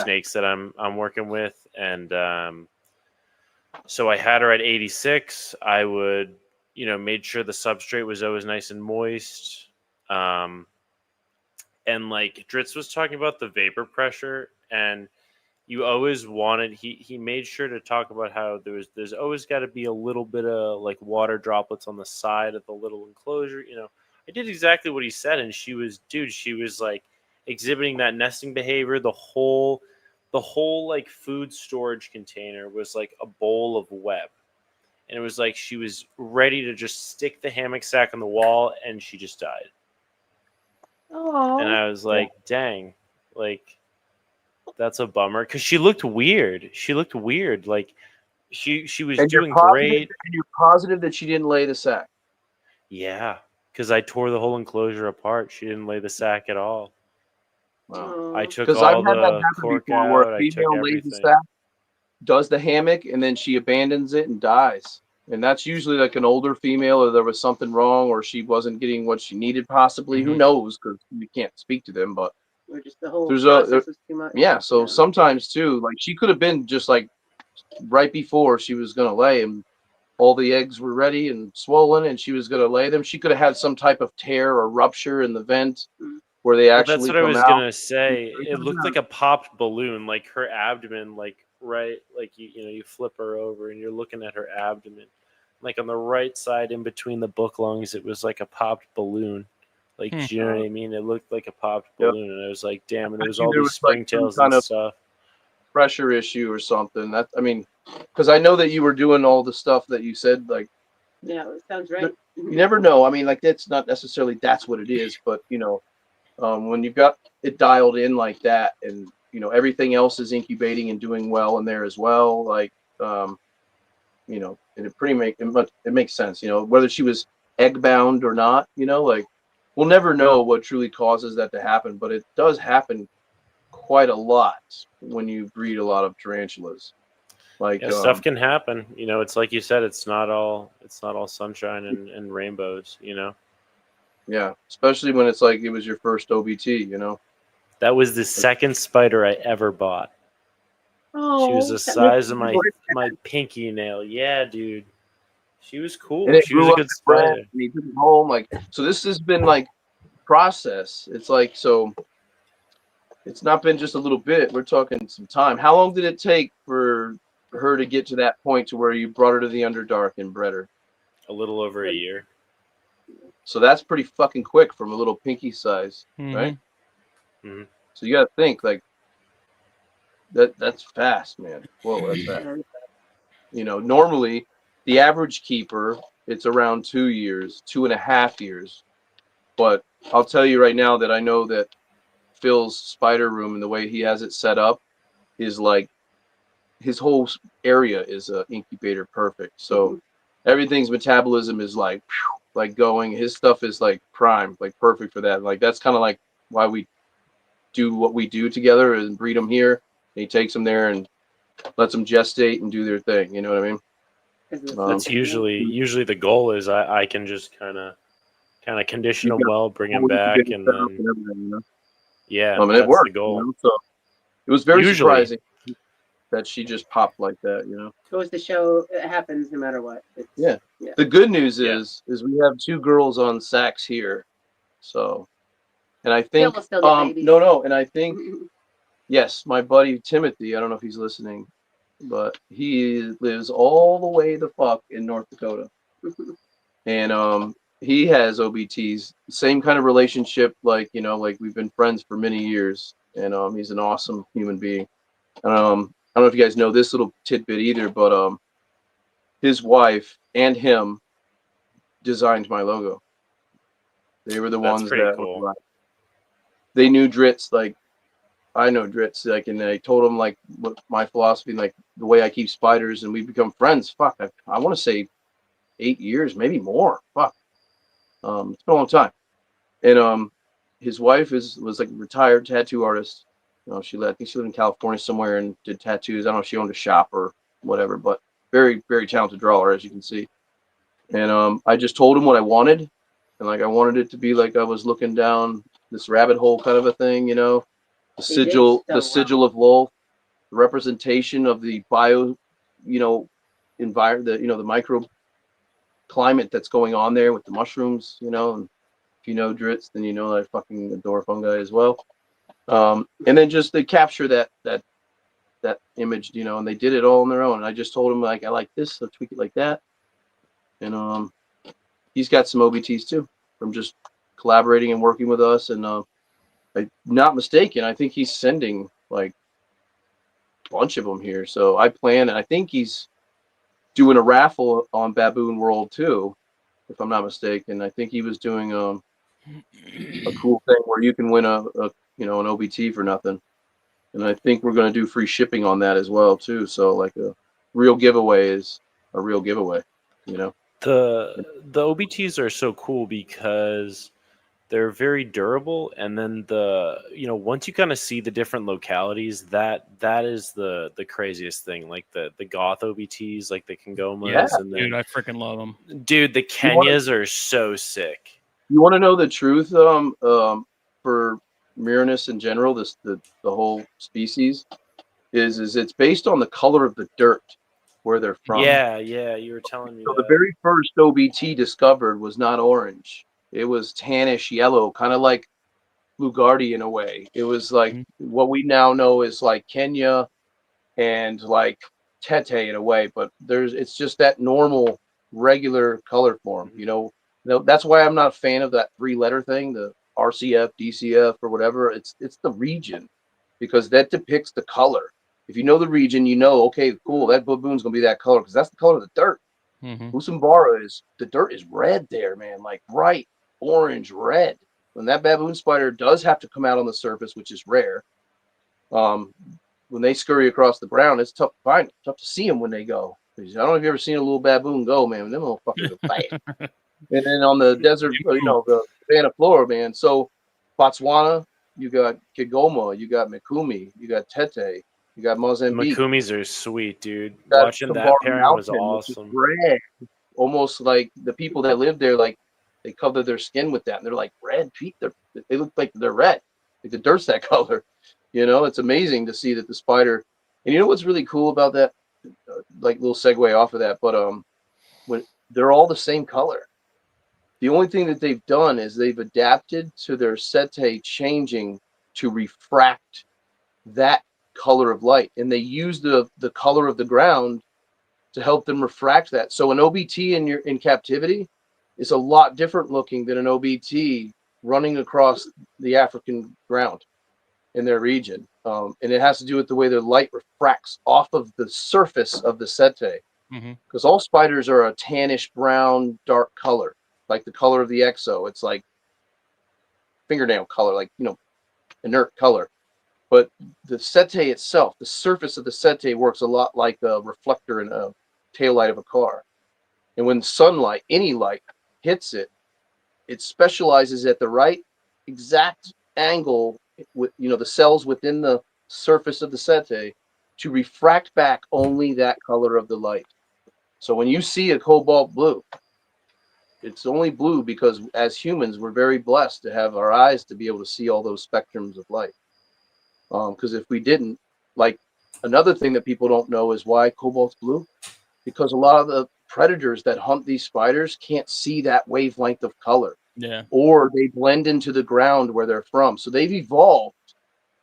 snakes that I'm working with, and so I had her at 86. I would made sure the substrate was always nice and moist, and like Dritz was talking about the vapor pressure, and you always wanted he made sure to talk about how there's always got to be a little bit of like water droplets on the side of the little enclosure. I did exactly what he said, and she was like exhibiting that nesting behavior. The whole like food storage container was like a bowl of web, and it was like she was ready to just stick the hammock sack on the wall, and she just died. And Oh, I was like, dang, like that's a bummer, because she looked weird. Like she was doing great. And you're positive that she didn't lay the sack. Yeah, because I tore the whole enclosure apart. She didn't lay the sack at all. Wow. I took Because all I've had that the happen cork before, where out. a I took female lays the everything. sack, does the hammock, and then she abandons it and dies. And that's usually like an older female, or there was something wrong, or she wasn't getting what she needed, possibly. Who knows? Because we can't speak to them. But or just the whole there's process was too much. yeah. So sometimes too, like she could have been just like right before she was gonna lay, and all the eggs were ready and swollen, and she was gonna lay them. She could have had some type of tear or rupture in the vent where they Well, actually that's what I come was out. gonna say. It looked like a popped balloon, like her abdomen, like right, like you flip her over and you're looking at her abdomen, like on the right side in between the book lungs. It was like a popped balloon. Like, do you know what I mean? It looked like a popped balloon, and I was like, damn. And there was all There these was like some springtails kind and of stuff. pressure issue or something. That, I mean, because I know that you were doing all the stuff that you said. Like, Yeah, it sounds right. you never know. I mean, like that's not necessarily that's what it is, but when you've got it dialed in like that, and everything else is incubating and doing well in there as well, like and it makes sense. Whether she was egg bound or not, like we'll never know what truly causes that to happen, but it does happen quite a lot when you breed a lot of tarantulas. Like Yeah, stuff can happen. It's like you said, it's not all sunshine and rainbows. yeah, especially when it's like it was your first OBT. That was the second spider I ever bought. Oh, She was the that makes size of me my pinky nail. Yeah, dude. She was cool. And it She was grew a up good and bred, spider. and he took it home. Like, so this has been like process. It's like, so it's not been just a little bit. We're talking some time. How long did it take for her to get to that point to where you brought her to the Underdark and bred her? A little over a year. So that's pretty fucking quick from a little pinky size, right? Mm-hmm. So you got to think like that's fast, man. Whoa, that's fast. Normally the average keeper, it's around 2 years, 2.5 years. But I'll tell you right now that I know that Phil's spider room and the way he has it set up is like his whole area is incubator perfect. So everything's metabolism is like going. His stuff is like prime, like perfect for that. Like that's kind of like why we do what we do together and breed them here. And he takes them there and lets them gestate and do their thing. You know what I mean? That's usually the goal is I can just kind of condition them well, bring them back, and then you know? yeah, And it that's worked. the goal. You know? So it was very Usually. surprising that she just popped like that. You know? Goes to show it happens no matter what. Yeah. The good news is we have 2 girls on Sachs here. So, and I think and I think yes, my buddy Timothy. I don't know if he's listening, but he lives all the way the fuck in North Dakota, and he has OBTs. Same kind of relationship, like like we've been friends for many years, and he's an awesome human being. I don't know if you guys know this little tidbit either, but his wife and him designed my logo. They were the ones that cool. were, they knew Dritz like I know Dritz, like, and I told him like what my philosophy, like the way I keep spiders, and we've become friends. Fuck, I want to say 8 years, maybe more. Fuck, it's been a long time. And his wife was like a retired tattoo artist. I think she lived in California somewhere and did tattoos. I don't know if she owned a shop or whatever, but very, very talented drawer, as you can see. And I just told him what I wanted, and like I wanted it to be like I was looking down this rabbit hole kind of a thing, the sigil of Lowell, the representation of the bio, environment, the micro climate that's going on there with the mushrooms, and if you know Dritz, then you know that I fucking adore fungi as well. And then just they capture that image, and they did it all on their own. And I just told him like I like this, so tweak it like that. And he's got some OBTs too from just collaborating and working with us. And I'm not mistaken, I think he's sending like a bunch of them here. So I plan, and I think he's doing a raffle on Baboon World too, if I'm not mistaken. I think he was doing a cool thing where you can win an OBT for nothing. And I think we're going to do free shipping on that as well too. So like a real giveaway is a real giveaway, The OBTs are so cool because they're very durable, and then once you kind of see the different localities, that is the craziest thing. Like the goth OBTs, like the Kongomas, and then, dude, I freaking love them. Dude, the Kenyas are so sick. You want to know the truth? For Miranus in general, the whole species is it's based on the color of the dirt where they're from. Yeah, you were telling me. So the very first OBT discovered was not orange. It was tannish yellow, kind of like Lugardi in a way. It was like what we now know is like Kenya and like Tete in a way, but it's just that normal, regular color form. That's why I'm not a fan of that 3-letter thing, the RCF, DCF, or whatever. It's the region, because that depicts the color. If you know the region, okay, cool, that baboon's gonna be that color because that's the color of the dirt. Usambara the dirt is red there, man, like bright orange red. When that baboon spider does have to come out on the surface, which is rare, when they scurry across the ground, it's tough to find. It's tough to see them when they go. I don't know if you've ever seen a little baboon go, man. Them little fuckers are fast. And then on the desert, the Savannah Flora, man. So Botswana, you got Kigoma, you got Mikumi, you got Tete, you got Mozambique. Mikumis are sweet, dude. Watching that pairing was awesome. Red, almost like the people that live there, like they cover their skin with that, and they're like red. They look like they're red. Like the dirt's that color. It's amazing to see that the spider. And what's really cool about that? Like little segue off of that, but when they're all the same color. The only thing that they've done is they've adapted to their setae changing to refract that color of light, and they use the color of the ground to help them refract that. So an OBT in captivity is a lot different looking than an OBT running across the African ground in their region, and it has to do with the way their light refracts off of the surface of the setae. Because all spiders are a tannish brown dark color, like the color of the exo. It's like fingernail color, like inert color. But the setae itself, the surface of the setae works a lot like a reflector in a taillight of a car. And when sunlight, any light, hits it, it specializes at the right exact angle with the cells within the surface of the setae to refract back only that color of the light. So when you see a cobalt blue, it's only blue because as humans, we're very blessed to have our eyes to be able to see all those spectrums of light. Because if we didn't, like another thing that people don't know is why cobalt's blue, because a lot of the predators that hunt these spiders can't see that wavelength of color. Yeah. Or they blend into the ground where they're from. So they've evolved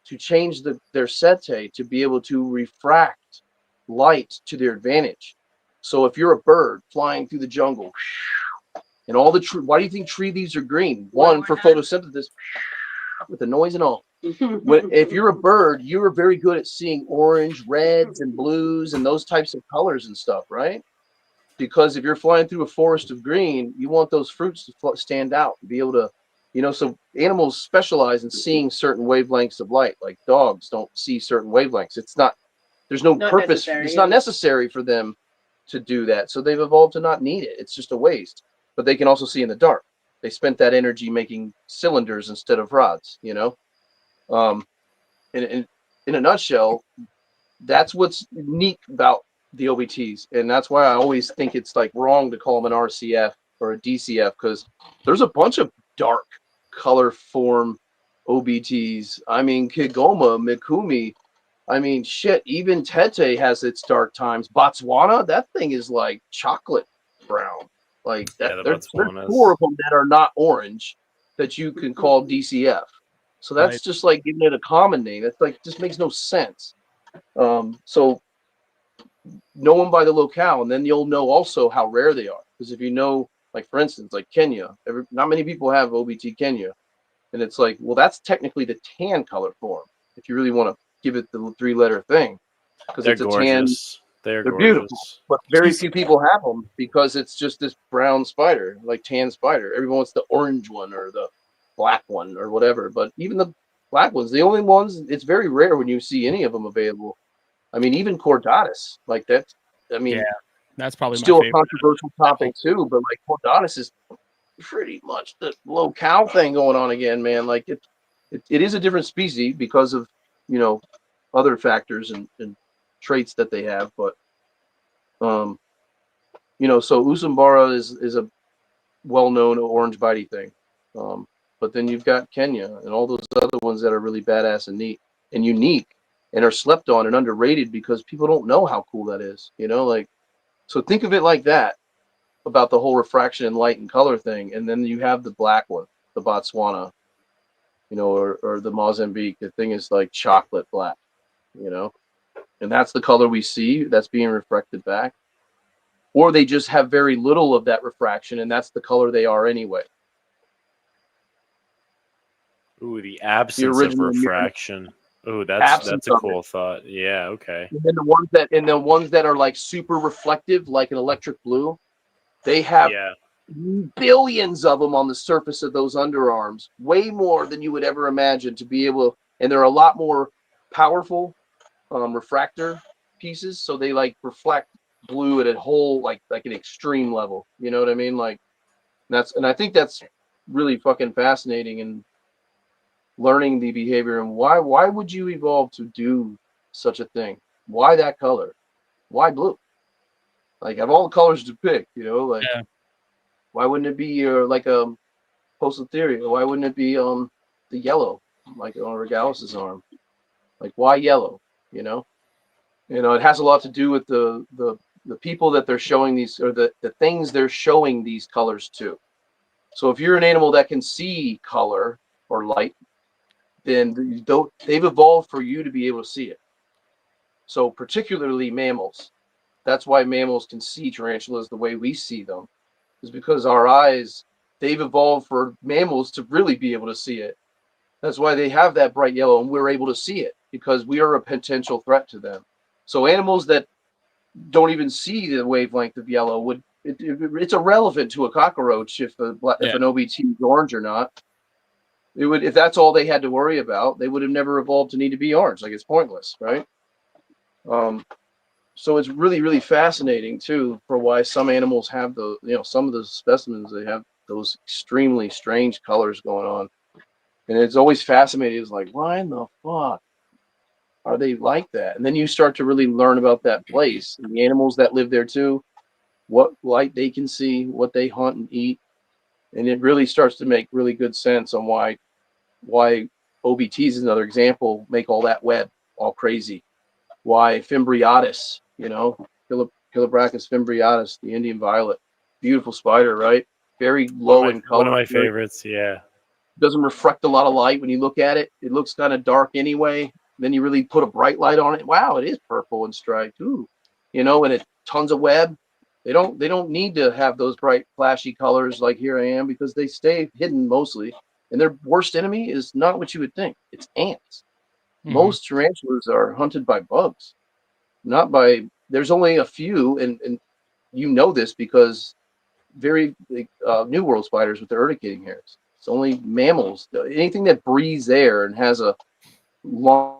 to change their setae to be able to refract light to their advantage. So if you're a bird flying through the jungle, and all the why do you think tree leaves are green? One, for photosynthesis, with the noise and all. If you're a bird, you're very good at seeing orange, reds, and blues, and those types of colors and stuff, right? Because if you're flying through a forest of green, you want those fruits to stand out, to be able to, so animals specialize in seeing certain wavelengths of light. Like dogs don't see certain wavelengths. There's no purpose. It's not necessary for them to do that. So they've evolved to not need it. It's just a waste. But they can also see in the dark. They spent that energy making cylinders instead of rods, In a nutshell, that's what's unique about the OBTs, and that's why I always think it's like wrong to call them an RCF or a DCF, because there's a bunch of dark color form OBTs. I mean, Kigoma, Mikumi, I mean, shit, even Tete has its dark times. Botswana, that thing is like chocolate brown. Like that, Yeah, there's 4 of them that are not orange that you can call DCF. So that's Right. just like giving it a common name. It's like just makes no sense. So know them by the locale, and then you'll know also how rare they are. Because if you know, like for instance, like Kenya, not many people have OBT Kenya, and it's like, well, that's technically the tan color form. If you really want to give it the 3-letter thing, because it's a gorgeous. tan. They're beautiful, gorgeous. but very few people have them because it's just this brown spider, like tan spider. Everyone wants the orange one or the black one or whatever. But even the black ones, the only ones, it's very rare when you see any of them available. I mean, even Cordatus, like that. I mean, Yeah, that's probably my still a favorite. controversial topic too. But like Cordatus is pretty much the locale thing going on again, man. Like it is a different species because of other factors and traits that they have, but so Usambara is a well-known orange bitey thing, but then you've got Kenya and all those other ones that are really badass and neat and unique and are slept on and underrated because people don't know how cool that is. So think of it like that about the whole refraction and light and color thing, and then you have the black one, the Botswana, or the Mozambique. The thing is like chocolate black, and that's the color we see that's being reflected back. Or they just have very little of that refraction, and that's the color they are anyway. Ooh, the absence of refraction. Ooh, that's a cool thought. Yeah, okay. And then the ones that are like super reflective, like an electric blue, they have billions of them on the surface of those underarms, way more than you would ever imagine to be able. And they're a lot more powerful refractor pieces, so they like reflect blue at a whole like an extreme level. You know what I mean? Like and I think that's really fucking fascinating and learning the behavior and why would you evolve to do such a thing? Why that color? Why blue? Like of all the colors to pick, why wouldn't it be like a Poecilotheria? Why wouldn't it be the yellow like on Regalis's arm? Like why yellow? It has a lot to do with the people that they're showing these, or the things they're showing these colors to. So if you're an animal that can see color or light, then they've evolved for you to be able to see it. So particularly mammals. That's why mammals can see tarantulas the way we see them, is because our eyes, they've evolved for mammals to really be able to see it. That's why they have that bright yellow, and we're able to see it because we are a potential threat to them. So animals that don't even see the wavelength of yellow it's irrelevant to a cockroach if an OBT is orange or not. It would, if that's all they had to worry about, they would have never evolved to need to be orange. Like, it's pointless, right? So it's really, really fascinating too for why some animals have those, some of the specimens, they have those extremely strange colors going on. And it's always fascinating. It's like, why in the fuck are they like that? And then you start to really learn about that place and the animals that live there too, what light they can see, what they hunt and eat. And it really starts to make really good sense on why OBTs is another example, make all that web all crazy. Why Fimbriatus, Chilobrachus fimbriatus, the Indian violet, beautiful spider, right? Very low in color. One of my favorites, yeah. Doesn't reflect a lot of light when you look at it. It looks kind of dark anyway. Then you really put a bright light on it. Wow, it is purple and striped. Ooh, and it tons of web. They don't need to have those bright, flashy colors like here I am because they stay hidden mostly. And their worst enemy is not what you would think. It's ants. Mhm. Most tarantulas are hunted by bugs, not by. There's only a few, and this because very New World spiders with their urticating hairs. It's only mammals. Anything that breathes air and has a long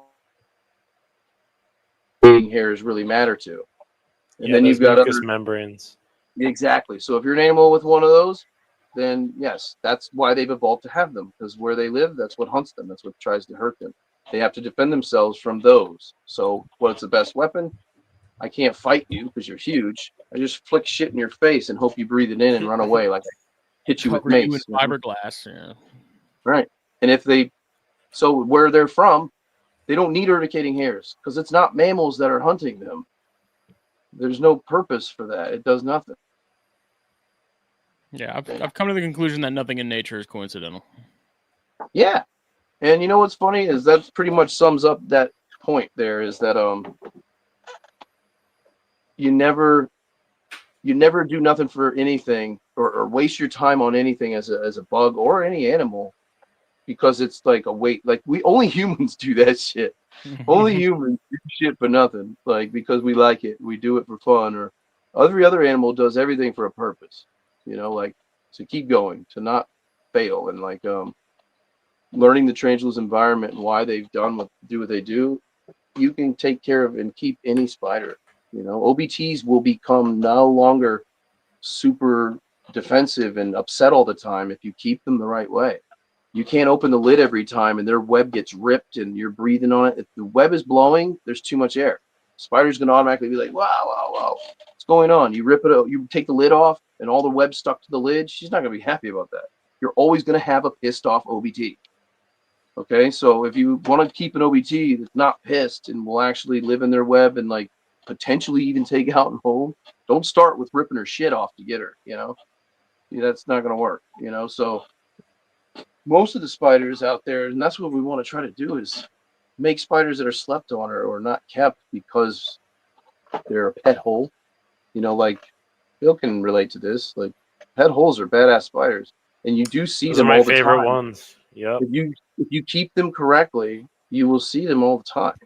hairs really matter to. And then those you've got mucous membranes. Exactly. So if you're an animal with one of those, then yes, that's why they've evolved to have them, because where they live, that's what hunts them. That's what tries to hurt them. They have to defend themselves from those. So what's the best weapon? I can't fight you because you're huge. I just flick shit in your face and hope you breathe it in and run away like I hit you with Cover you in mace. fiberglass. Yeah. Right. And so where they're from, they don't need urticating hairs because it's not mammals that are hunting them. There's no purpose for that. It does nothing. Yeah, I've come to the conclusion that nothing in nature is coincidental. Yeah. And you know what's funny is that pretty much sums up that point there is that you never do nothing for anything or waste your time on anything as a bug or any animal because it's like a weight. Like only humans do that shit. Only humans do shit for nothing, like because we like it. We do it for fun. Or every other animal does everything for a purpose, like to keep going, to not fail, and like learning the tarantula's environment and why they've done what they do. You can take care of and keep any spider. OBTs will become no longer super defensive and upset all the time if you keep them the right way. You can't open the lid every time and their web gets ripped and you're breathing on it. If the web is blowing, there's too much air. Spider's gonna automatically be like, wow, what's going on? You rip it, you take the lid off and all the web stuck to the lid. She's not gonna be happy about that. You're always gonna have a pissed off OBT. Okay, so if you want to keep an OBT that's not pissed and will actually live in their web and like potentially even take out and hold, don't start with ripping her shit off to get her. That's not gonna work. So most of the spiders out there, and that's what we want to try to do, is make spiders that are slept on or not kept because they're a pet hole. Like Bill can relate to this. Like pet holes are badass spiders, and you do see Those them are my all the favorite time. ones. Yep. If you keep them correctly, you will see them all the time.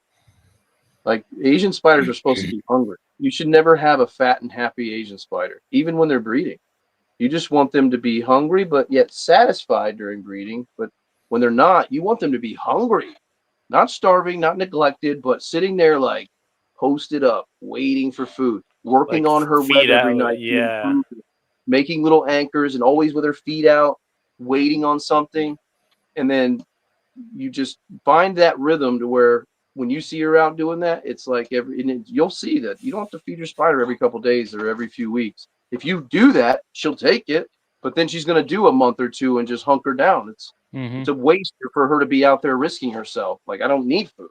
Like Asian spiders are supposed to be hungry. You should never have a fat and happy Asian spider, even when they're breeding. You just want them to be hungry, but yet satisfied during breeding. But when they're not, you want them to be hungry, not starving, not neglected, but sitting there like posted up, waiting for food, working Like on her web feet every out, night, yeah. making little anchors and always with her feet out, waiting on something. And then you just find that rhythm to where when you see her out doing that, it's like you'll see that you don't have to feed your spider every couple of days or every few weeks. If you do that, she'll take it, but then she's going to do a month or two and just hunker down. It's a waste for her to be out there risking herself. Like, I don't need food.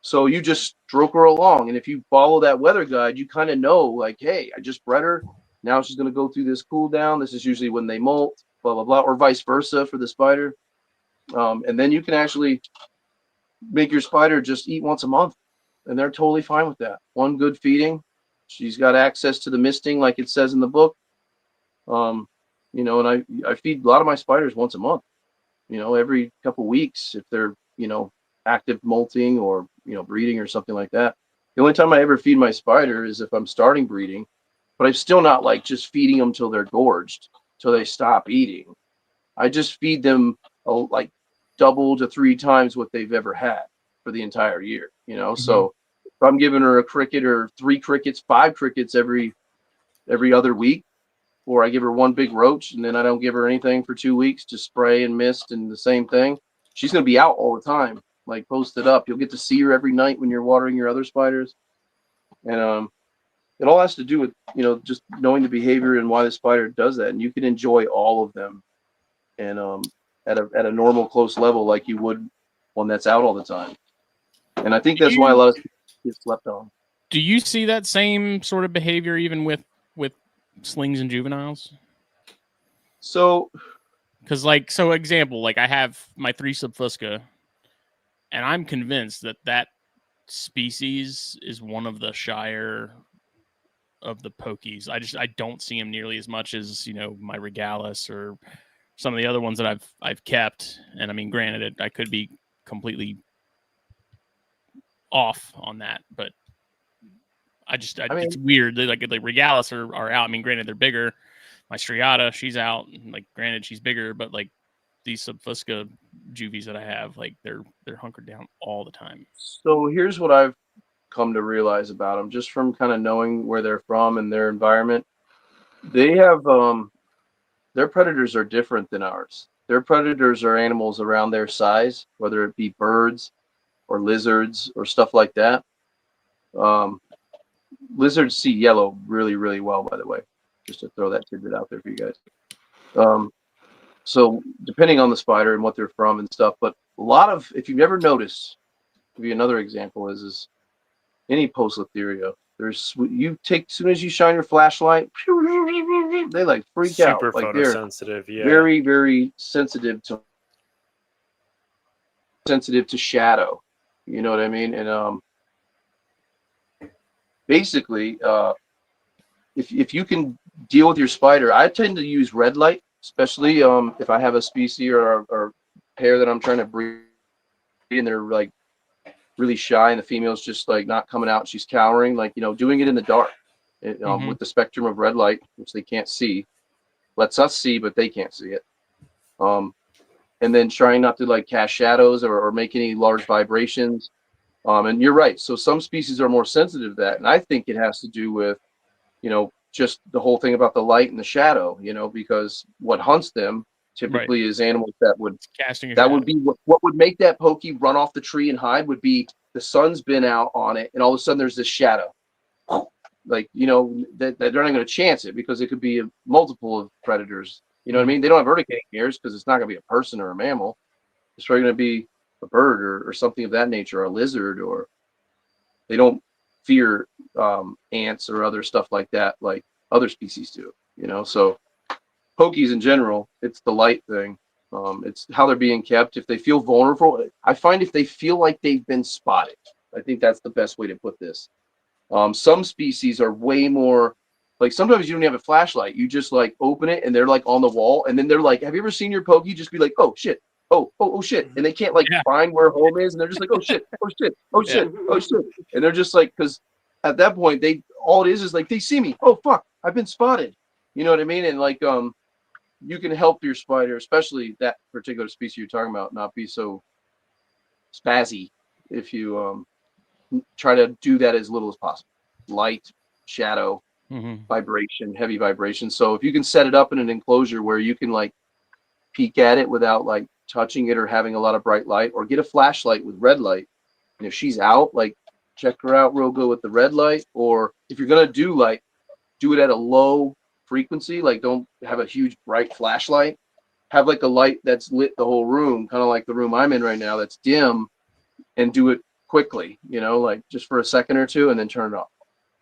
So you just stroke her along. And if you follow that weather guide, you kind of know, like, hey, I just bred her. Now she's going to go through this cool down. This is usually when they molt, blah, blah, blah, or vice versa for the spider. And then you can actually make your spider just eat once a month. And they're totally fine with that. One good feeding. She's got access to the misting like it says in the book. And I feed a lot of my spiders once a month, every couple weeks if they're, active molting or, breeding or something like that. The only time I ever feed my spider is if I'm starting breeding, but I'm still not like just feeding them till they're gorged, till they stop eating. I just feed them like double to 3 times what they've ever had for the entire year, So if I'm giving her a cricket or 3 crickets, 5 crickets every other week, or I give her 1 big roach and then I don't give her anything for 2 weeks, just spray and mist and the same thing, she's going to be out all the time, like posted up. You'll get to see her every night when you're watering your other spiders. And it all has to do with, just knowing the behavior and why the spider does that. And you can enjoy all of them and at a normal close level like you would one that's out all the time. And I think that's why a lot of people get slept on. Do you see that same sort of behavior even with slings and juveniles? So, because example, I have my 3 subfusca, and I'm convinced that species is one of the shyer of the pokies. I don't see him nearly as much as my regalis or some of the other ones that I've kept. And I mean, granted, I could be completely off on that, but I mean, it's weird. The regalis are out. I mean, granted, they're bigger. My striata, she's out. Granted, she's bigger, but these subfusca juvies that I have, they're hunkered down all the time. So here's what I've come to realize about them, just from kind of knowing where they're from and their environment. They have their predators are different than ours. Their predators are animals around their size, whether it be birds or lizards or stuff like that. Lizards see yellow really, really well, by the way, just to throw that tidbit out there for you guys. So depending on the spider and what they're from and stuff, but a lot of, if you've never noticed, give you another example is any Poecilotheria. There's as soon as you shine your flashlight, they freak out. Super photosensitive, yeah. Very, very sensitive to shadow. You know what I mean? And basically, if you can deal with your spider, I tend to use red light, especially if I have a species or pair that I'm trying to breed and they're really shy and the female's just not coming out, she's cowering, doing it in the dark with the spectrum of red light, which they can't see, lets us see, but they can't see it. And then trying not to cast shadows or make any large vibrations. And you're right. So some species are more sensitive to that. And I think it has to do with, just the whole thing about the light and the shadow, because what hunts them typically is animals that would would be what would make that pokey run off the tree and hide would be the sun's been out on it and all of a sudden there's this shadow. That they're not going to chance it because it could be a multiple of predators. You know what I mean? They don't have urticating ears because it's not going to be a person or a mammal. It's probably going to be a bird or something of that nature, or a lizard, or they don't fear ants or other stuff like that like other species do. So pokies in general, it's the light thing. It's how they're being kept. If they feel vulnerable, I find if they feel like they've been spotted, I think that's the best way to put this. Some species are way more sometimes you don't have a flashlight. You just open it and they're on the wall. And then they're have you ever seen your pokey just be oh shit. Oh shit. And they can't find where home is. And they're just oh shit. Oh shit. Oh shit. Oh shit. And they're just because at that point, all it is they see me. Oh fuck. I've been spotted. You know what I mean? And you can help your spider, especially that particular species you're talking about, not be so spazzy if you try to do that as little as possible. Light, shadow, vibration, heavy vibration. So if you can set it up in an enclosure where you can peek at it without touching it or having a lot of bright light, or get a flashlight with red light, and if she's out, check her out real good with the red light. Or if you're gonna do do it at a low frequency, don't have a huge bright flashlight, have a light that's lit the whole room, kind of like the room I'm in right now that's dim, and do it quickly, just for a second or two, and then turn it off.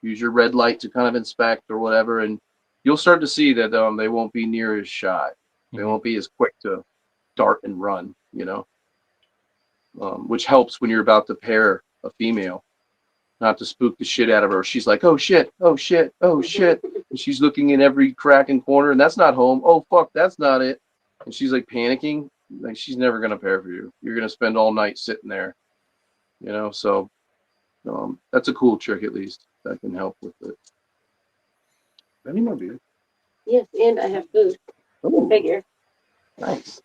Use your red light to kind of inspect or whatever, and you'll start to see that they won't be near as shy. They won't be as quick to dart and run, which helps when you're about to pair a female, not to spook the shit out of her. She's oh shit, oh shit, oh shit. And she's looking in every crack and corner, and that's not home. Oh fuck, that's not it. And she's panicking. She's never going to pair for you. You're going to spend all night sitting there, so that's a cool trick, at least, that can help with it. Any more beer? Yes, and I have food. Oh, Figure. nice.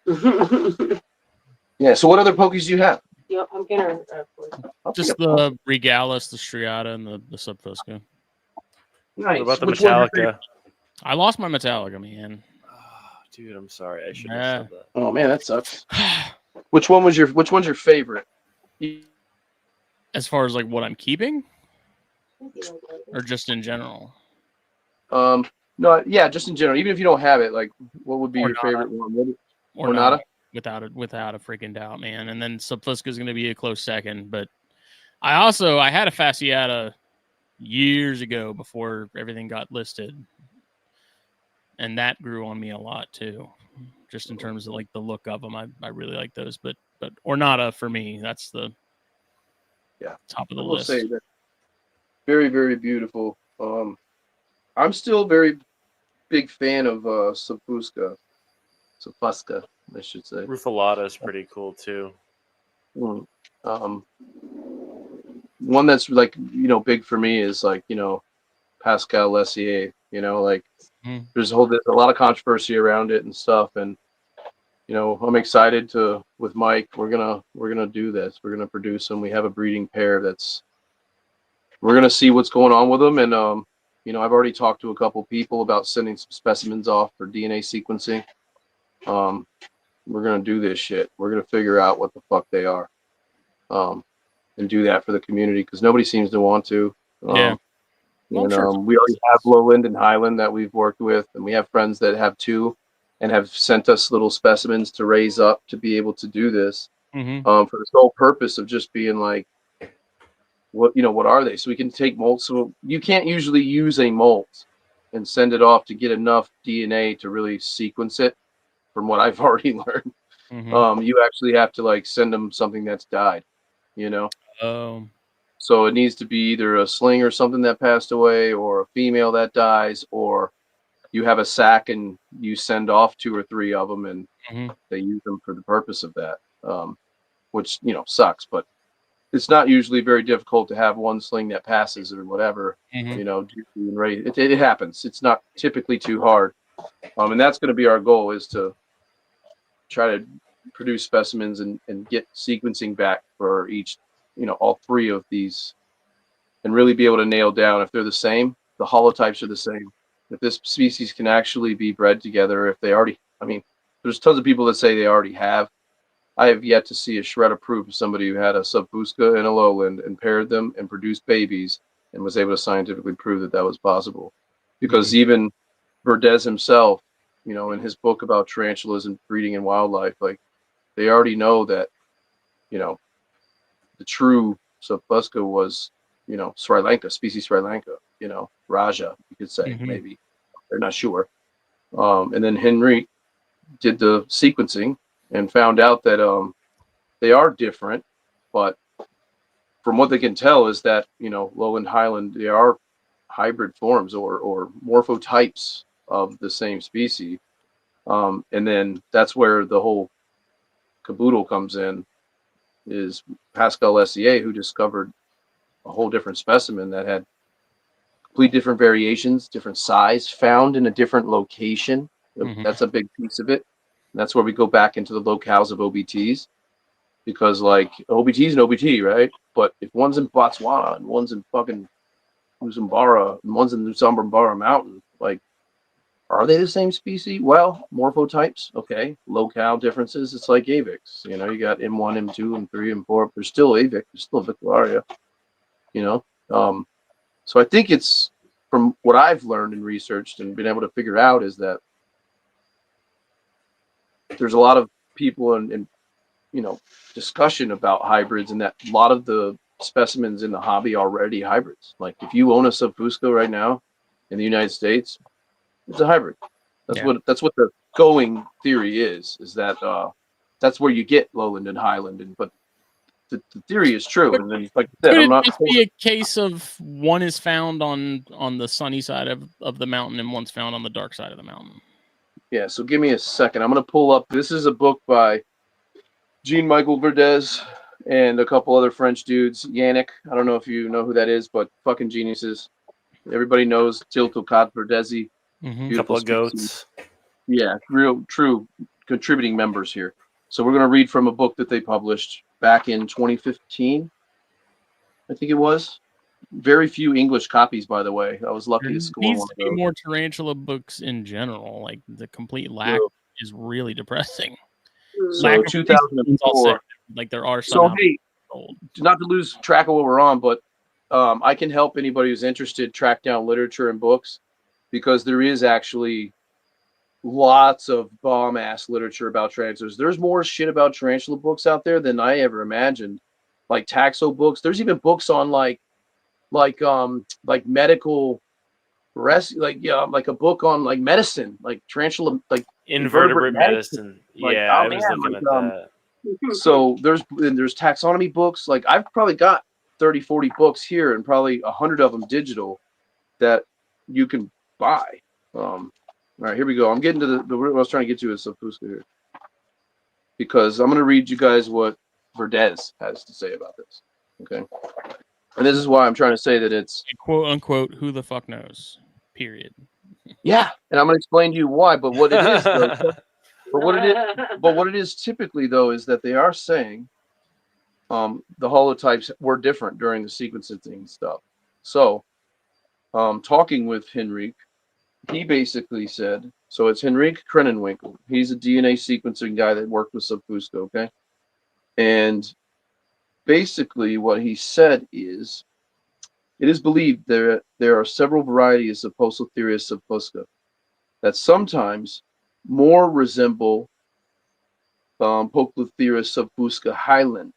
Yeah. So what other Pokies do you have? Yep, I'm gonna. I'll take Just a Poke. the Regalis, the Striata, and the Subfusca. Nice. What about the Which one's your favorite? Metallica? I lost my Metallica, man. Oh, dude, I'm sorry. I should Nah. have said that. Oh man, that sucks. Which one's your favorite? As far as like what I'm keeping, or just in general, No, yeah, just in general. Even if you don't have it, like, what would be your Ornata. favorite one? or Ornata? not, without a freaking doubt, man. And then Subfusca is going to be a close second. But I had a Fasciata years ago before everything got listed, and that grew on me a lot too. Just in terms of like the look of them, I really like those. But Ornata for me, that's the top of the I will list. say that very, very beautiful. I'm still a very big fan of Subfusca, I should say. Rufalata is pretty cool too. One that's like big for me is like Pascal Lessier. Like there's a lot of controversy around it and stuff, and I'm excited with Mike. We're gonna do this. We're gonna produce them. We have a breeding pair we're gonna see what's going on with them, and I've already talked to a couple people about sending some specimens off for DNA sequencing. We're gonna do this shit. We're gonna figure out what the fuck they are, and do that for the community because nobody seems to want to. Yeah. Well, And I'm sure we already have Lowland and Highland that we've worked with, and we have friends that have too, and have sent us little specimens to raise up to be able to do this. For the sole purpose of just being like, what are they? So we can take molts. So you can't usually use a molt and send it off to get enough DNA to really sequence it. From what I've already learned, you actually have to like send them something that's died. So it needs to be either a sling or something that passed away, or a female that dies, or you have a sack and you send off 2 or 3 of them, and they use them for the purpose of that, which sucks, but it's not usually very difficult to have one sling that passes or whatever. It happens. It's not typically too hard, and that's going to be our goal, is to try to produce specimens and get sequencing back for each, all 3 of these, and really be able to nail down if they're the same. The holotypes are the same. If this species can actually be bred together, if they already, there's tons of people that say they already have. I have yet to see a shred of proof of somebody who had a Subfusca and a Lowland and paired them and produced babies and was able to scientifically prove that that was possible. Because even Verdez himself, in his book about tarantulas and breeding in wildlife, like they already know that, the true Subfusca was, Sri Lanka, species Sri Lanka, Raja, you could say, maybe. They're not sure. And then Henry did the sequencing and found out that they are different, but from what they can tell is that, Lowland, Highland, they are hybrid forms or morphotypes of the same species. And then that's where the whole caboodle comes in, is Pascal Lessier, who discovered a whole different specimen that had complete different variations, different size, found in a different location. That's a big piece of it. And that's where we go back into the locales of OBTs, because like OBT is an OBT, right? But if one's in Botswana and one's in fucking Usambara and one's in the Usambara Mountain, like, are they the same species? Well, morphotypes, okay. Locale differences, it's like Avix. You got M1, M2, M3, M4. There's still Avix, there's still Vicularia. So I think it's, from what I've learned and researched and been able to figure out, is that there's a lot of people and discussion about hybrids, and that a lot of the specimens in the hobby are already hybrids. Like if you own a Subfusca right now in the United States, it's a hybrid. That's what the going theory is that that's where you get Lowland and Highland, but the theory is true. And then, like I said, Could I'm it not just be a case of one is found on the sunny side of the mountain and one's found on the dark side of the mountain? Yeah, so give me a second. I'm going to pull up. This is a book by Jean-Michel Verdez and a couple other French dudes. Yannick, I don't know if you know who that is, but fucking geniuses. Everybody knows Tiltocat Verdezi. Couple of goats. Yeah, real, true contributing members here. So we're going to read from a book that they published back in 2015, I think it was. Very few English copies, by the way. I was lucky There to score needs one to of be those. more tarantula books in general. Like the complete lack True. is really depressing. So Lack of release ones, I'll say. 2004. Like there are some So out hey, old. not to lose track of what we're on, but I can help anybody who's interested track down literature and books, because there is actually lots of bomb ass literature about tarantulas. There's more shit about tarantula books out there than I ever imagined. Like taxo books. There's even books on like medical like a book on like medicine, like tarantula, like Invertebrate medicine. Like, Yeah, oh I was man, looking like, at that. so there's taxonomy books. Like I've probably got 30, 40 books here, and probably 100 of them digital that you can buy. All right, here we go. I'm getting to the what I was trying to get to is Sapuska here, because I'm going to read you guys what Verdez has to say about this. Okay, and this is why I'm trying to say that it's Quote unquote, who the fuck knows? Period. yeah, and I'm going to explain to you why. But what it is, though, but what it is typically though is that they are saying the holotypes were different during the sequencing stuff. So, talking with Henrik, he basically said, so it's Henrik Krenenwinkel. He's a DNA sequencing guy that worked with Subfusca, okay? And basically what he said is, it is believed there are several varieties of Poecilotheria subfusca that sometimes more resemble Poecilotheria subfusca highland,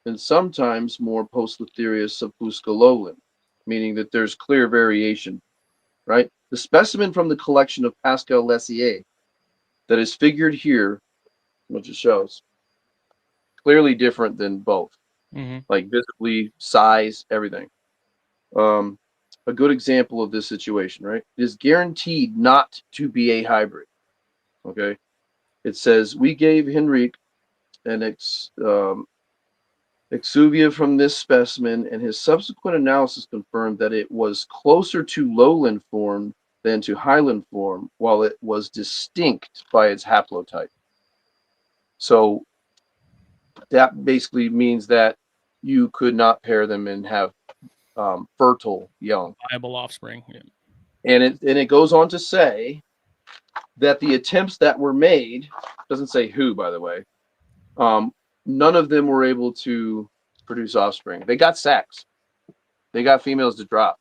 and sometimes more Poecilotheria subfusca lowland, meaning that there's clear variation, right? The specimen from the collection of Pascal Lessier that is figured here, which it shows, clearly different than both, like visibly, size, everything. A good example of this situation, right? It is guaranteed not to be a hybrid, okay? It says, we gave Henrik an exuvia from this specimen, and his subsequent analysis confirmed that it was closer to lowland form than to highland form, while it was distinct by its haplotype. So that basically means that you could not pair them and have fertile young. Viable offspring. Yeah. And it goes on to say that the attempts that were made, doesn't say who, by the way, none of them were able to produce offspring. They got sex. They got females to drop,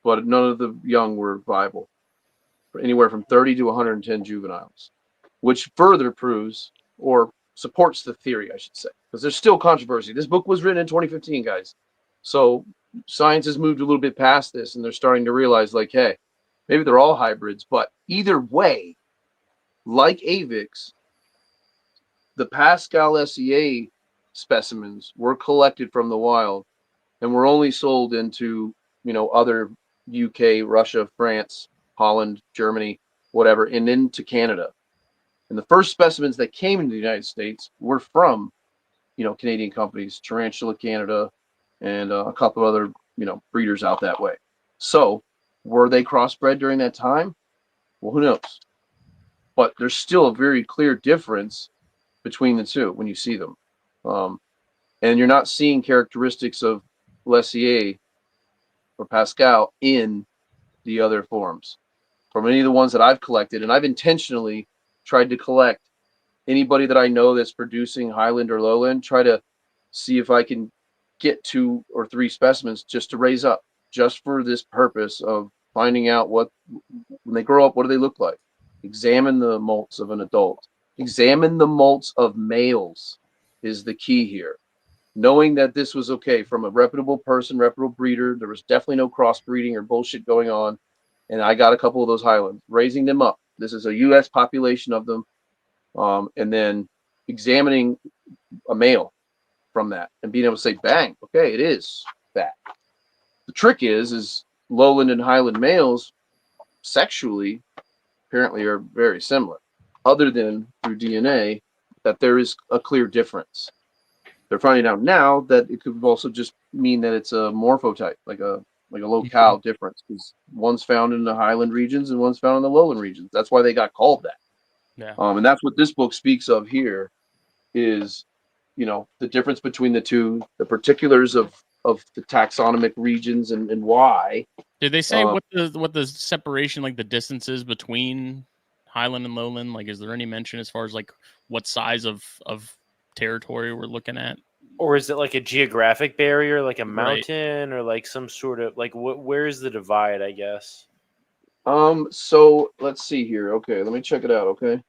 but none of the young were viable. Anywhere from 30 to 110 juveniles, which further proves or supports the theory, I should say, because there's still controversy. This book was written in 2015, guys. So science has moved a little bit past this, and they're starting to realize, like, hey, maybe they're all hybrids, but either way, like Avix, the Pascal Lessier specimens were collected from the wild and were only sold into, other UK, Russia, France, Holland, Germany, whatever, and into Canada. And the first specimens that came into the United States were from, Canadian companies, Tarantula Canada, and a couple of other, breeders out that way. So were they crossbred during that time? Well, who knows? But there's still a very clear difference between the two when you see them. And you're not seeing characteristics of Lessier or Pascal in the other forms. From any of the ones that I've collected, and I've intentionally tried to collect anybody that I know that's producing highland or lowland, try to see if I can get 2 or 3 specimens just to raise up, just for this purpose of finding out what, when they grow up, what do they look like? Examine the molts of an adult. Examine the molts of males is the key here. Knowing that this was okay from a reputable person, reputable breeder, there was definitely no crossbreeding or bullshit going on. And I got a couple of those highlands, raising them up. This is a U.S. population of them. And then examining a male from that and being able to say, bang, okay, it is that. The trick is lowland and highland males sexually apparently are very similar, other than through DNA that there is a clear difference. They're finding out now that it could also just mean that it's a morphotype, like a locale difference, because one's found in the highland regions and one's found in the lowland regions. That's why they got called that. Yeah. And that's what this book speaks of here. is, the difference between the two, the particulars of the taxonomic regions and why. Did they say what the separation, like the distances between highland and lowland? Like, is there any mention as far as like what size of territory we're looking at? Or is it like a geographic barrier, like a Right. mountain, or like some sort of like where is the divide? I guess. So let's see here. Okay, let me check it out. Okay.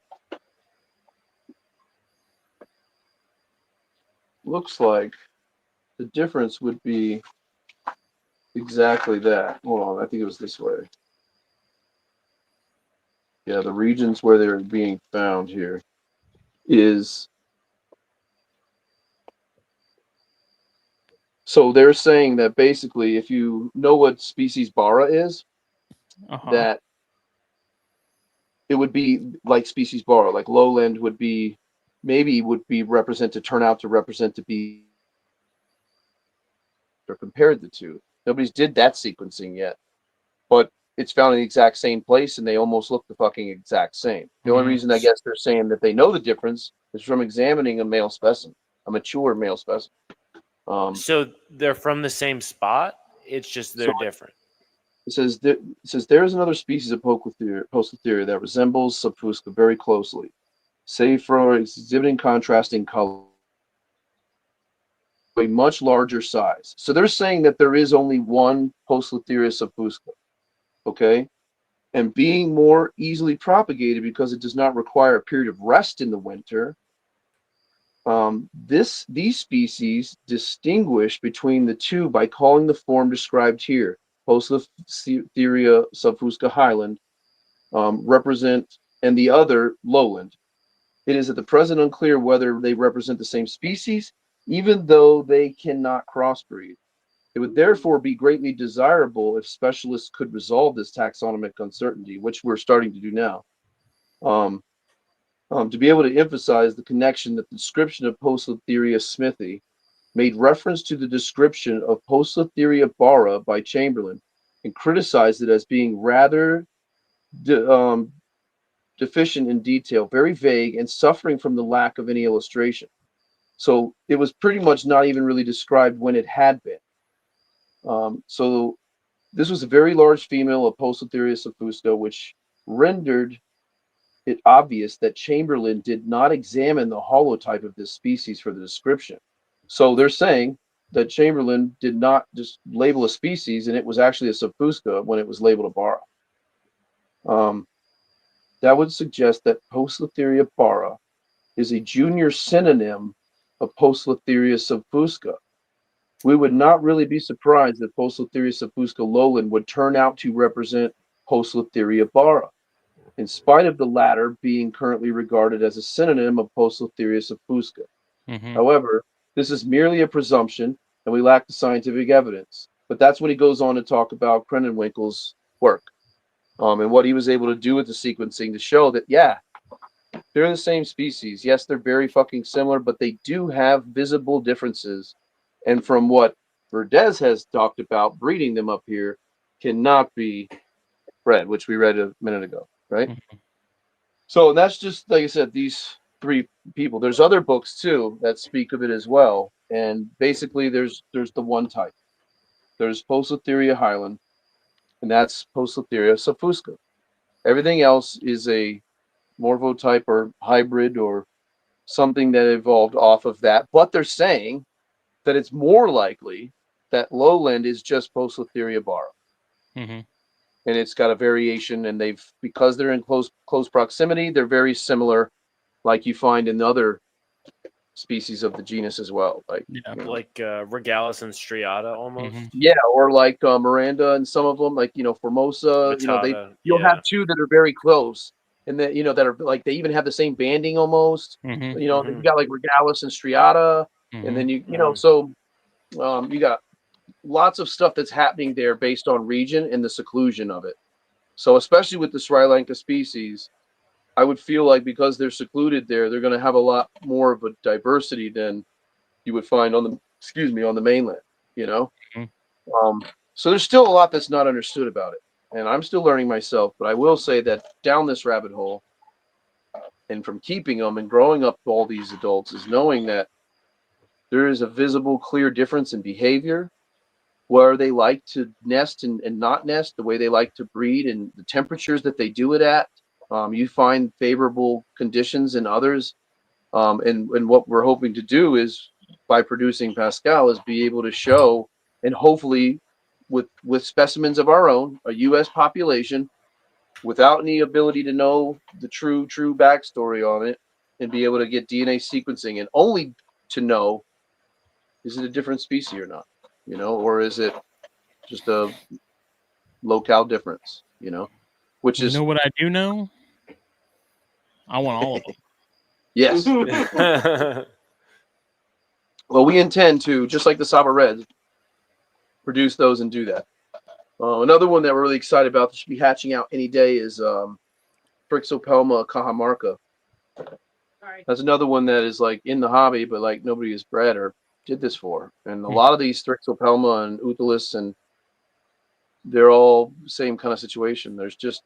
Looks like the difference would be exactly that. Hold on, I think it was this way. Yeah, the regions where they're being found here is. So they're saying that basically, if you know what species bara is, that it would be like species bara, like lowland would be, maybe would be turn out to represent to be, or compared the two. Nobody's did that sequencing yet, but it's found in the exact same place and they almost look the fucking exact same. The only reason I guess they're saying that they know the difference is from examining a male specimen, a mature male specimen. So they're from the same spot. It's just they're different. It says there is another species of Poecilotheria that resembles Subfusca very closely, save for exhibiting contrasting color, a much larger size. So they're saying that there is only one Poecilotheria subfusca, okay, and being more easily propagated because it does not require a period of rest in the winter. These species distinguish between the two by calling the form described here, Poecilotheria subfusca highland, represent, and the other lowland. It is at the present unclear whether they represent the same species, even though they cannot crossbreed. It would therefore be greatly desirable if specialists could resolve this taxonomic uncertainty, which we're starting to do now. To be able to emphasize the connection that the description of Poecilotheria smithi made reference to the description of Poecilotheria bara by Chamberlain and criticized it as being rather deficient in detail, very vague, and suffering from the lack of any illustration. So it was pretty much not even really described when it had been. So this was a very large female of Poecilotheria subfusca, which rendered it obvious that Chamberlain did not examine the holotype of this species for the description. So they're saying that Chamberlain did not just label a species, and it was actually a subfusca when it was labeled a bara. That would suggest that Poecilotheria bara is a junior synonym of Poecilotheria subfusca. We would not really be surprised that Poecilotheria subfusca lowland would turn out to represent Poecilotheria bara, in spite of the latter being currently regarded as a synonym of Poecilotheria subfusca. However, this is merely a presumption, and we lack the scientific evidence. But that's when he goes on to talk about Krenenwinkel's work, and what he was able to do with the sequencing to show that, yeah, they're the same species. Yes, they're very fucking similar, but they do have visible differences. And from what Verdez has talked about, breeding them up here cannot be bred, which we read a minute ago, right? So that's just, like I said, these three people. There's other books too that speak of it as well. And basically there's the one type. There's Poecilotheria highland, and that's Poecilotheria subfusca. Everything else is a morphotype or hybrid or something that evolved off of that. But they're saying that it's more likely that lowland is just Poecilotheria bara. And it's got a variation, and because they're in close proximity, they're very similar, like you find in the other species of the genus as well. Like Regalis and Striata almost. Yeah, or like Miranda and some of them, like Formosa. Vittata, you'll have two that are very close, and that that are like they even have the same banding almost. You got like Regalis and Striata, and then you got lots of stuff that's happening there based on region and the seclusion of it. So especially with the Sri Lanka species, I would feel like because they're secluded there, they're going to have a lot more of a diversity than you would find on the mainland. So there's still a lot that's not understood about it, and I'm still learning myself. But I will say that down this rabbit hole, and from keeping them and growing up all these adults is knowing that there is a visible, clear difference in behavior, where they like to nest and not nest, the way they like to breed, and the temperatures that they do it at. You find favorable conditions in others. And what we're hoping to do is, by producing Pascal, is be able to show, and hopefully with specimens of our own, a U.S. population, without any ability to know the true backstory on it, and be able to get DNA sequencing, and only to know, is it a different species or not, or is it just a locale difference, which You is, know what I do know? I want all of them. yes. Well, we intend to, just like the Saba Reds, produce those and do that. Another one that we're really excited about that should be hatching out any day is Trixopelma cajamarca. That's another one that is like in the hobby, but like nobody has bred or did this for. And a lot of these Trixopelma and Uthilus, and they're all the same kind of situation. There's just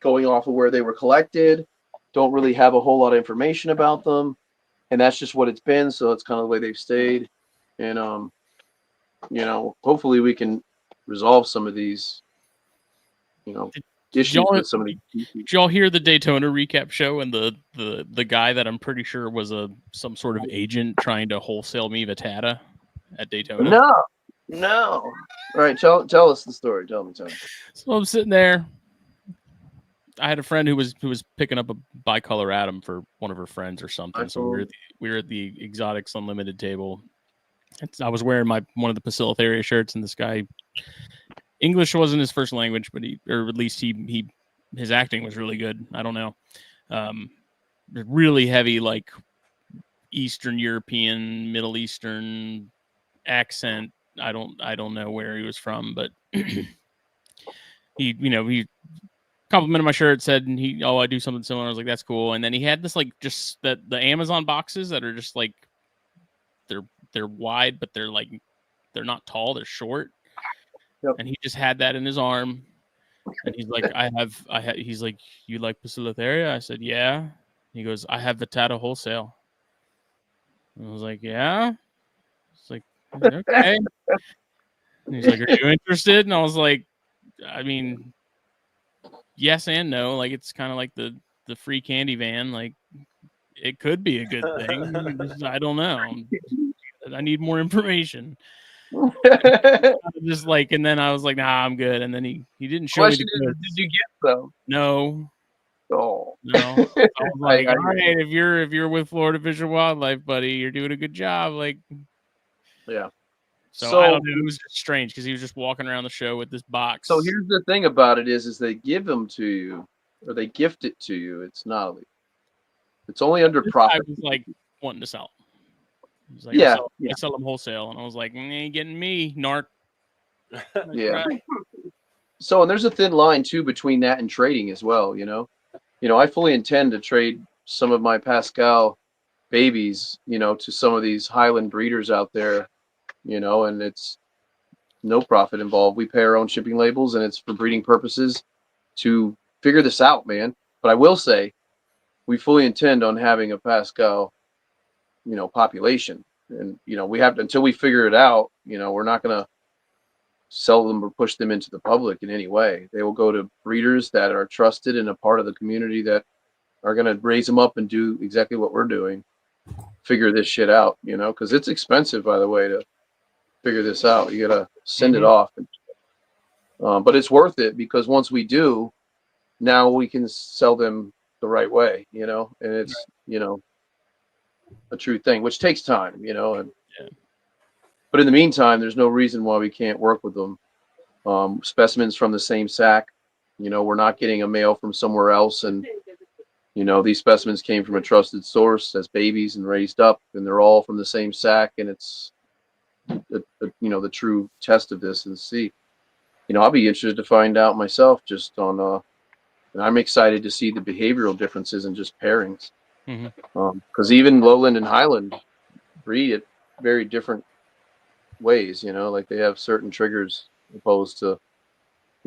going off of where they were collected, don't really have a whole lot of information about them, and that's just what it's been. So it's kind of the way they've stayed. And hopefully we can resolve some of these, issues with some of these. Did y'all hear the Daytona recap show and the guy that I'm pretty sure was some sort of agent trying to wholesale me Vitata at Daytona? No. All right, tell us the story. Tell me. So I'm sitting there. I had a friend who was picking up a bicolor atom for one of her friends or something. So we were at the Exotics Unlimited table. I was wearing one of the Pacilitharia shirts, and this guy, English wasn't his first language, but or at least his acting was really good. I don't know. Really heavy, like Eastern European, Middle Eastern accent. I don't know where he was from, but he complimented my shirt, said I do something similar. I was like, that's cool. And then he had this like just the Amazon boxes that are just like they're wide, but they're not tall, they're short. Yep. And he just had that in his arm. And he's like, he's like, you like Pacilitharia? I said, yeah. He goes, I have Vitata wholesale. And I was like, yeah. It's like, okay. And he's like, are you interested? And I was like, I mean, yes and no. Like, it's kind of like the free candy van. Like, it could be a good thing. I don't know. I need more information. Just like, and then I was like, nah, I'm good. And then he didn't show me the goods. Did you get them? No. Oh. No. I was like, all right, if you're with Florida Fish and Wildlife, buddy, you're doing a good job. Like, yeah. So I don't know. It was just strange because he was just walking around the show with this box. So here's the thing about it is they give them to you, or they gift it to you. It's not illegal. It's only under profit. I was like wanting to sell. He's like, I sell them wholesale, and I was like, ain't getting me, narc. Yeah. So, and there's a thin line too between that and trading as well. I fully intend to trade some of my Pascal babies, to some of these Highland breeders out there, and it's no profit involved. We pay our own shipping labels, and it's for breeding purposes to figure this out, man. But I will say, we fully intend on having a Pascal, population, and we have to, until we figure it out. We're not going to sell them or push them into the public in any way. They will go to breeders that are trusted and a part of the community that are going to raise them up and do exactly what we're doing. Figure this shit out, because it's expensive, by the way, to figure this out. You got to send it off. But it's worth it, because once we do, now we can sell them the right way, and it's, a true thing, which takes time, and but in the meantime, there's no reason why we can't work with them. Specimens from the same sack, we're not getting a male from somewhere else. And, these specimens came from a trusted source as babies and raised up, and they're all from the same sack. And it's, the true test of this and see, I'll be interested to find out myself just on, and I'm excited to see the behavioral differences in just pairings. Because even Lowland and Highland breed at very different ways, like they have certain triggers opposed to,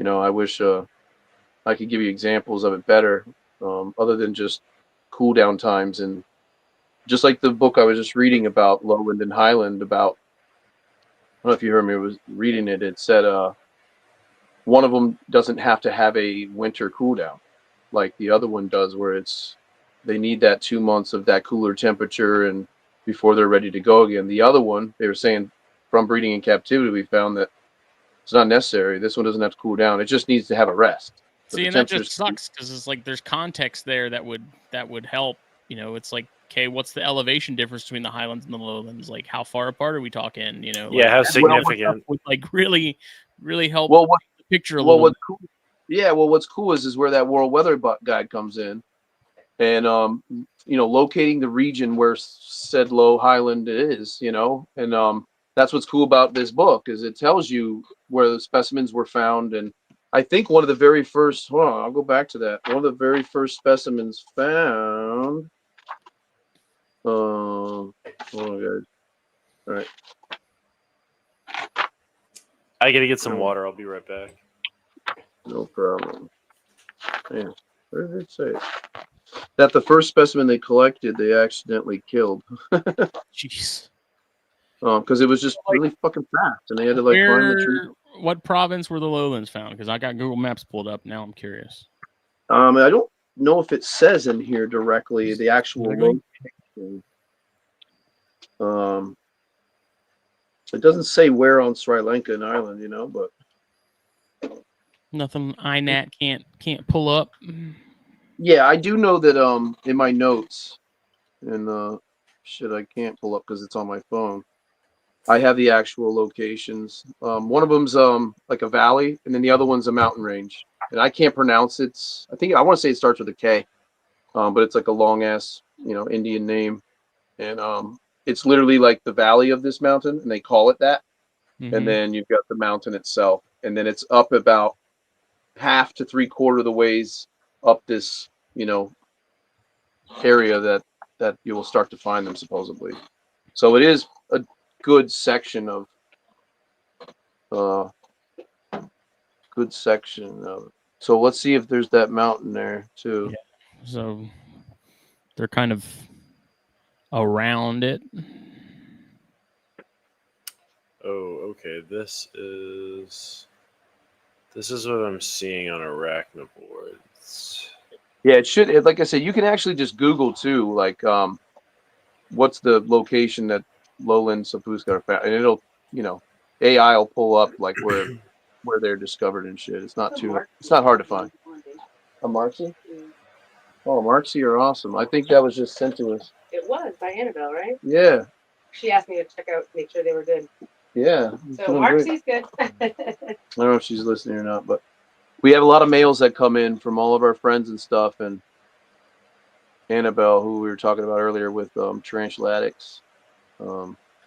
I wish I could give you examples of it better, other than just cooldown times, and just like the book I was just reading about Lowland and Highland about. I don't know if you heard me. I was reading it. It said one of them doesn't have to have a winter cooldown like the other one does, where they need that 2 months of that cooler temperature and before they're ready to go again. The other one, they were saying from breeding in captivity, we found that it's not necessary. This one doesn't have to cool down. It just needs to have a rest. See, and that just sucks because it's like there's context there that would help. You know, it's like, okay, what's the elevation difference between the highlands and the lowlands? Like, how far apart are we talking? You know, Yeah, like, how significant? Would like really help the picture a little. What's cool? Yeah, well, what's cool is where that World Weather Guide comes in, and locating the region where said low highland is, and that's what's cool about this book is it tells you where the specimens were found. And I think one of the very first, hold on, I'll go back to that. One of the very first specimens found. Hold on, guys. All right. I gotta get some water. I'll be right back. No problem. Man, where did it say? That the first specimen they collected, they accidentally killed. Jeez. Because it was just really fucking fast, and they had to like climb the tree. What province were the lowlands found? Because I got Google Maps pulled up. Now I'm curious. I don't know if it says in here directly the actual location. It doesn't say where on Sri Lanka and Island, but Nothing INAT can't pull up. yeah, I do know that in my notes, and shit, I can't pull up because it's on my phone. I have the actual locations. One of them's like a valley, and then the other one's a mountain range. And I can't pronounce it. I want to say it starts with a K, but it's like a long ass, Indian name, and it's literally like the valley of this mountain, and they call it that. Mm-hmm. And then you've got the mountain itself, and then it's up about half to 3/4 of the ways up this, area that you will start to find them supposedly. So it is a good section of so let's see if there's that mountain there too. Yeah. So they're kind of around it. Oh, okay. This is what I'm seeing on ArachNerds. Yeah, it should. Like I said, you can actually just Google too, like what's the location that lowland Sapuska are found, and it'll, AI will pull up like where they're discovered and shit. It's not hard to find. A Marxie? Oh, Marxie are awesome. I think that was just sent to us. It was by Annabelle, right? Yeah. She asked me to check out, make sure they were good. Yeah. So Marxie's good. I don't know if she's listening or not, but we have a lot of mails that come in from all of our friends and stuff, and Annabelle, who we were talking about earlier with Tarantula Addicts,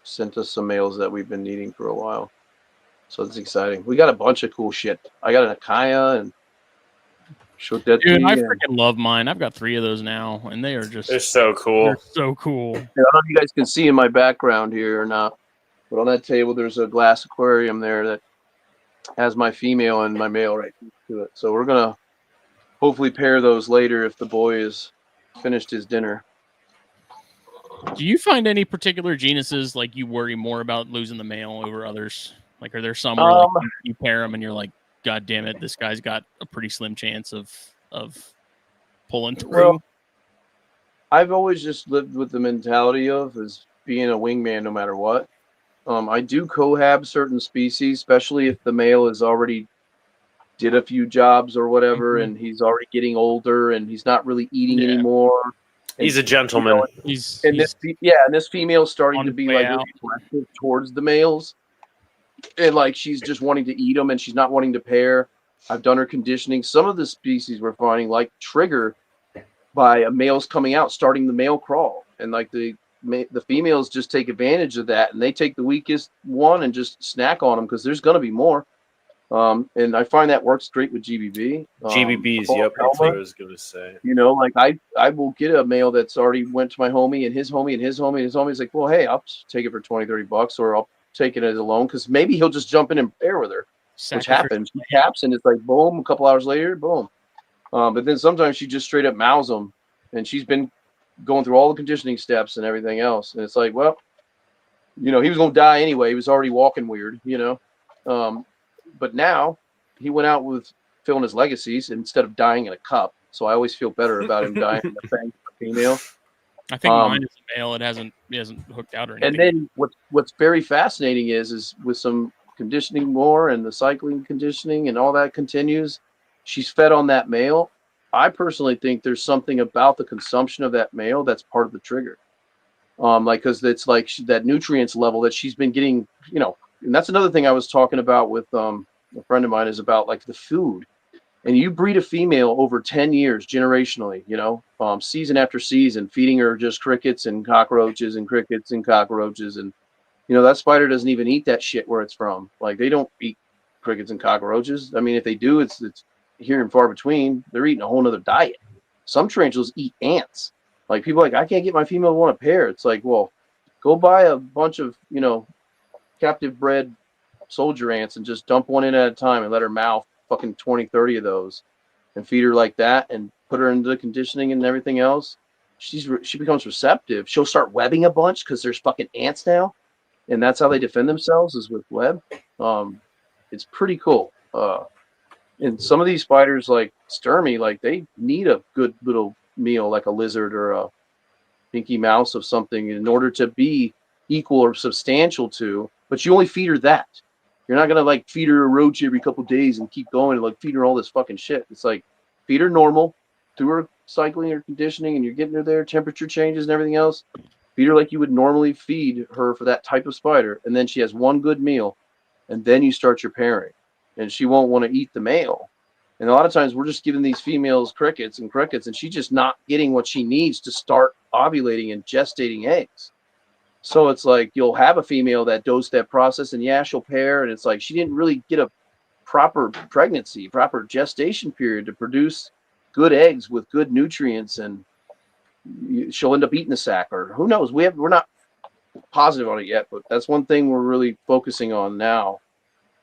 sent us some mails that we've been needing for a while. So it's exciting. We got a bunch of cool shit. I got an Akaya and Shodeti. Dude, I freaking love mine. I've got 3 of those now, and they're so cool. They're so cool. I don't know if you guys can see in my background here or not, but on that table there's a glass aquarium there that has my female and my male right to it. So we're gonna hopefully pair those later if the boy has finished his dinner. Do you find any particular genuses like you worry more about losing the male over others? Like, are there some where like, you pair them and you're like, God damn it, this guy's got a pretty slim chance of pulling through? Well, I've always just lived with the mentality of as being a wingman no matter what. I do cohab certain species, especially if the male is already did a few jobs or whatever, and he's already getting older and he's not really eating anymore. And, he's a gentleman. This female's starting to be like really aggressive towards the males, and like she's just wanting to eat them and she's not wanting to pair. I've done her conditioning. Some of the species we're finding like trigger by a male's coming out, starting the male crawl, and like the females just take advantage of that, and they take the weakest one and just snack on them because there's going to be more. And I find that works great with GBB. GBBs, yep, that's what I was going to say. Like I will get a male that's already went to my homie and his homie and his homie and his homie is like, well, hey, I'll take it for $20-$30, or I'll take it as a loan because maybe he'll just jump in and pair with her, which happens. He taps and it's like boom, a couple hours later, boom. But then sometimes she just straight up mows them, and she's been going through all the conditioning steps and everything else. And it's like, well, he was going to die anyway. He was already walking weird, but now he went out with filling his legacies instead of dying in a cup. So I always feel better about him dying in a fang female. I think mine is a male. It hasn't hooked out or anything. And then what's very fascinating is with some conditioning more and the cycling conditioning and all that continues, she's fed on that male. I personally think there's something about the consumption of that male that's part of the trigger. Because it's like that nutrients level that she's been getting, and that's another thing I was talking about with a friend of mine is about like the food. And you breed a female over 10 years generationally, season after season, feeding her just crickets and cockroaches and crickets and cockroaches. And, that spider doesn't even eat that shit where it's from. Like, they don't eat crickets and cockroaches. I mean, if they do, it's here and far between. They're eating a whole nother diet. Some tarantulas eat ants. Like, people are like, I can't get my female to want a pair. It's like, well, go buy a bunch of, captive bred soldier ants and just dump one in at a time and let her mouth fucking 20, 30 of those and feed her like that and put her into the conditioning and everything else. She becomes receptive. She'll start webbing a bunch because there's fucking ants now. And that's how they defend themselves is with web. It's pretty cool. And some of these spiders like Sturmy, like they need a good little meal like a lizard or a pinky mouse of something in order to be equal or substantial to, but you only feed her that. You're not gonna like feed her a roach every couple of days and keep going and like feed her all this fucking shit. It's like feed her normal through her cycling or conditioning, and you're getting her there, temperature changes and everything else. Feed her like you would normally feed her for that type of spider, and then she has one good meal, and then you start your pairing, and she won't want to eat the male. And a lot of times we're just giving these females crickets, and she's just not getting what she needs to start ovulating and gestating eggs. So it's like you'll have a female that does that process, and yeah, she'll pair, and it's like she didn't really get a proper pregnancy, proper gestation period to produce good eggs with good nutrients, and she'll end up eating the sack, or who knows? We're not positive on it yet, but that's one thing we're really focusing on now,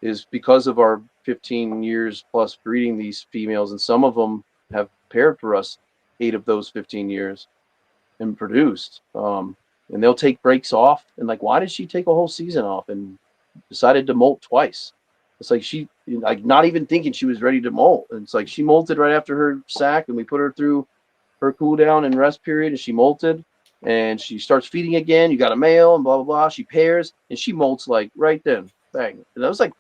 is because of our 15 years plus breeding these females, and some of them have paired for us 8 of those 15 years and produced. And they'll take breaks off. And like, why did she take a whole season off and decided to molt twice? It's like she, like, not even thinking she was ready to molt. And it's like she molted right after her sack, and we put her through her cool down and rest period, and she molted, and she starts feeding again. You got a male and blah, blah, blah. She pairs, and she molts like right then. Bang. And that was like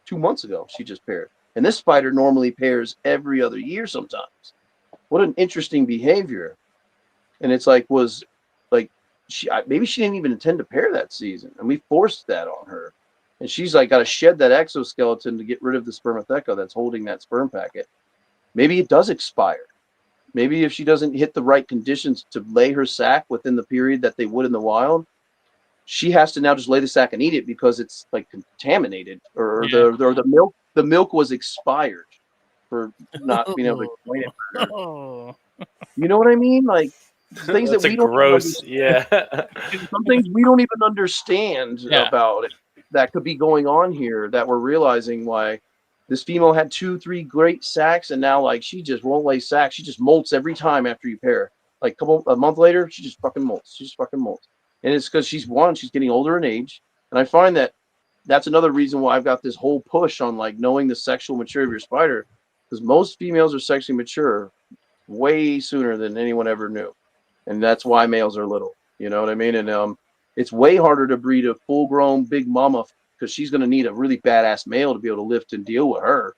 2 months ago. She just paired. And this spider normally pairs every other year sometimes. What an interesting behavior. And it's like, maybe she didn't even intend to pair that season, and we forced that on her. And she's like got to shed that exoskeleton to get rid of the spermatheca that's holding that sperm packet. Maybe it does expire. Maybe if she doesn't hit the right conditions to lay her sac within the period that they would in the wild, she has to now just lay the sac and eat it because it's like contaminated, or the milk was expired for not being able to explain it for her. You know what I mean? Like, things That's that we a gross, don't yeah. some things we don't even understand about it that could be going on here, that we're realizing why this female had 2-3 great sacs, and now like she just won't lay sacs. She just molts every time after you pair. Like a month later, she just fucking molts. And it's because she's getting older in age. And I find that that's another reason why I've got this whole push on like knowing the sexual maturity of your spider, because most females are sexually mature way sooner than anyone ever knew. And that's why males are little, you know what I mean? And it's way harder to breed a full-grown big mama, because she's going to need a really badass male to be able to lift and deal with her.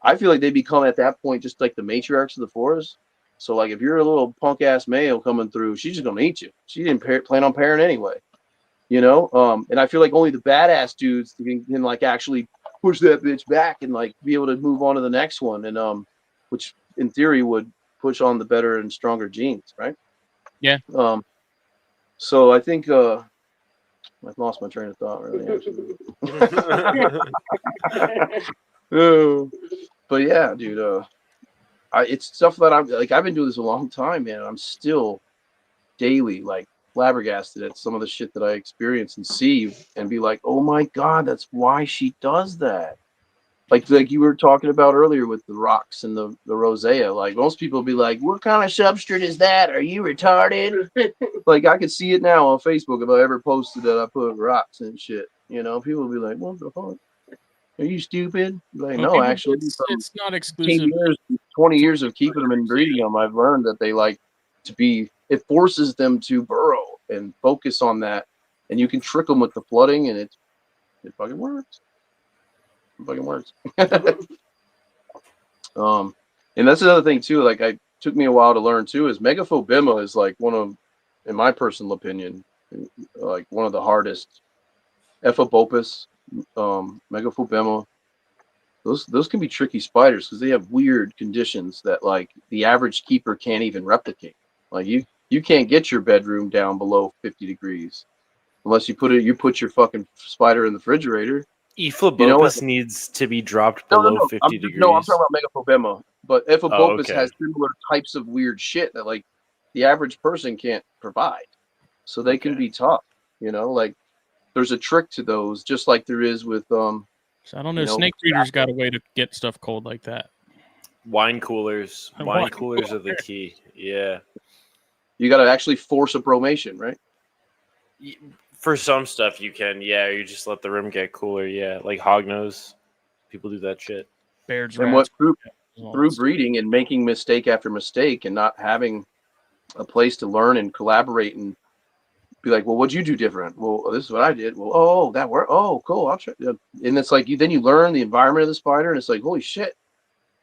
I feel like they become at that point just like the matriarchs of the forest. So like if you're a little punk-ass male coming through, she's just going to eat you. She didn't plan on pairing anyway, you know? And I feel like only the badass dudes can like actually push that bitch back and like be able to move on to the next one, and which in theory would push on the better and stronger genes, right? Yeah. So I think I've lost my train of thought, really. But yeah, dude. It's stuff that I've been doing this a long time, man. I'm still daily like flabbergasted at some of the shit that I experience and see, and be like, oh my god, that's why she does that. like you were talking about earlier with the rocks and the rosea. Like most people be like, "What kind of substrate is that? Are you retarded?" Like I could see it now on Facebook if I ever posted that I put rocks and shit. You know, people will be like, "What the fuck? Are you stupid?" Like, Well, no, actually, it's not 15 exclusive. years, 20 years of keeping them and breeding them, I've learned that they like to be. It forces them to burrow and focus on that, and you can trick them with the flooding, and it fucking works. It fucking works. And that's another thing too. Like, I took me a while to learn too. Is Megaphobema is like one of, in my personal opinion, like one of the hardest. Ephobopus, Megaphobema. Those can be tricky spiders because they have weird conditions that like the average keeper can't even replicate. Like you can't get your bedroom down below 50 degrees unless you put your fucking spider in the refrigerator. Ephobopus needs to be dropped below 50 degrees. No, I'm talking about Megaphobema. But Ephobopus okay. has similar types of weird shit that like the average person can't provide. So they can be tough, like there's a trick to those, just like there is with So I don't know. Snake breeders got a way to get stuff cold like that. Wine coolers. Wine coolers are the key. Yeah. You got to actually force a bromation, right? For some stuff you can, yeah. You just let the room get cooler, yeah. Like hognose, people do that shit. Bears, and rats, what through breeding and making mistake after mistake and not having a place to learn and collaborate and be like, well, what'd you do different? Well, this is what I did. Well, oh, that worked. Oh, cool. I'll try. And it's like then you learn the environment of the spider, and it's like, holy shit.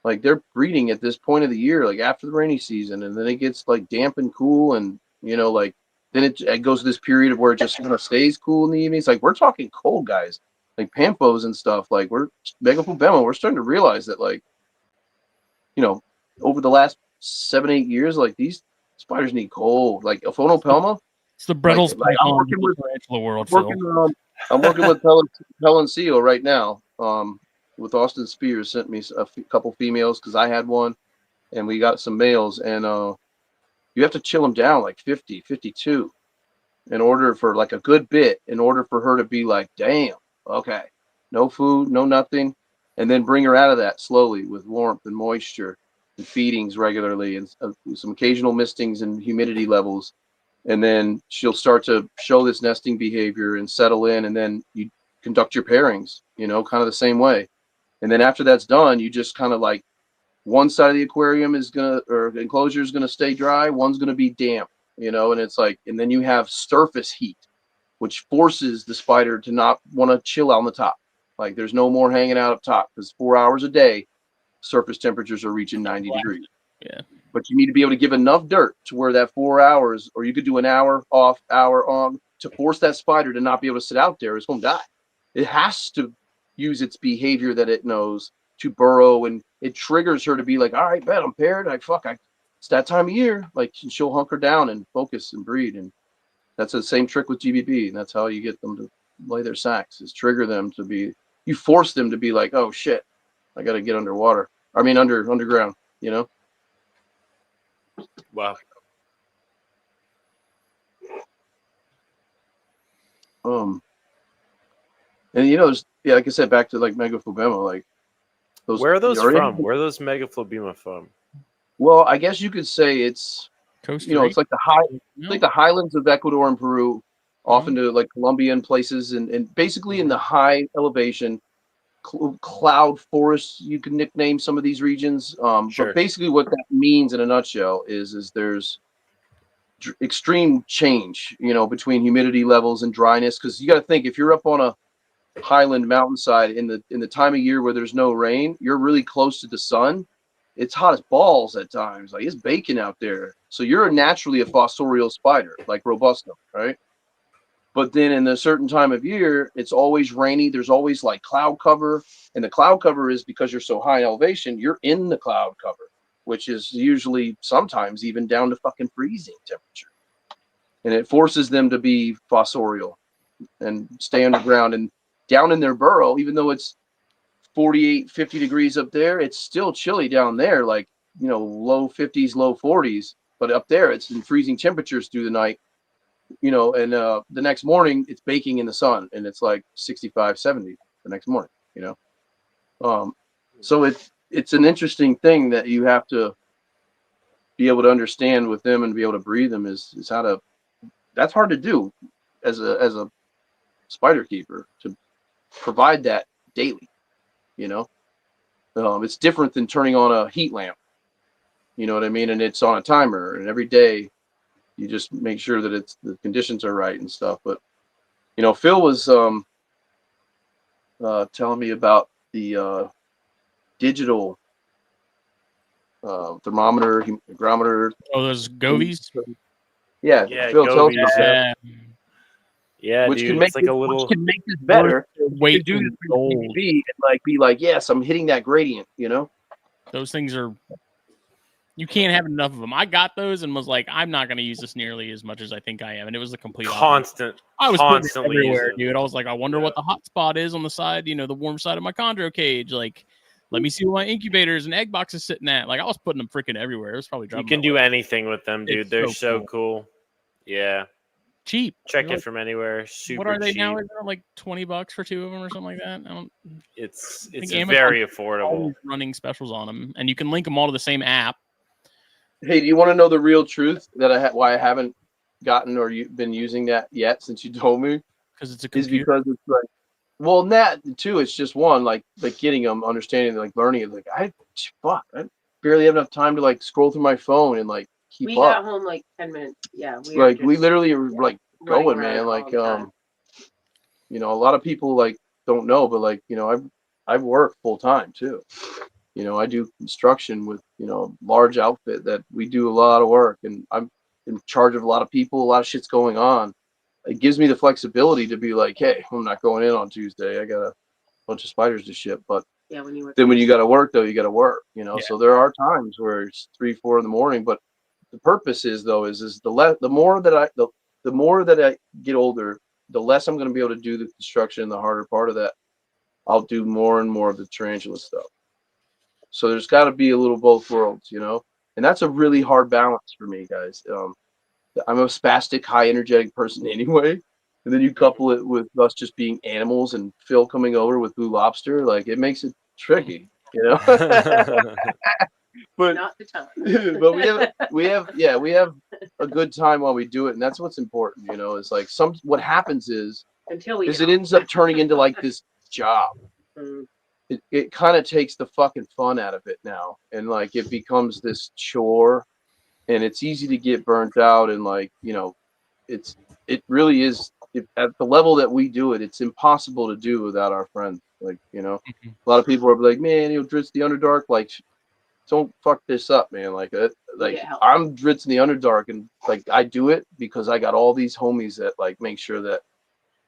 Like they're breeding at this point of the year, like after the rainy season, and then it gets like damp and cool, and like then it goes to this period of where it just kind of stays cool in the evenings. Like we're talking cold, guys, like Pampos and stuff. Like we're Megaphobema. We're starting to realize that, like, over the last 7-8 years, like these spiders need cold. Like a Phonopelma. It's the Brettles I'm working with tarantula world. I'm working with Pelin Seal right now. With Austin Spears sent me a couple females because I had one, and we got some males, and you have to chill them down like 50, 52 in order for like a good bit, in order for her to be like, damn, okay, no food, no nothing, and then bring her out of that slowly with warmth and moisture and feedings regularly and some occasional mistings and humidity levels. And then she'll start to show this nesting behavior and settle in, and then you conduct your pairings, kind of the same way. And then after that's done, you just kind of like one side of the aquarium or the enclosure is gonna stay dry, one's gonna be damp, and it's like, and then you have surface heat, which forces the spider to not want to chill on the top. Like there's no more hanging out up top because 4 hours a day, surface temperatures are reaching 90 degrees. Yeah. But you need to be able to give enough dirt to where that 4 hours, or you could do an hour off, hour on, to force that spider to not be able to sit out there. It's going to die. It has to use its behavior that it knows to burrow, and it triggers her to be like, all right, bet I'm paired. It's that time of year. Like she'll hunker down and focus and breed. And that's the same trick with GBB. And that's how you get them to lay their sacks, is trigger them to be, you force them to be like, oh shit, I got to get underwater. I mean, underground, Wow. And like I said, back to like Megaphobema, like those. Where are those from? Where are those Megaphobema from? Well, I guess you could say it's Coast it's like the highlands of Ecuador and Peru, often to like Colombian places, and basically in the high elevation cloud forests. You can nickname some of these regions, Sure. but basically what that means in a nutshell is there's extreme change, between humidity levels and dryness. Because you got to think, if you're up on a highland mountainside in the time of year where there's no rain, you're really close to the sun. It's hot as balls at times. Like it's baking out there. So you're naturally a fossorial spider, like Robusto, right? But then in a certain time of year, it's always rainy. There's always like cloud cover. And the cloud cover is because you're so high in elevation, you're in the cloud cover, which is usually sometimes even down to fucking freezing temperature. And it forces them to be fossorial and stay underground and down in their burrow, even though it's 48, 50 degrees up there, it's still chilly down there, like, low 50s, low 40s. But up there, it's in freezing temperatures through the night, and the next morning, it's baking in the sun, and it's like 65, 70 the next morning, So it's an interesting thing that you have to be able to understand with them and be able to breed them is how to. That's hard to do as a spider keeper, to provide that daily. You know, it's different than turning on a heat lamp. You know what I mean? And it's on a timer, and every day you just make sure that the conditions are right and stuff. But you know, Phil was telling me about the digital thermometer, hygrometer. Oh, those govies. Yeah, Yeah, Phil tells me Govies, about Yeah, Yeah, which dude, can make it's like a which little. can make this better. You weight can do in this with gold. PVB and like be like, yes, I'm hitting that gradient. You know, Those things are. You can't have enough of them. I got those and was like, I'm not going to use this nearly as much as I think I am, and it was the complete opposite. I was putting it Constantly everywhere, using. dude. I was like, I wonder what the hot spot is on the side, the warm side of my chondro cage. Like, let me see what my incubators and egg box is sitting at. Like, I was putting them freaking everywhere. It was probably You driving can my do wife. anything with them, dude. It's They're so so cool. cool. Yeah, Cheap. check They're it like, from anywhere. what Super are they cheap. now? Is it like $20 for 2 of them or something like that? It's I think very Amazon's affordable. always running specials on them, and you can link them all to the same app. hey, do you want to know the real truth that why I haven't gotten or been using that yet since you told me? Because it's a Is computer. because it's like, well, that too. It's just one like getting them, understanding, like learning it. Like I barely have enough time to like scroll through my phone and like keep We up. got home like 10 minutes. Yeah, Like we literally are like running going, around man. all Like the time. you know, a lot of people like don't know, but like, you know, I've worked full time too. You know, I do construction with, you know, large outfit that we do a lot of work, and I'm in charge of a lot of people, a lot of shit's going on. It gives me the flexibility to be like, hey, I'm not going in on Tuesday. I got a bunch of spiders to ship. But Yeah, when you then when you got to work, though, you got to work, you know. Yeah. So there are times where it's 3, 4 in the morning. But the purpose is, though, is the more that I get older, the less I'm going to be able to do the construction and the harder part of that. I'll do more and more of the tarantula stuff. So there's got to be a little both worlds, you know, and that's a really hard balance for me, guys. I'm a spastic, high energetic person anyway, and then you couple it with us just being animals and Phil coming over with Blue Lobster, like it makes it tricky, you know. But not the time. but we have a good time while we do it, and that's what's important, you know. Is like what happens is Until we it don't. ends up turning into like this job. Mm. It kind of takes the fucking fun out of it now, and like it becomes this chore, and it's easy to get burnt out, and like, you know, it really is at the level that we do it, it's impossible to do without our friends. Like, you know, a lot of people are like, man, you know, Dritz the Underdark, like don't fuck this up, man. Like I'm Dritz in the Underdark, and like I do it because I got all these homies that like make sure that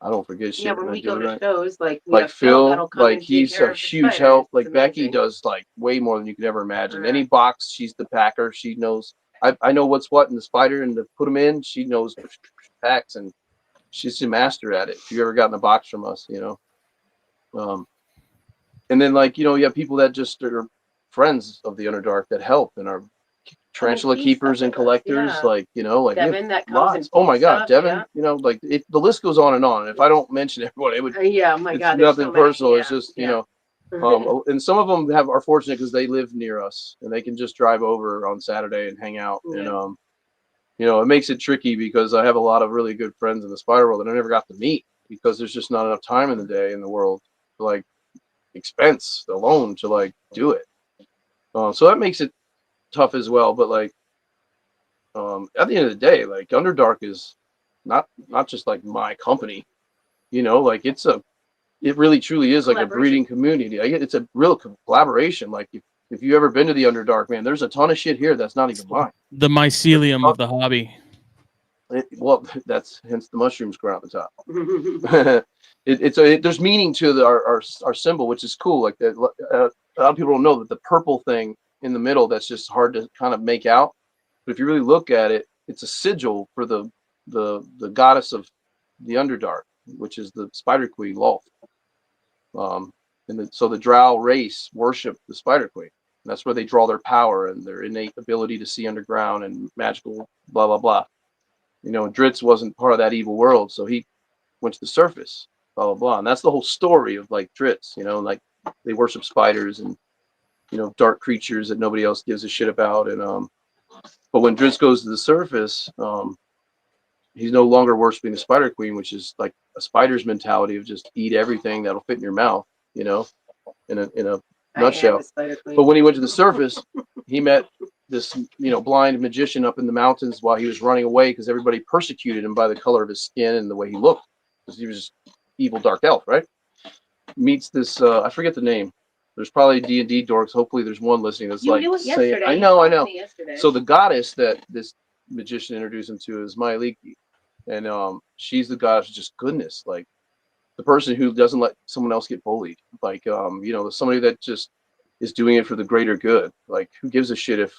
I don't forget shit. Yeah, when and I we do go it to right. shows, like we Like have Phil that'll Phil, come like and take he's care a of the huge spiders. help. It's Like Becky amazing. does like way more than you could ever imagine. Right. Any box, she's the packer. She knows. I know what's what in the spider, and to put them in, she knows packs, and she's a master at it. If you ever gotten a box from us, you know. And then like, you know, you have people that just are friends of the Underdark that help and are tarantula keepers and collectors, yeah. like, you know, like Devin that comes lots. and Oh my picks God, up, Devin, yeah. you know, like the list goes on and on. If I don't mention everyone, it would. Yeah, oh my It's God, there's nothing so many, personal. yeah, It's just, yeah. you know, and some of them are fortunate because they live near us and they can just drive over on Saturday and hang out. Yeah. And you know, it makes it tricky because I have a lot of really good friends in the spider world that I never got to meet because there's just not enough time in the day in the world to like expense alone to like do it. So that makes it tough as well. But like at the end of the day, like Underdark is not just like my company, you know, like it really truly is like a breeding community. It's a real collaboration. Like if you ever been to the Underdark, man, there's a ton of shit here that's not even mine. The mycelium of the hobby. Well, that's hence the mushrooms grow out the top. There's meaning to our symbol, which is cool. Like that, a lot of people don't know that the purple thing in the middle that's just hard to kind of make out. But if you really look at it, it's a sigil for the goddess of the Underdark, which is the Spider Queen, Lolth. So the Drow race worship the Spider Queen. And that's where they draw their power and their innate ability to see underground and magical blah blah blah. You know, Dritz wasn't part of that evil world, so he went to the surface, blah blah blah. And that's the whole story of like Dritz. You know, like they worship spiders and dark creatures that nobody else gives a shit about. And but when Dritz goes to the surface, he's no longer worshiping the Spider Queen, which is like a spider's mentality of just eat everything that'll fit in your mouth, in a nutshell. But when he went to the surface, he met this blind magician up in the mountains while he was running away because everybody persecuted him by the color of his skin and the way he looked, because he was just evil dark elf, right? Meets this I forget the name. There's probably D&D dorks. Hopefully there's one listening that's You knew it yesterday. I know. So the goddess that this magician introduced him to is Myaliki, and she's the goddess of just goodness, like the person who doesn't let someone else get bullied, like somebody that just is doing it for the greater good. Like, who gives a shit if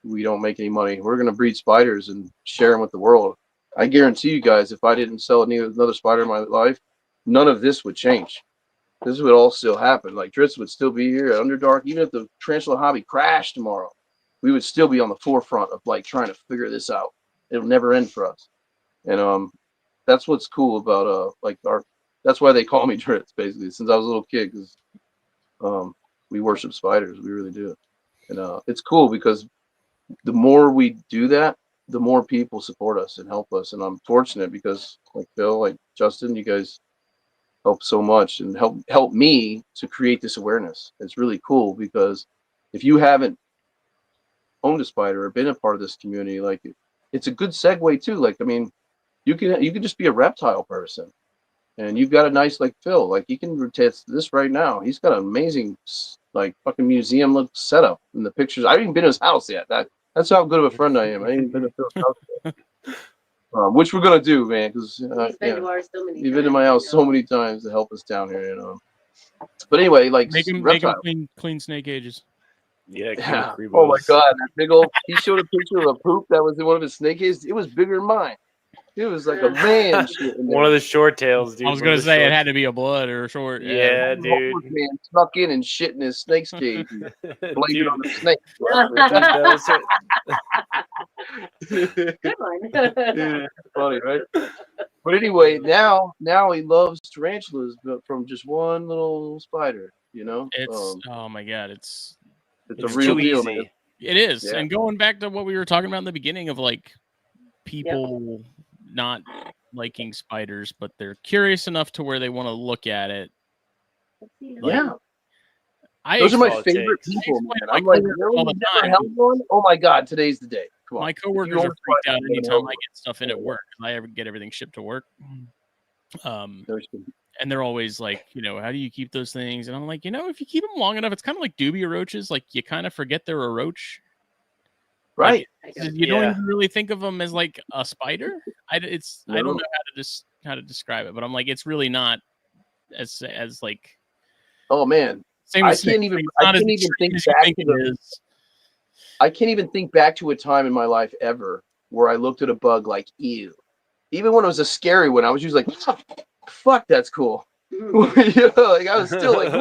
we don't make any money? We're gonna breed spiders and share them with the world. I guarantee you guys, if I didn't sell another spider in my life, none of this would change. This would all still happen. Like, Dritz would still be here at Underdark. Even if the tarantula hobby crashed tomorrow, we would still be on the forefront of trying to figure this out. It'll never end for us. And that's what's cool about that's why they call me Dritz, basically, since I was a little kid, because we worship spiders. We really do. And it's cool because the more we do that, the more people support us and help us. And I'm fortunate because like Phil, like Justin, you guys help so much and help me to create this awareness. It's really cool because if you haven't owned a spider or been a part of this community, it's a good segue too. Like, I mean, you can just be a reptile person, and you've got a nice, like Phil, he can rotate this right now. He's got an amazing fucking museum look setup in the pictures. I haven't even been to his house yet. That's how good of a friend I am. I ain't even been to Phil's house yet. Which we're gonna do, man, because you've been to my house so many times to help us down here, But anyway, make him clean snake cages. Yeah. Oh my God, that big old! He showed a picture of a poop that was in one of his snake cages. It was bigger than mine. It was like a man shit. One of the short tails, dude. I was gonna say it had to be a blood or a short. Yeah, dude. Man snuck in and shit in his snake's cage. And blamed it on the snake. Good one. Yeah, funny, right? But anyway, now he loves tarantulas, but from just one little spider. It's oh my God, it's a real deal, man. It is. Yeah. And going back to what we were talking about in the beginning of people not liking spiders, but they're curious enough to where they want to look at it. Those are my favorite people, man. I'm like, all the time. One? Oh my God, today's the day. Come on. My coworkers are freaked out anytime I get stuff in at work. I ever get everything shipped to work. And they're always like, how do you keep those things? And I'm like, if you keep them long enough, it's kind of like dubia roaches. Like, you kind of forget they're a roach. Right. You don't even really think of them as like a spider. I don't know how to describe it, but I'm like, it's really not as like. Oh man, I can't even think back to a time in my life ever where I looked at a bug like ew. Even when it was a scary one, I was usually like, oh, fuck, that's cool. I was still like,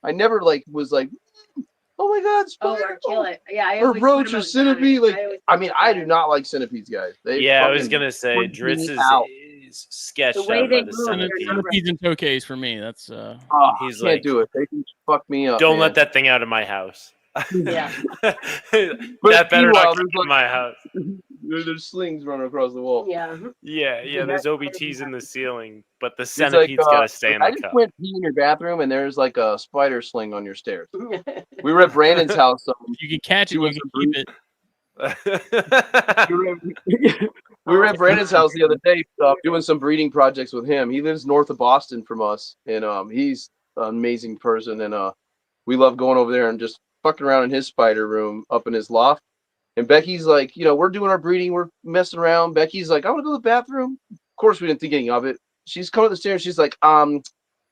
I never was like, oh my God, spider! Or kill it. Yeah, or roach or centipede. I do not like centipedes, guys. I was gonna say Dritz is sketched out by the centipede. Centipedes and toques for me. That's he's can't do it. They can fuck me up. Don't let that thing out of my house. Yeah. That better not come to my house. There's slings running across the wall. Yeah. Mm-hmm. There's OBTs in the ceiling, but the centipede's gotta stay in the cup. I just went pee in your bathroom and there's like a spider sling on your stairs. We were at Brandon's house. You can catch it. You can keep it. We were at Brandon's house the other day doing some breeding projects with him. He lives north of Boston from us, and he's an amazing person. And we love going over there and just fucking around in his spider room up in his loft. And Becky's like, we're doing our breeding, we're messing around. Becky's like, I want to go to the bathroom. Of course, we didn't think anything of it. She's coming up the stairs. She's like,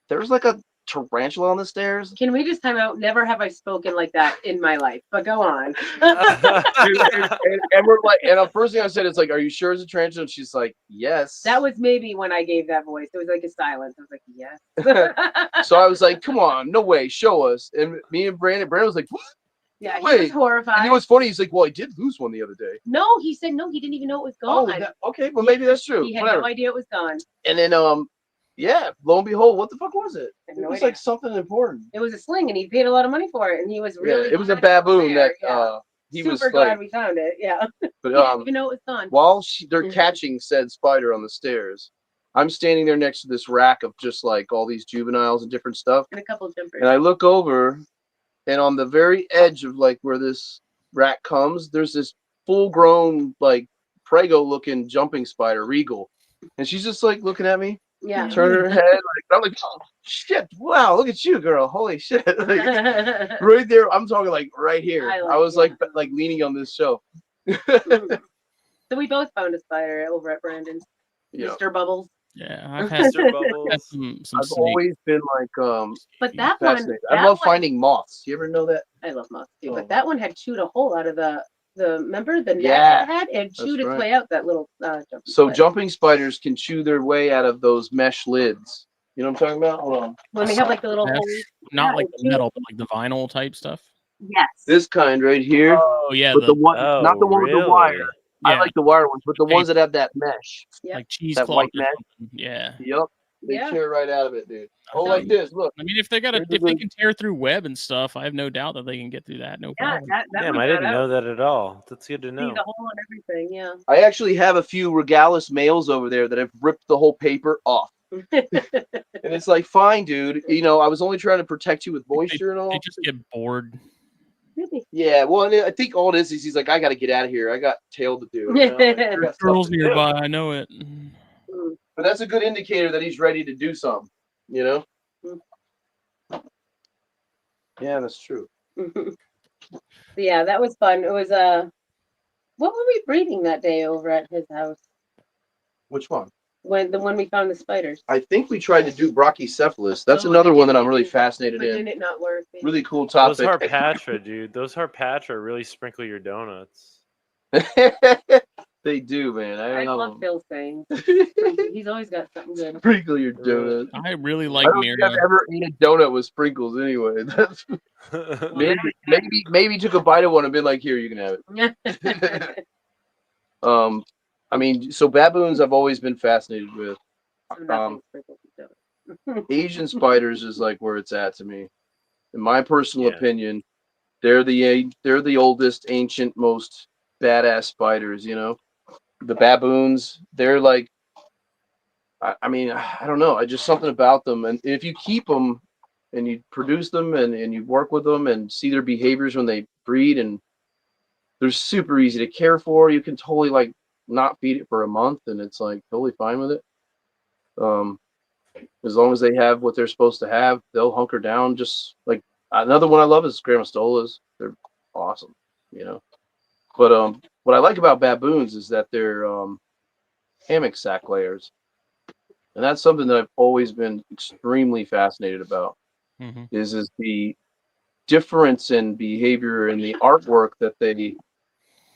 there's like a tarantula on the stairs. Can we just time out? Never have I spoken like that in my life, but go on. and we're like, and the first thing I said is like, are you sure it's a tarantula? And she's like, yes. That was maybe when I gave that voice. It was like a silence. I was like, yes. So I was like, come on, no way, show us. And me and Brandon was like, what? Yeah, he was horrified. And you know what's funny? He's like, well, I did lose one the other day. No, he said no. He didn't even know it was gone. Oh, okay, well maybe that's true. He had no idea it was gone. And then Yeah, lo and behold, what the fuck was it? I have It no was idea. like something important. It was a sling, and he paid a lot of money for it, and he was really. Yeah, it was a glad it baboon there, that yeah. he Super was glad like, we found it. Yeah, but he didn't even know it was gone. while they're Mhm. catching said spider on the stairs, I'm standing there next to this rack of just like all these juveniles and different stuff, And a couple jumpers. and I look over, and on the very edge of like where this rack comes, there's this full-grown like prego-looking jumping spider, regal, and she's just like looking at me, Yeah. turning her head, like I'm like, oh shit, wow, look at you, girl, holy shit, like, right there, I'm talking like right here. I was like leaning on this shelf. So we both found a spider over at Brandon's. Yeah. Mr. Bubbles. Yeah, I've had Mr. Bubbles. some I've snake. always been like But that one, fascinated. I love finding moths. You ever know that? I love moths too. Oh. But that one had chewed a hole out of the remember the net Yeah, it had? It chewed its right. way out that little jumping So spider. jumping spiders can chew their way out of those mesh lids. You know what I'm talking about? Hold on. When they have like the little Mesh, holes. not Yeah, like it the chewed- metal, but like the vinyl type stuff. Yes. This kind right here. Oh yeah, But the one, Oh, not the one with the really? wire. yeah, I like the wire ones, but the ones that have that mesh. Yep. like cheesecloth. That white or mesh. something. Yeah. Yep. They Yeah. tear right out of it, dude. Oh, So- like this. Look. I mean, if they can tear through web and stuff, I have no doubt that they can get through that. No Yeah, problem. that Damn, one I got didn't out. know that at all. That's good to See know. the hole and everything, yeah. I actually have a few regalis males over there that have ripped the whole paper off. And it's like, fine, dude. You know, I was only trying to protect you with moisture and all. They just get bored. Really? Yeah, well, and I think all it is he's like, I got to get out of here. I got tail to do. You know? Like, I got stuff Girls to do. nearby, I know it. But that's a good indicator that he's ready to do something. You know? Yeah, that's true. Yeah, that was fun. It was what were we breeding that day over at his house? Which one? When we found the spiders. I think we tried to do brachycephalus. That's Oh, another they one did, that I'm they really did. fascinated But in. didn't it not work? Really cool Those topic. Harpatra, dude. Those Harpatra really sprinkle your donuts. They do, man. I I love don't Phil saying. know. He's always got something good. Sprinkle your donut. I really I like don't think I've Mira. ever ate a donut with sprinkles anyway. That's maybe took a bite of one and been like, here, you can have it. I mean, so baboons I've always been fascinated with. So nothing sprinkled with donuts. Asian spiders is like where it's at to me. In my personal Yeah. opinion, they're the oldest, ancient, most badass spiders, you know. The baboons, they're like, I mean, I don't know. I just something about them, and if you keep them and you produce them and you work with them and see their behaviors when they breed, and they're super easy to care for. You can totally like not feed it for a month, and it's like totally fine with it. As long as they have what they're supposed to have, they'll hunker down. Just like another one I love is Grammostolas. They're awesome, you know. But what I like about baboons is that they're hammock sac layers, and that's something that I've always been extremely fascinated about. Mm-hmm. Is the difference in behavior and the artwork that they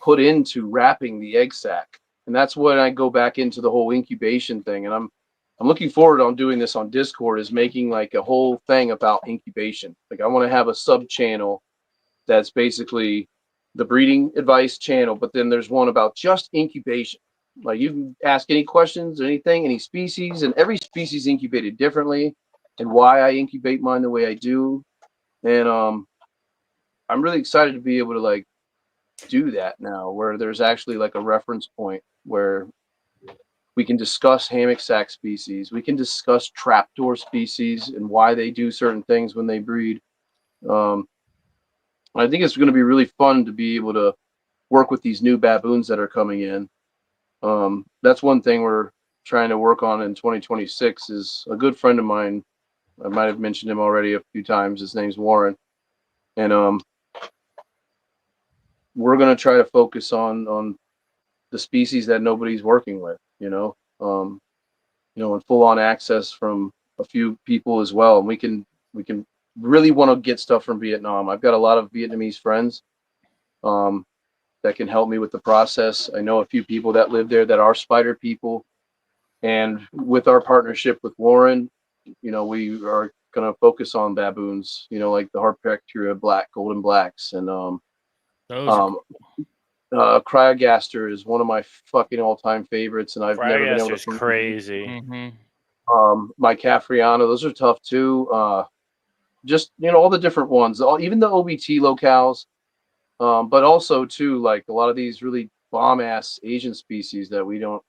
put into wrapping the egg sac, and that's when I go back into the whole incubation thing. And I'm looking forward on doing this on Discord, is making like a whole thing about incubation. Like I want to have a sub channel that's basically the breeding advice channel, but then there's one about just incubation. Like you can ask any questions or anything, any species, and every species incubated differently, and why I incubate mine the way I do. And I'm really excited to be able to like do that now, where there's actually like a reference point where we can discuss hammock sac species, we can discuss trapdoor species and why they do certain things when they breed. I think it's going to be really fun to be able to work with these new baboons that are coming in. That's one thing we're trying to work on in 2026. Is a good friend of mine. I might have mentioned him already a few times. His name's Warren, and we're going to try to focus on the species that nobody's working with. And full on access from a few people as well. And we can really want to get stuff from Vietnam. I've got a lot of Vietnamese friends that can help me with the process. I know a few people that live there that are spider people, and with our partnership with Warren, we are going to focus on baboons. Like the Harpectura black, golden blacks, and Cryogaster is one of my fucking all-time favorites, and I've never been able to. Cryogaster's crazy. Mm-hmm. My Caffriana, those are tough too. Just all the different ones, even the OBT locales, but also too like a lot of these really bomb ass Asian species that we don't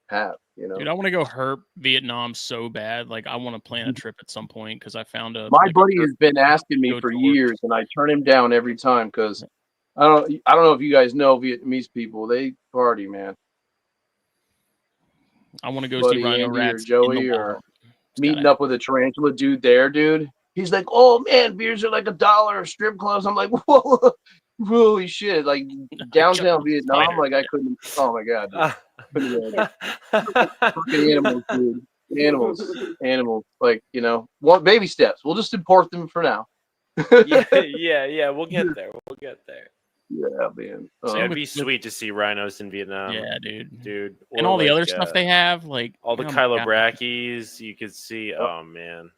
have. Dude, I want to go herp Vietnam so bad. Like, I want to plan a trip at some point because I found a My like buddy a has been asking me go for tour. years, and I turn him down every time because I don't know if you guys know Vietnamese people. They party, man. I want to go Buddy see rhino Andy or rats in Joey the or wild. It's meeting gotta up with a tarantula dude there, dude. He's like, "Oh man, beers are like $1. Strip clubs." I'm like, "Whoa, holy shit!" Like downtown Vietnam, like I couldn't. Oh my god, dude. Fucking animals, dude. Animals. Like what baby steps. We'll just import them for now. yeah. We'll get there. Yeah, man. So it'd be sweet to see rhinos in Vietnam. Yeah, dude. Or And all the like, other stuff they have, like all the oh my God. Kylobrachys, you could see. Oh man.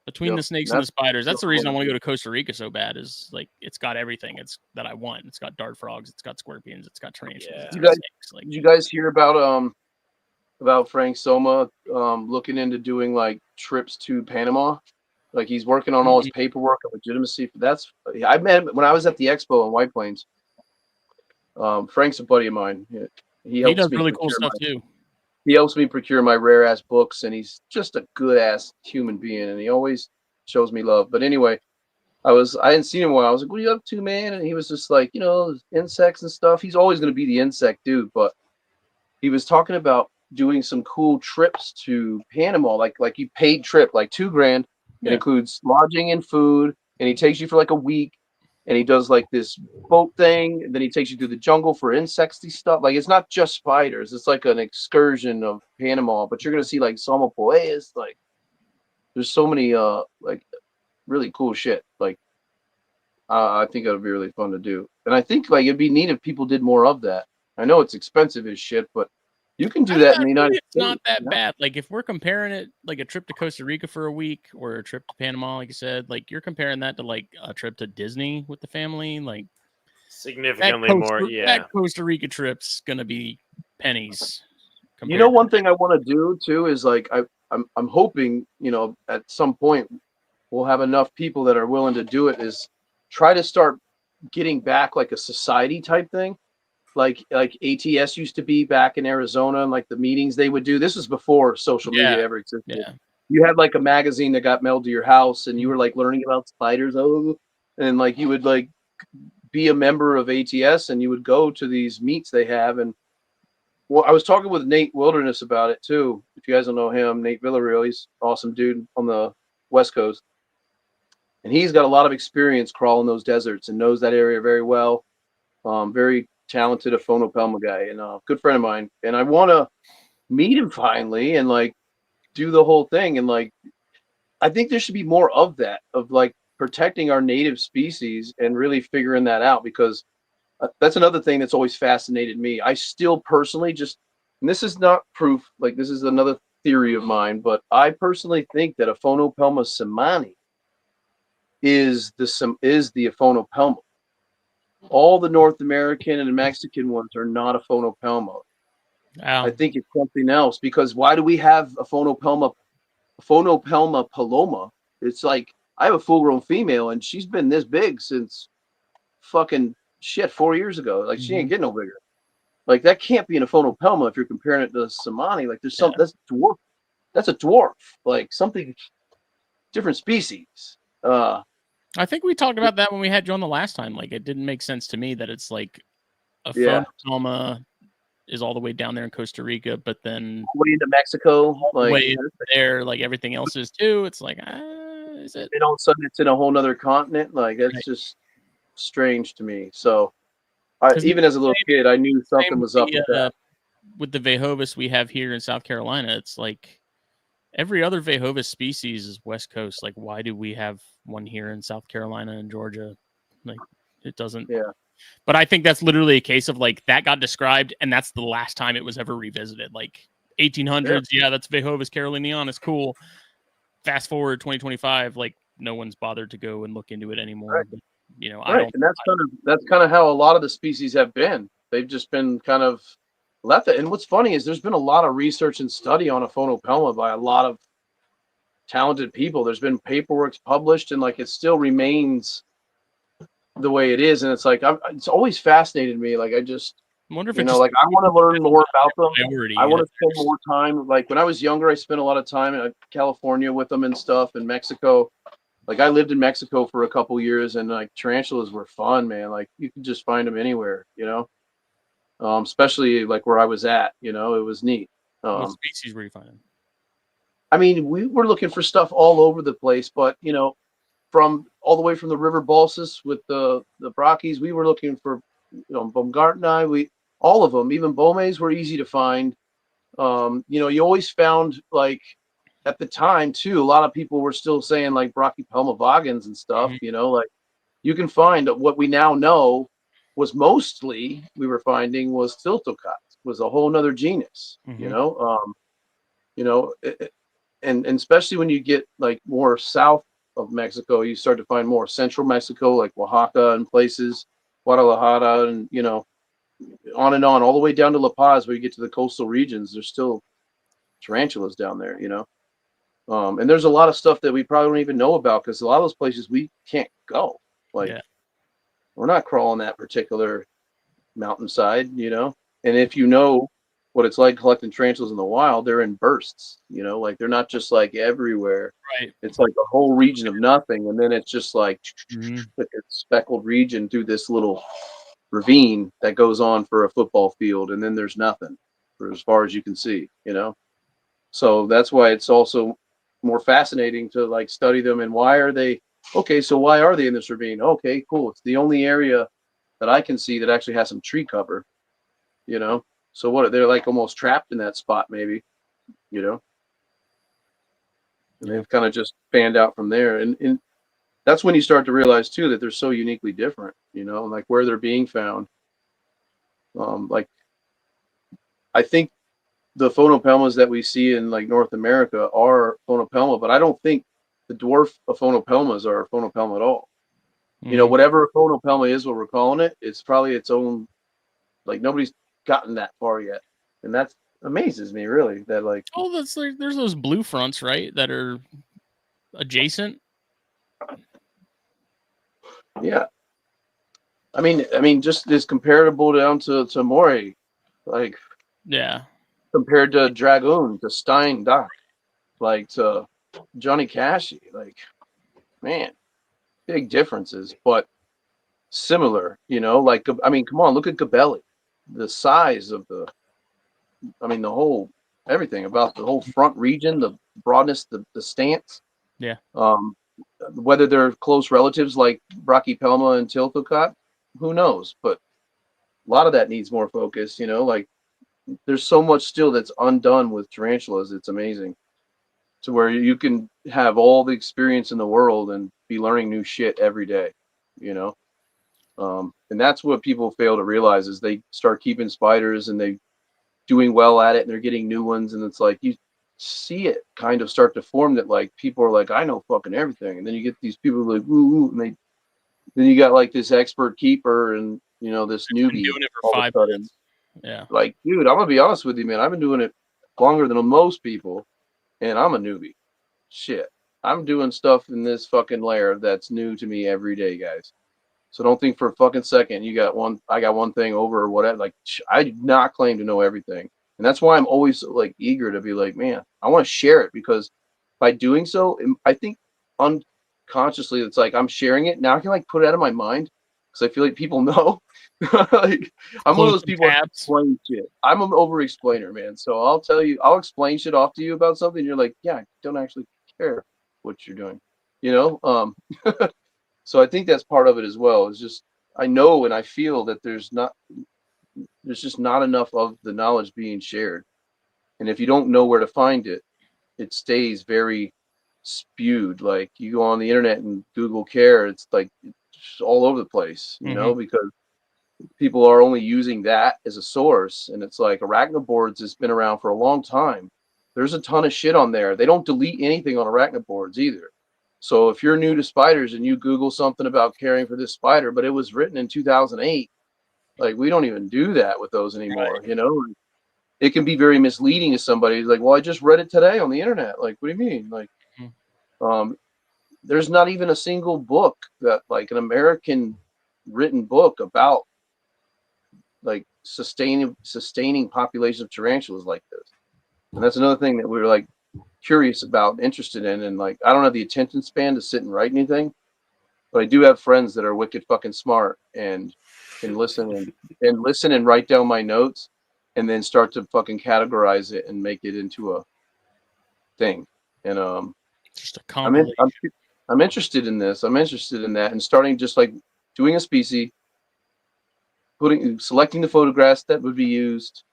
Between the snakes and the spiders, that's the reason I want to go to Costa Rica so bad. Is like it's got everything that I want. It's got dart frogs, it's got scorpions, it's got tarantulas. Yeah. It's got snakes. Like, did you guys hear about Frank Soma looking into doing like trips to Panama? Like he's working on all his paperwork and legitimacy. I met him when I was at the expo in White Plains. Frank's a buddy of mine. He does really cool stuff too. He helps me procure my rare ass books, and he's just a good ass human being, and he always shows me love. But anyway, I hadn't seen him in a while. I was like, "What are you up to, man?" And he was just like, insects and stuff. He's always going to be the insect dude, but he was talking about doing some cool trips to Panama, like you paid trip, like $2,000. It includes lodging and food, and he takes you for like a week. And he does like this boat thing, and then he takes you through the jungle for insectsy stuff. Like it's not just spiders; it's like an excursion of Panama. But you're gonna see like Somopoeas. Like there's so many like really cool shit. Like I think it'll be really fun to do, and I think like it'd be neat if people did more of that. I know it's expensive as shit, but you can do that in the United States. It's not that bad. Like if we're comparing it, like a trip to Costa Rica for a week or a trip to Panama, like you said, like you're comparing that to like a trip to Disney with the family, like significantly more. Yeah, that Costa Rica trip's gonna be pennies. One thing I want to do too is like I'm hoping at some point we'll have enough people that are willing to do it. Is try to start getting back like a society type thing. Like ATS used to be back in Arizona, and like the meetings they would do. This was before social media ever existed. Yeah. You had like a magazine that got mailed to your house, and you were like learning about spiders. And like you would like be a member of ATS, and you would go to these meets they have. And I was talking with Nate Wilderness about it too. If you guys don't know him, Nate Villarreal, he's an awesome dude on the West Coast, and he's got a lot of experience crawling those deserts and knows that area very well. Very talented a Phonopelma guy and a good friend of mine, and I want to meet him finally and like do the whole thing. And like I think there should be more of that, of like protecting our native species and really figuring that out, because that's another thing that's always fascinated me. I still personally and this is not proof, like this is another theory of mine, but I personally think that a Phonopelma semani is the Phonopelma. All the North American and Mexican ones are not a Phonopelma. I think it's something else, because why do we have a Phonopelma paloma? It's like I have a full-grown female, and she's been this big since fucking 4 years ago. Like she ain't getting no bigger. Like that can't be in a Phonopelma if you're comparing it to a Semani. Like there's that's dwarf. That's a dwarf. Like something different species. I think we talked about that when we had you on the last time. Like, it didn't make sense to me that it's like a Phonopelma is all the way down there in Costa Rica, but then way into Mexico, like way there, like everything else is too. It's like, is it? And all of a sudden, it's in a whole other continent. Like that's just strange to me. So, even as a little kid, I knew something was up with that. With the Vehovis we have here in South Carolina, it's like every other Vehovis species is West Coast. Like, why do we have one here in South Carolina and Georgia? Like, it doesn't. Yeah. But I think that's literally a case of like that got described, and that's the last time it was ever revisited. Like 1800s, that's Vehovis caroliniana. It's cool. Fast forward 2025, like no one's bothered to go and look into it anymore. Right. But, and that's kind of how a lot of the species have been. They've just been kind of left it. And what's funny is there's been a lot of research and study on a Phonopelma by a lot of talented people. There's been paperwork published, and like it still remains the way it is. And it's like it's always fascinated me. Like I just, I wonder if you it know, just like I want to learn more about them. priority. I want to spend more time. Like when I was younger, I spent a lot of time in California with them and stuff, in Mexico. Like I lived in Mexico for a couple years, and like tarantulas were fun, man. Like you could just find them anywhere, you know. Especially like where I was at, you know, it was neat. What species were you finding? I mean, we were looking for stuff all over the place, but you know, from all the way from the river Balsas with the brockies, we were looking for, you know, Baumgartnii, all of them, even Bomes were easy to find. You know, you always found like at the time too, a lot of people were still saying like Brachypelma vagans and stuff, you know, like you can find what we now know was mostly we were finding was Thiltocots, was a whole nother genus, you know, and especially when you get like more south of Mexico, you start to find more central Mexico, like Oaxaca and places, Guadalajara, and you know, on and on, all the way down to La Paz, where you get to the coastal regions. There's still tarantulas down there, you know. And there's a lot of stuff that we probably don't even know about because a lot of those places we can't go. Like we're not crawling that particular mountainside, you know. And if you know what it's like collecting tarantulas in the wild, they're in bursts, you know, like they're not just like everywhere. Right. It's like a whole region of nothing, and then it's just like like a speckled region through this little ravine that goes on for a football field, and then there's nothing for as far as you can see, you know. So that's why it's also more fascinating to like study them. And why are they okay? So why are they in this ravine? Okay, cool. It's the only area that I can see that actually has some tree cover, you know. So what, they're like almost trapped in that spot, maybe, you know. And they've kind of just fanned out from there. And that's when you start to realize too that they're so uniquely different, you know, like where they're being found. Like I think the phonopelmas that we see in like North America are phonopelma, but I don't think the dwarf phonopelmas are a phonopelma at all. You know, whatever a phonopelma is, what we're calling it, it's probably its own. Like nobody's gotten that far yet, and that amazes me really. That like, Oh, that's like there's those blue fronts, right, that are adjacent. yeah. I mean, just is comparable down to Mori, like compared to Dragoon, to Stein Doc, like to Johnny Cashy, like man, big differences, but similar, you know. Like I mean, come on, look at Gabelli, the size of the, I mean, the whole everything about the whole front region, the broadness, the stance. Yeah. Whether they're close relatives like Brachypelma and Tilthocot, who knows? But a lot of that needs more focus, you know. Like there's so much still that's undone with tarantulas. It's amazing. To where you can have all the experience in the world and be learning new shit every day, you know. And that's what people fail to realize is they start keeping spiders and they doing well at it and they're getting new ones, and it's like you see it kind of start to form that like people are like, I know fucking everything, and then you get these people like ooh, and then you got like this expert keeper and you know this newbie doing it for all 5 of a sudden. minutes. Yeah. Like, dude, I'm gonna be honest with you, man. I've been doing it longer than most people, and I'm a newbie. Shit, I'm doing stuff in this fucking layer that's new to me every day, guys. So don't think for a fucking second I got one thing over or whatever. Like I do not claim to know everything. And that's why I'm always like eager to be like, man, I want to share it, because by doing so, I think unconsciously it's like I'm sharing it. Now I can like put it out of my mind because I feel like people know. Like I'm one of those people that explain shit. I'm an over explainer, man. So I'll tell you, I'll explain shit off to you about something. And you're like, yeah, I don't actually care what you're doing, you know? So I think that's part of it as well. It's just I know and I feel that there's just not enough of the knowledge being shared. And if you don't know where to find it, it stays very spewed. Like you go on the internet and Google care, it's like it's all over the place, you know, because people are only using that as a source. And it's like ArachNerds has been around for a long time. There's a ton of shit on there. They don't delete anything on ArachNerds either. So if you're new to spiders and you Google something about caring for this spider, but it was written in 2008, like we don't even do that with those anymore. Right. You know, it can be very misleading to somebody who's like, well, I just read it today on the internet. Like, what do you mean? Like, There's not even a single book that like an American written book about like sustaining populations of tarantulas like this. And that's another thing that we were like curious about, and interested in. And like, I don't have the attention span to sit and write anything, but I do have friends that are wicked fucking smart and can listen and write down my notes and then start to fucking categorize it and make it into a thing. And Just a I'm compilation. I'm interested in this. I'm interested in that, and starting just like doing a species, selecting the photographs that would be used,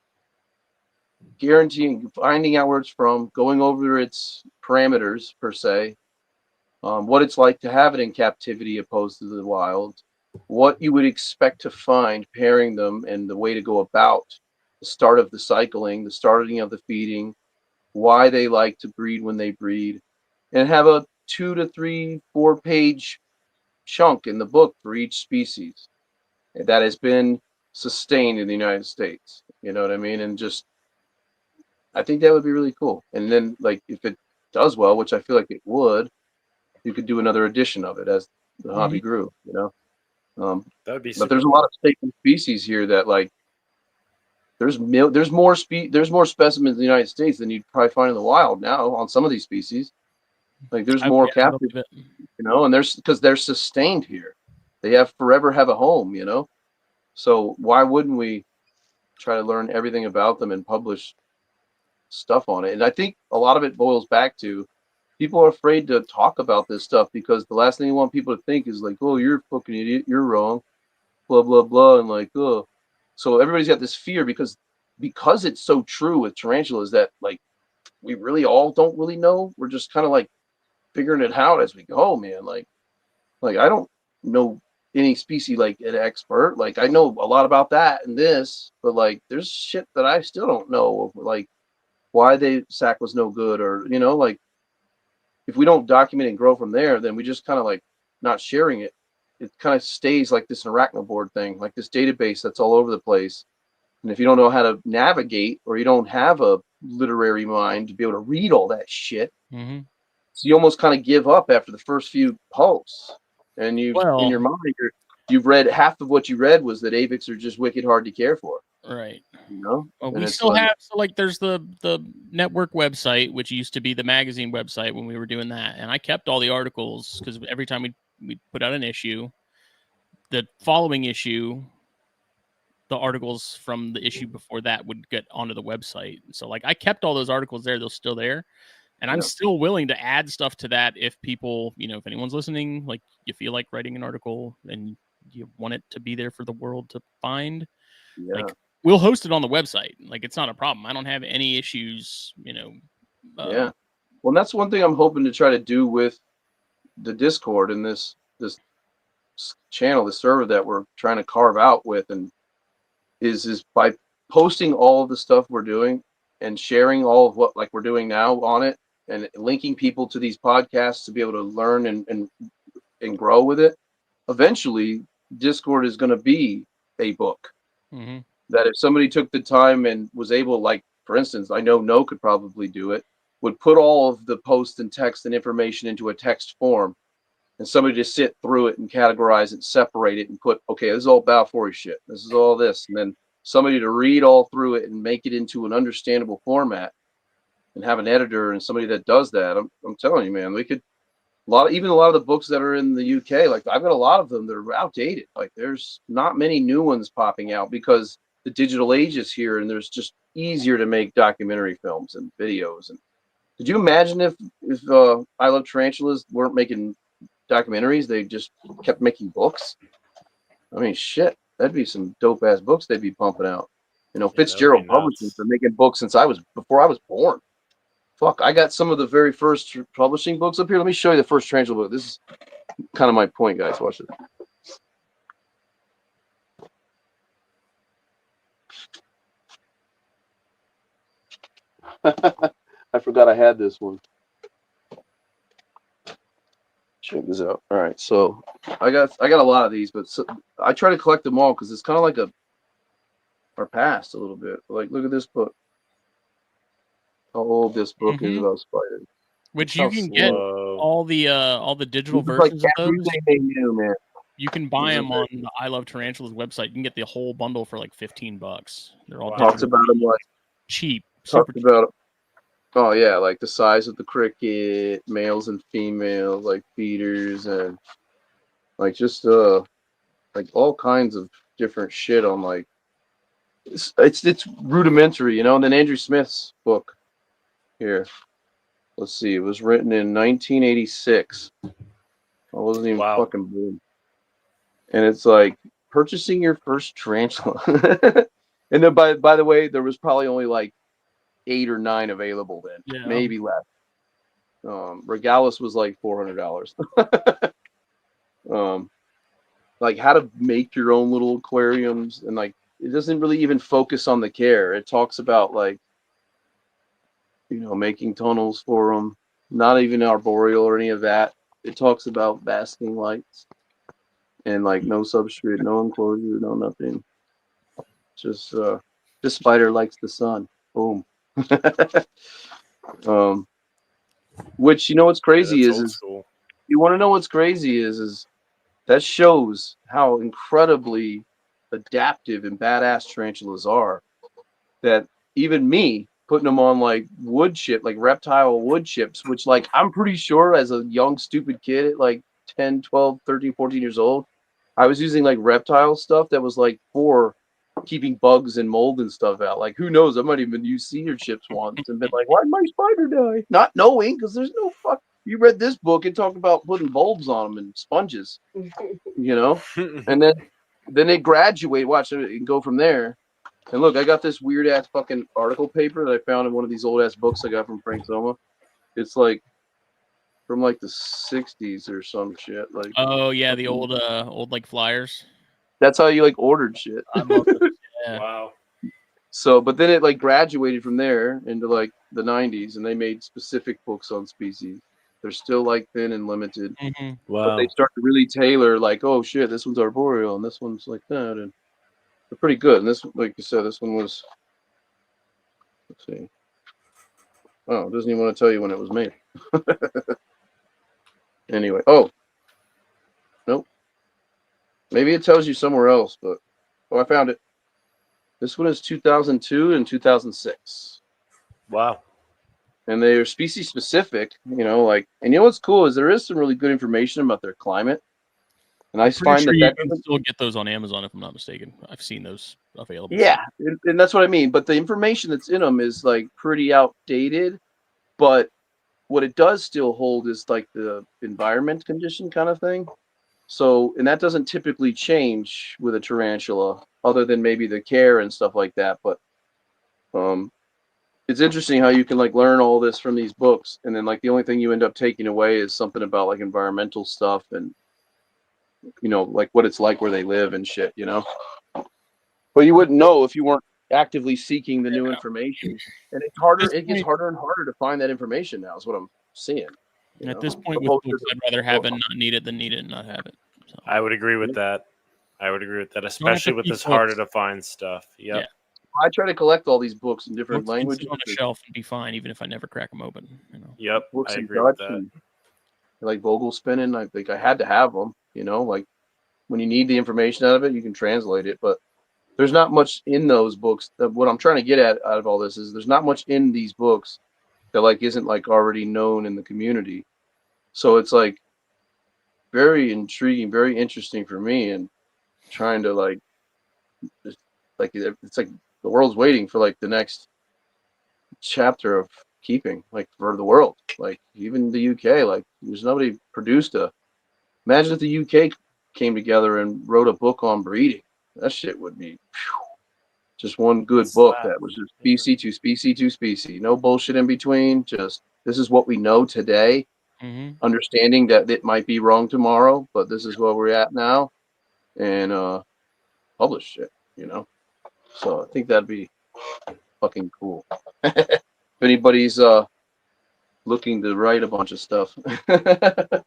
guaranteeing finding out where it's from, going over its parameters per se, what it's like to have it in captivity opposed to the wild, what you would expect to find pairing them, and the way to go about the start of the cycling, the starting of the feeding, why they like to breed when they breed, and have a 2 to 3, 4 page chunk in the book for each species that has been sustained in the United States. You know what I mean? And just, I think that would be really cool. And then, like, if it does well, which I feel like it would, you could do another edition of it as the hobby grew. You know, That would be. but there's a lot of staple species here that like there's more specimens in the United States than you'd probably find in the wild now on some of these species. Like there's more I captive, believe it. you know, and there's because they're sustained here. They have a home, you know. So why wouldn't we try to learn everything about them and publish stuff on it? And I think a lot of it boils back to people are afraid to talk about this stuff because the last thing you want people to think is like, oh, you're a fucking idiot, you're wrong, blah blah blah, and like, oh. So everybody's got this fear because it's so true with tarantulas that like we really all don't really know. We're just kind of like figuring it out as we go, man. Like I don't know any species like an expert. Like I know a lot about that and this, but like there's shit that I still don't know, like why the sac was no good, or you know, like if we don't document and grow from there, then we just kind of like not sharing it. It kind of stays like this arachnoboard thing, like this database that's all over the place. And if you don't know how to navigate, or you don't have a literary mind to be able to read all that shit, so you almost kind of give up after the first few posts. And in your mind, you've read half of what you read was that avics are just wicked hard to care for. Right. You know? Well, we still have, so like there's the network website, which used to be the magazine website when we were doing that. And I kept all the articles because every time we put out an issue, the following issue, the articles from the issue before that would get onto the website. So like I kept all those articles there. They're still there. And I'm still willing to add stuff to that if people, you know, if anyone's listening, like you feel like writing an article and you want it to be there for the world to find, like we'll host it on the website. Like it's not a problem. I don't have any issues, you know. Well, that's one thing I'm hoping to try to do with the Discord and this channel, the server that we're trying to carve out with, and is by posting all of the stuff we're doing and sharing all of what like we're doing now on it, and linking people to these podcasts to be able to learn and grow with it. Eventually, Discord is going to be a book that if somebody took the time and was able, like for instance, I know No could probably do it, would put all of the posts and text and information into a text form, and somebody just sit through it and categorize it, separate it, and put, okay, this is all Balfour shit. This is all this, and then somebody to read all through it and make it into an understandable format, and have an editor and somebody that does that. I'm telling you, man, we could even a lot of the books that are in the UK, like I've got a lot of them that are outdated. Like there's not many new ones popping out because the digital age is here, and there's just easier to make documentary films and videos. And could you imagine if I Love Tarantulas weren't making documentaries, they just kept making books? I mean, shit, that'd be some dope ass books they'd be pumping out. You know, Fitzgerald Publishing for making books since before I was born. Fuck, I got some of the very first publishing books up here. Let me show you the first tarantula book. This is kind of my point, guys. Watch it. I forgot I had this one. Check this out. All right, so I got a lot of these, but I try to collect them all because it's kind of like our past a little bit. Like, look at this book. How old this book is about spiders. Which you can get all the digital It's like versions of those. everything they knew, man. You can buy them on the I Love Tarantulas website. You can get the whole bundle for like $15. They're all Wow. Talks about them like cheap. Super talks about. Oh yeah, like the size of the cricket, males and females, like feeders, and like just like all kinds of different shit on like it's rudimentary, you know. And then Andrew Smith's book here. Let's see, it was written in 1986. I wasn't even Wow. fucking born. And it's like purchasing your first tarantula. And then by the way, there was probably only like 8 or 9 available then, Yeah. maybe less. Regalis was like $400. Like how to make your own little aquariums, and like it doesn't really even focus on the care. It talks about like, you know, making tunnels for them, not even arboreal or any of that. It talks about basking lights and like no substrate, no enclosure, no nothing. Just this spider likes the sun. Boom. Which, you know what's crazy That's is old school. you want to know what's crazy is that shows how incredibly adaptive and badass tarantulas are. That even me putting them on like wood chip, like reptile wood chips, which like I'm pretty sure as a young stupid kid at like 10, 12, 13, 14 years old, I was using like reptile stuff that was like for keeping bugs and mold and stuff out. Like who knows? I might even use senior chips once and been like, why did my spider die? Not knowing, because there's no fuck. You read this book, it talked about putting bulbs on them and sponges, you know? And then they graduate, watch it and go from there. And look, I got this weird ass fucking article paper that I found in one of these old ass books I got from Frank Soma. It's like from like the 60s or some shit. Like, Oh yeah, the old like flyers. that's how you like ordered shit. I love it. Yeah. Wow. So, but then it like graduated from there into like the 90s, and they made specific books on species. They're still like thin and limited, Mm-hmm. but Wow. they start to really tailor like, oh shit, this one's arboreal and this one's like that, and they're pretty good. And this, like you said, this one was. Let's see. Oh, it doesn't even want to tell you when it was made. Anyway, oh, nope. Maybe it tells you somewhere else, but oh, I found it. This one is 2002 and 2006. Wow. And they're species specific, you know, like, and you know what's cool is there is some really good information about their climate. And I Pretty find sure that you that can doesn't, still get those on Amazon if I'm not mistaken. I've seen those available. yeah, and that's what I mean. But the information that's in them is like pretty outdated. But what it does still hold is like the environment condition kind of thing. So, and that doesn't typically change with a tarantula, other than maybe the care and stuff like that. But it's interesting how you can like learn all this from these books, and then like the only thing you end up taking away is something about like environmental stuff and, you know, like what it's like where they live and shit, you know. But you wouldn't know if you weren't actively seeking the new information. And it's harder. It gets harder and harder to find that information now. Is what I'm seeing. At this point with Opposed to books, I'd rather have it and not need it than need it and not have it. So, I would agree with that. Especially with this harder to find stuff. Yep. Yeah. I try to collect all these books in different books can languages. sit on a shelf and be fine, even if I never crack them open. You know. Yep. Books I in agree with Dutch that. and like Vogel spinning. I think I had to have them. You know, like when you need the information out of it, you can translate it. But there's not much in those books. What I'm trying to get at out of all this is there's not much in these books that like isn't like already known in the community. So it's like very intriguing, very interesting for me, and trying to like, just, like it's like the world's waiting for like the next chapter of keeping, like for the world, like even the UK, like there's nobody produced a. Imagine if the UK came together and wrote a book on breeding. That shit would be just one good book that was just species to species to species, no bullshit in between. Just this is what we know today. Mm-hmm. Understanding that it might be wrong tomorrow, but this is where we're at now, and publish it, you know. So I think that'd be fucking cool. If anybody's looking to write a bunch of stuff, but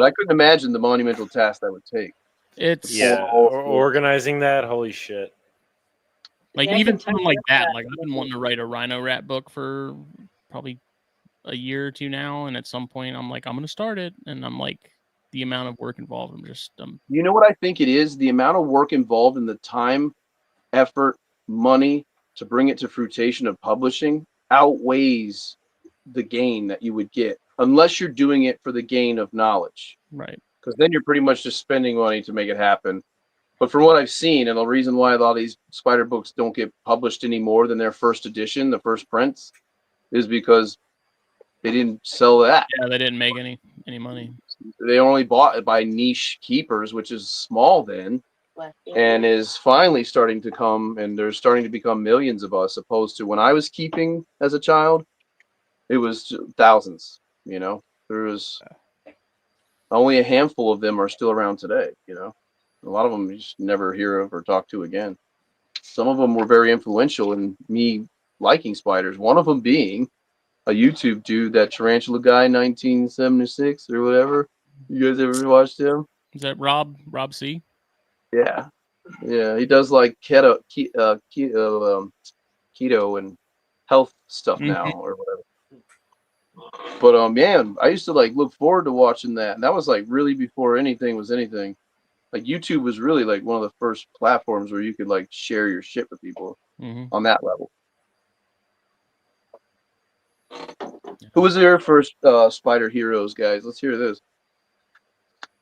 I couldn't imagine the monumental task that would take. It's organizing that. Holy shit! Like Yeah, I even can tell something you like that. that. Like I've been wanting to write a rhino rat book for probably a year or two now, and at some point I'm like, I'm gonna start it, and I'm like, the amount of work involved, You know what I think it is? The amount of work involved in the time, effort, money to bring it to fruition of publishing outweighs the gain that you would get, unless you're doing it for the gain of knowledge. right. Because then you're pretty much just spending money to make it happen. But from what I've seen, and the reason why a lot of these spider books don't get published any more than their first edition, the first prints, is because they didn't sell that. Yeah, they didn't make any money. They only bought it by niche keepers, which is small then, and is finally starting to come, and there's starting to become millions of us, opposed to when I was keeping as a child, it was thousands. You know, there was only a handful of them are still around today. You know, a lot of them you just never hear of or talk to again. Some of them were very influential in me liking spiders. One of them being a YouTube dude, that Tarantula guy, 1976 or whatever. You guys ever watched him? Is that Rob C? Yeah, yeah. He does like keto and health stuff now or whatever. But man, I used to like look forward to watching that, and that was like really before anything was anything. Like YouTube was really like one of the first platforms where you could like share your shit with people on that level. Who was their first spider heroes, guys? Let's hear this.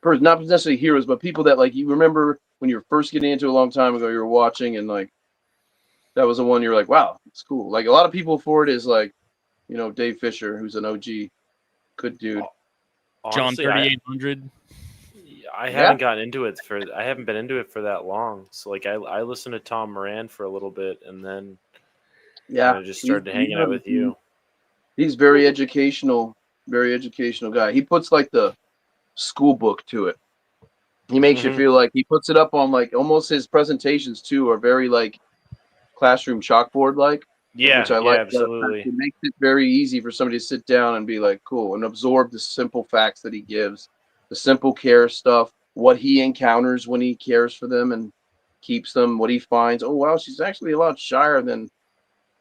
First, not necessarily heroes, but people that like you remember when you were first getting into it a long time ago, you were watching, and like that was the one you're like, wow, it's cool. Like a lot of people for it is like, you know, Dave Fisher, who's an OG, good dude. John 3800. I haven't gotten into it I haven't been into it for that long. So like I listened to Tom Moran for a little bit, and then I just started hanging out with you. He's very educational guy. He puts like the school book to it. He makes you feel like he puts it up on like almost his presentations too are very like classroom chalkboard like. Yeah, which I like. absolutely. It makes it very easy for somebody to sit down and be like, cool, and absorb the simple facts that he gives, the simple care stuff, what he encounters when he cares for them and keeps them, what he finds. Oh, wow, she's actually a lot shyer than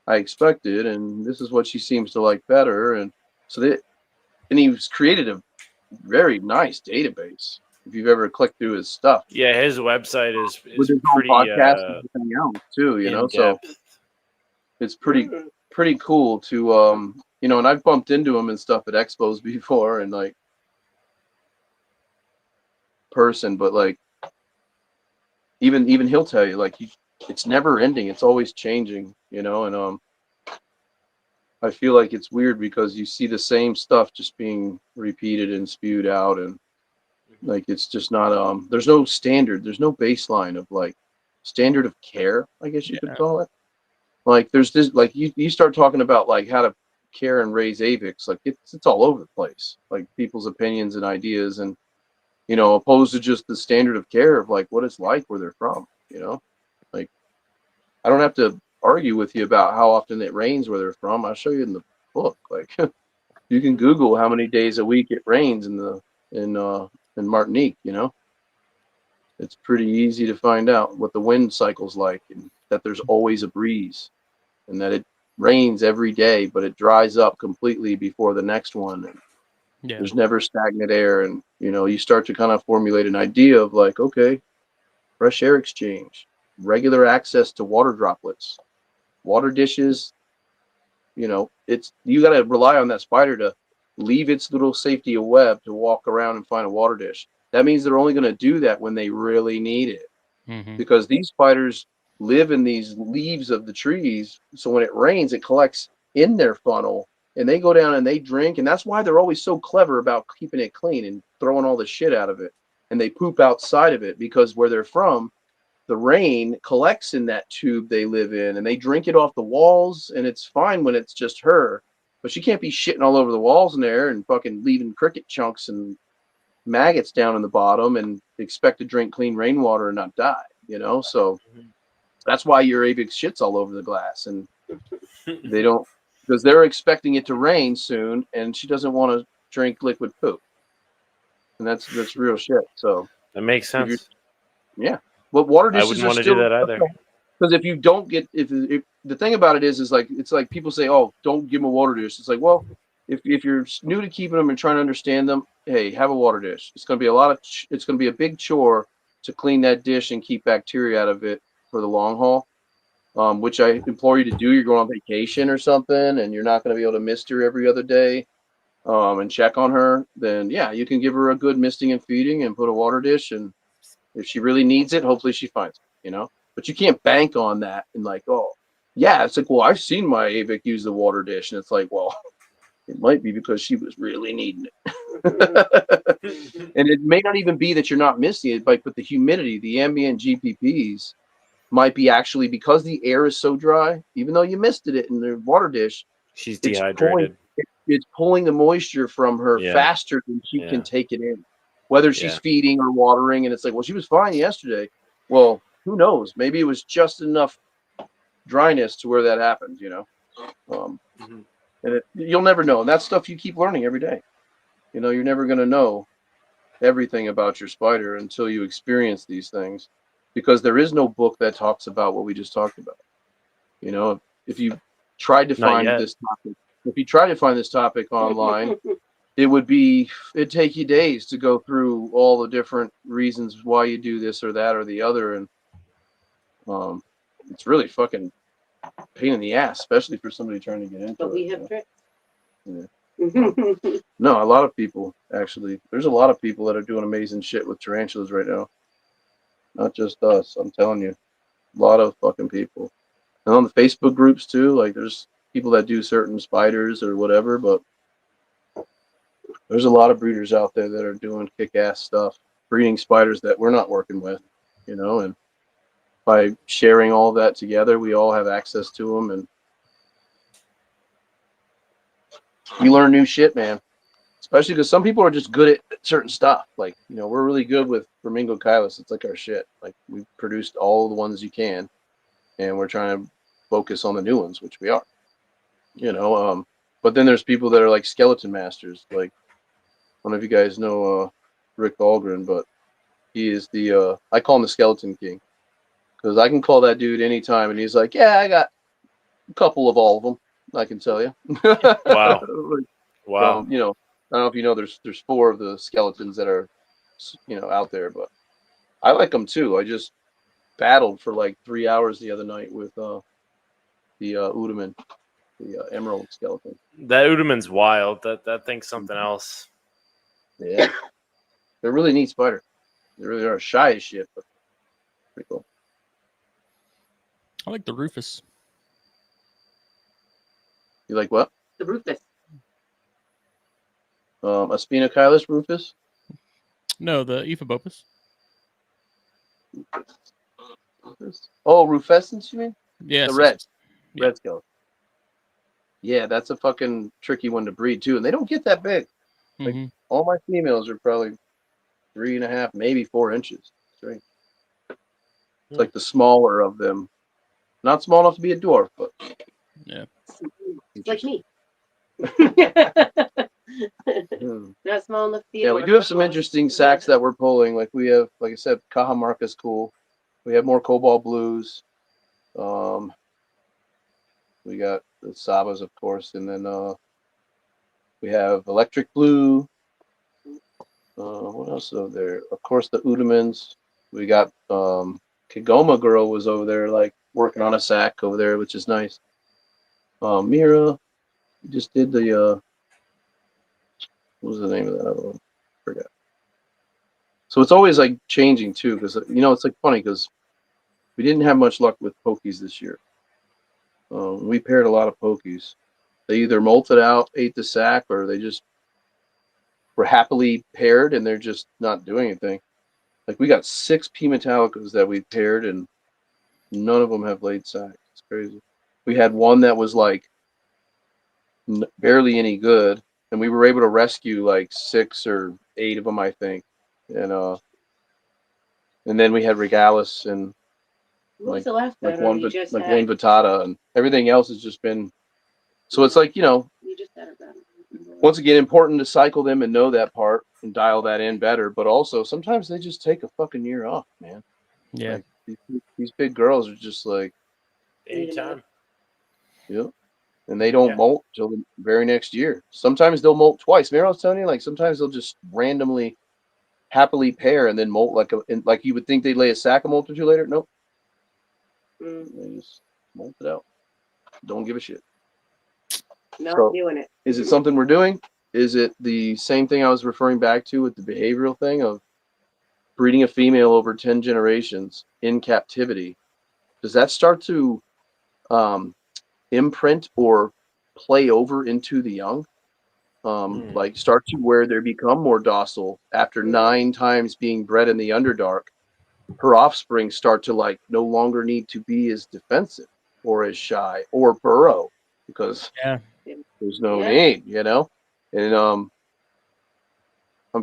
I expected, and this is what she seems to like better. And so and he's created a very nice database. If you've ever clicked through his stuff, yeah, his website is with his pretty podcast and everything else too. You know, so it's pretty cool to you know, and I've bumped into him and stuff at expos before, and like person, but like even he'll tell you like it's never ending. It's always changing. You know, and I feel like it's weird because you see the same stuff just being repeated and spewed out, and like it's just not there's no standard, there's no baseline of like standard of care, I guess you could call it. Like there's this like you start talking about like how to care and raise avics, like it's all over the place, like people's opinions and ideas, and you know, opposed to just the standard of care of like what it's like where they're from. You know, like I don't have to argue with you about how often it rains where they're from. I'll show you in the book. Like you can Google how many days a week it rains in Martinique. You know, it's pretty easy to find out what the wind cycle's like, and that there's always a breeze, and that it rains every day, but it dries up completely before the next one. And there's never stagnant air, and you know, you start to kind of formulate an idea of like, okay, fresh air exchange, regular access to water droplets, water dishes. You know, you got to rely on that spider to leave its little safety web to walk around and find a water dish. That means they're only going to do that when they really need it, because these spiders live in these leaves of the trees. So when it rains, it collects in their funnel, and they go down and they drink. And that's why they're always so clever about keeping it clean and throwing all the shit out of it. And they poop outside of it, because where they're from, the rain collects in that tube they live in, and they drink it off the walls, and it's fine when it's just her. But she can't be shitting all over the walls in there and fucking leaving cricket chunks and maggots down in the bottom and expect to drink clean rainwater and not die, you know? So that's why your avic shit's all over the glass, and they don't, because they're expecting it to rain soon, and she doesn't want to drink liquid poop. And that's real shit. So that makes sense. Yeah. But water dishes I wouldn't want to do that either. Because if you don't get, if the thing about it is like, it's like people say, oh, don't give them a water dish. It's like, well, if you're new to keeping them and trying to understand them, hey, have a water dish. It's going to be a lot of it's going to be a big chore to clean that dish and keep bacteria out of it for the long haul. Which I implore you to do. You're going on vacation or something, and you're not going to be able to mist her every other day, and check on her. Then yeah, you can give her a good misting and feeding, and put a water dish. And if she really needs it, hopefully she finds it. You know, but you can't bank on that. And like, oh, yeah, it's like, well, I've seen my Avic use the water dish, and it's like, well, it might be because she was really needing it. And it may not even be that you're not missing it, but the humidity, the ambient GPPs might be actually because the air is so dry, even though you misted it in the water dish, She's it's dehydrated. it's pulling the moisture from her Yeah. faster than she Yeah. can take it in, whether she's Yeah. feeding or watering. And it's like, well, she was fine yesterday. Well, who knows? Maybe it was just enough dryness to where that happened, you know? Mhm. And you'll never know. And that's stuff you keep learning every day. You know, you're never going to know everything about your spider until you experience these things, because there is no book that talks about what we just talked about. You know, if you tried to Not find yet. this topic, if you try to find this topic online, it'd take you days to go through all the different reasons why you do this or that or the other. And it's really fucking pain in the ass, especially for somebody trying to get into But it. we you have know? tricks. Yeah. No, a lot of people actually. There's a lot of people that are doing amazing shit with tarantulas right now. Not just us. I'm telling you, a lot of fucking people. And on the Facebook groups too. Like, there's people that do certain spiders or whatever, but there's a lot of breeders out there that are doing kick-ass stuff, breeding spiders that we're not working with. You know, and by sharing all that together, we all have access to them, and you learn new shit, man. Especially because some people are just good at certain stuff. Like, you know, we're really good with Flamingo Kylus. It's like our shit. Like, we've produced all the ones you can, and we're trying to focus on the new ones, which we are. You know, but then there's people that are like skeleton masters. Like, I don't know if you guys know Rick Dahlgren, but he is the I call him the Skeleton King, because I can call that dude anytime, and he's like, yeah, I got a couple of all of them, I can tell you. Wow. Wow. You know, I don't know if you know, there's 4 of the skeletons that are, you know, out there, but I like them too. I just battled for like 3 hours the other night with the Udaman, the emerald skeleton. That Udaman's wild. That thing's something else. Yeah, they're really neat spider. They really are shy as shit, but pretty cool. I like the Rufus. You like what? The Rufus. A Spinocylus rufus? No, the Ephebopus. Oh, rufescens, you mean? Yes. The red. Yeah. Red skeleton. Yeah, that's a fucking tricky one to breed too, and they don't get that big. Like, all my females are probably 3.5, maybe 4 inches. It's like the smaller of them. Not small enough to be a dwarf, but yeah, It's like me. Hmm. Not small enough to be. Yeah, we do have some interesting sacks that we're pulling. Like, we have, like I said, Cajamarca's cool. We have more cobalt blues. We got the Sabas, of course, and then we have electric blue. What else is over there? Of course, the Udamans. We got Kigoma girl was over there, like, working on a sack over there, which is nice. Mira, we just did the what was the name of that other one? Forgot. So it's always like changing too, because you know, it's like funny because we didn't have much luck with pokies this year. We paired a lot of pokies. They either molted out, ate the sack, or they just were happily paired and they're just not doing anything. Like, we got 6 P Metallicas that we paired, and none of them have laid sacks. It's crazy. We had one that was like barely any good, and we were able to rescue like 6 or 8 of them, I think. And then we had Regalis and What was the last one you just like had? one Vitata, and everything else has just been. So it's like, you know, You just had a battle. once again, important to cycle them and know that part and dial that in better. But also, sometimes they just take a fucking year off, man. yeah. Like, these big girls are just like, Anytime. yeah. and they don't molt till the very next year. Sometimes they'll molt twice. Remember I was telling you, like sometimes they'll just randomly, happily pair and then molt like you would think they'd lay a sack of molt or two later. Nope, they just molt it out. Don't give a shit. Not doing it. Is it something we're doing? Is it the same thing I was referring back to with the behavioral thing of breeding a female over 10 generations in captivity? Does that start to imprint or play over into the young? Like start to where they become more docile after 9 times being bred in the Underdark. Her offspring start to like no longer need to be as defensive or as shy or burrow because there's no need, you know? And I'm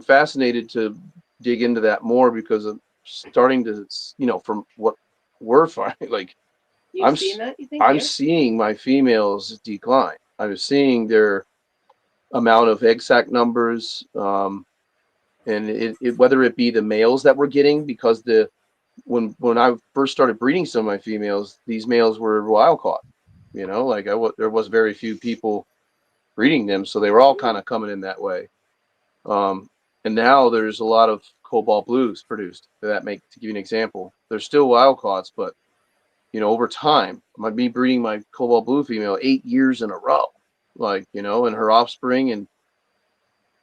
fascinated to dig into that more because I'm starting to, you know, from what we're finding, like You've seen that, you think? I'm seeing my females decline. I'm seeing their amount of egg sac numbers, and whether it be the males that we're getting, because when I first started breeding some of my females, these males were wild caught. You know, like there was very few people breeding them, so they were all kind of coming in that way. And now there's a lot of cobalt blues produced. To give you an example, there's still wild caughts, but you know, over time, me breeding my cobalt blue female 8 years in a row, like, you know, and her offspring, and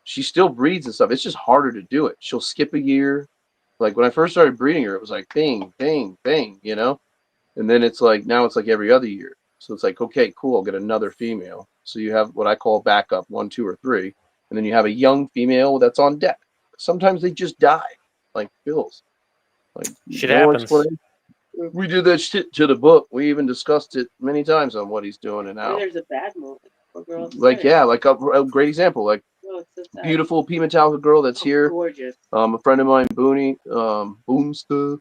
she still breeds and stuff. It's just harder to do it. She'll skip a year. Like when I first started breeding her, it was like bing, bing, bing, you know, and then it's like now it's like every other year. So it's like, okay, cool, I'll get another female. So you have what I call backup 1, 2, or 3, and then you have a young female that's on deck. Sometimes they just die, like Phil's. Like shit happens. We did that shit to the book. We even discussed it many times on what he's doing and how. There's a bad moment. Like like a great example, like beautiful P Metallica girl that's here. Gorgeous. A friend of mine, Booney, Boomsta,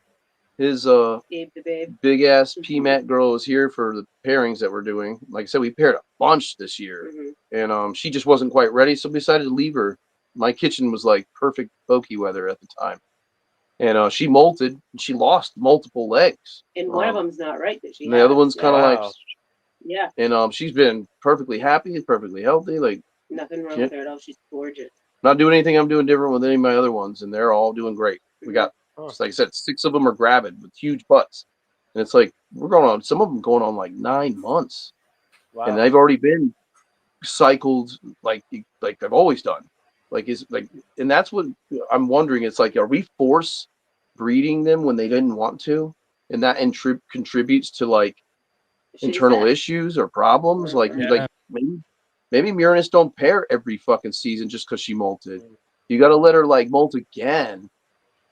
his Gabe the Babe. big ass P Mat girl is here for the pairings that we're doing. Like I said, we paired a bunch this year, and she just wasn't quite ready, so we decided to leave her. My kitchen was like perfect pokey weather at the time. And she molted, and she lost multiple legs. And one of them's not right that she and the other one's kind of like, and she's been perfectly happy, perfectly healthy. Like nothing wrong with her at all. She's gorgeous. Not doing anything I'm doing different with any of my other ones, and they're all doing great. We got, just like I said, 6 of them are gravid with huge butts, and it's like we're going on. Some of them going on like 9 months, and they've already been cycled like I've always done. And that's what I'm wondering. It's like, are we force breeding them when they didn't want to, and that contributes to like internal issues or problems? Like maybe Murinus don't pair every fucking season just because she molted. You got to let her like molt again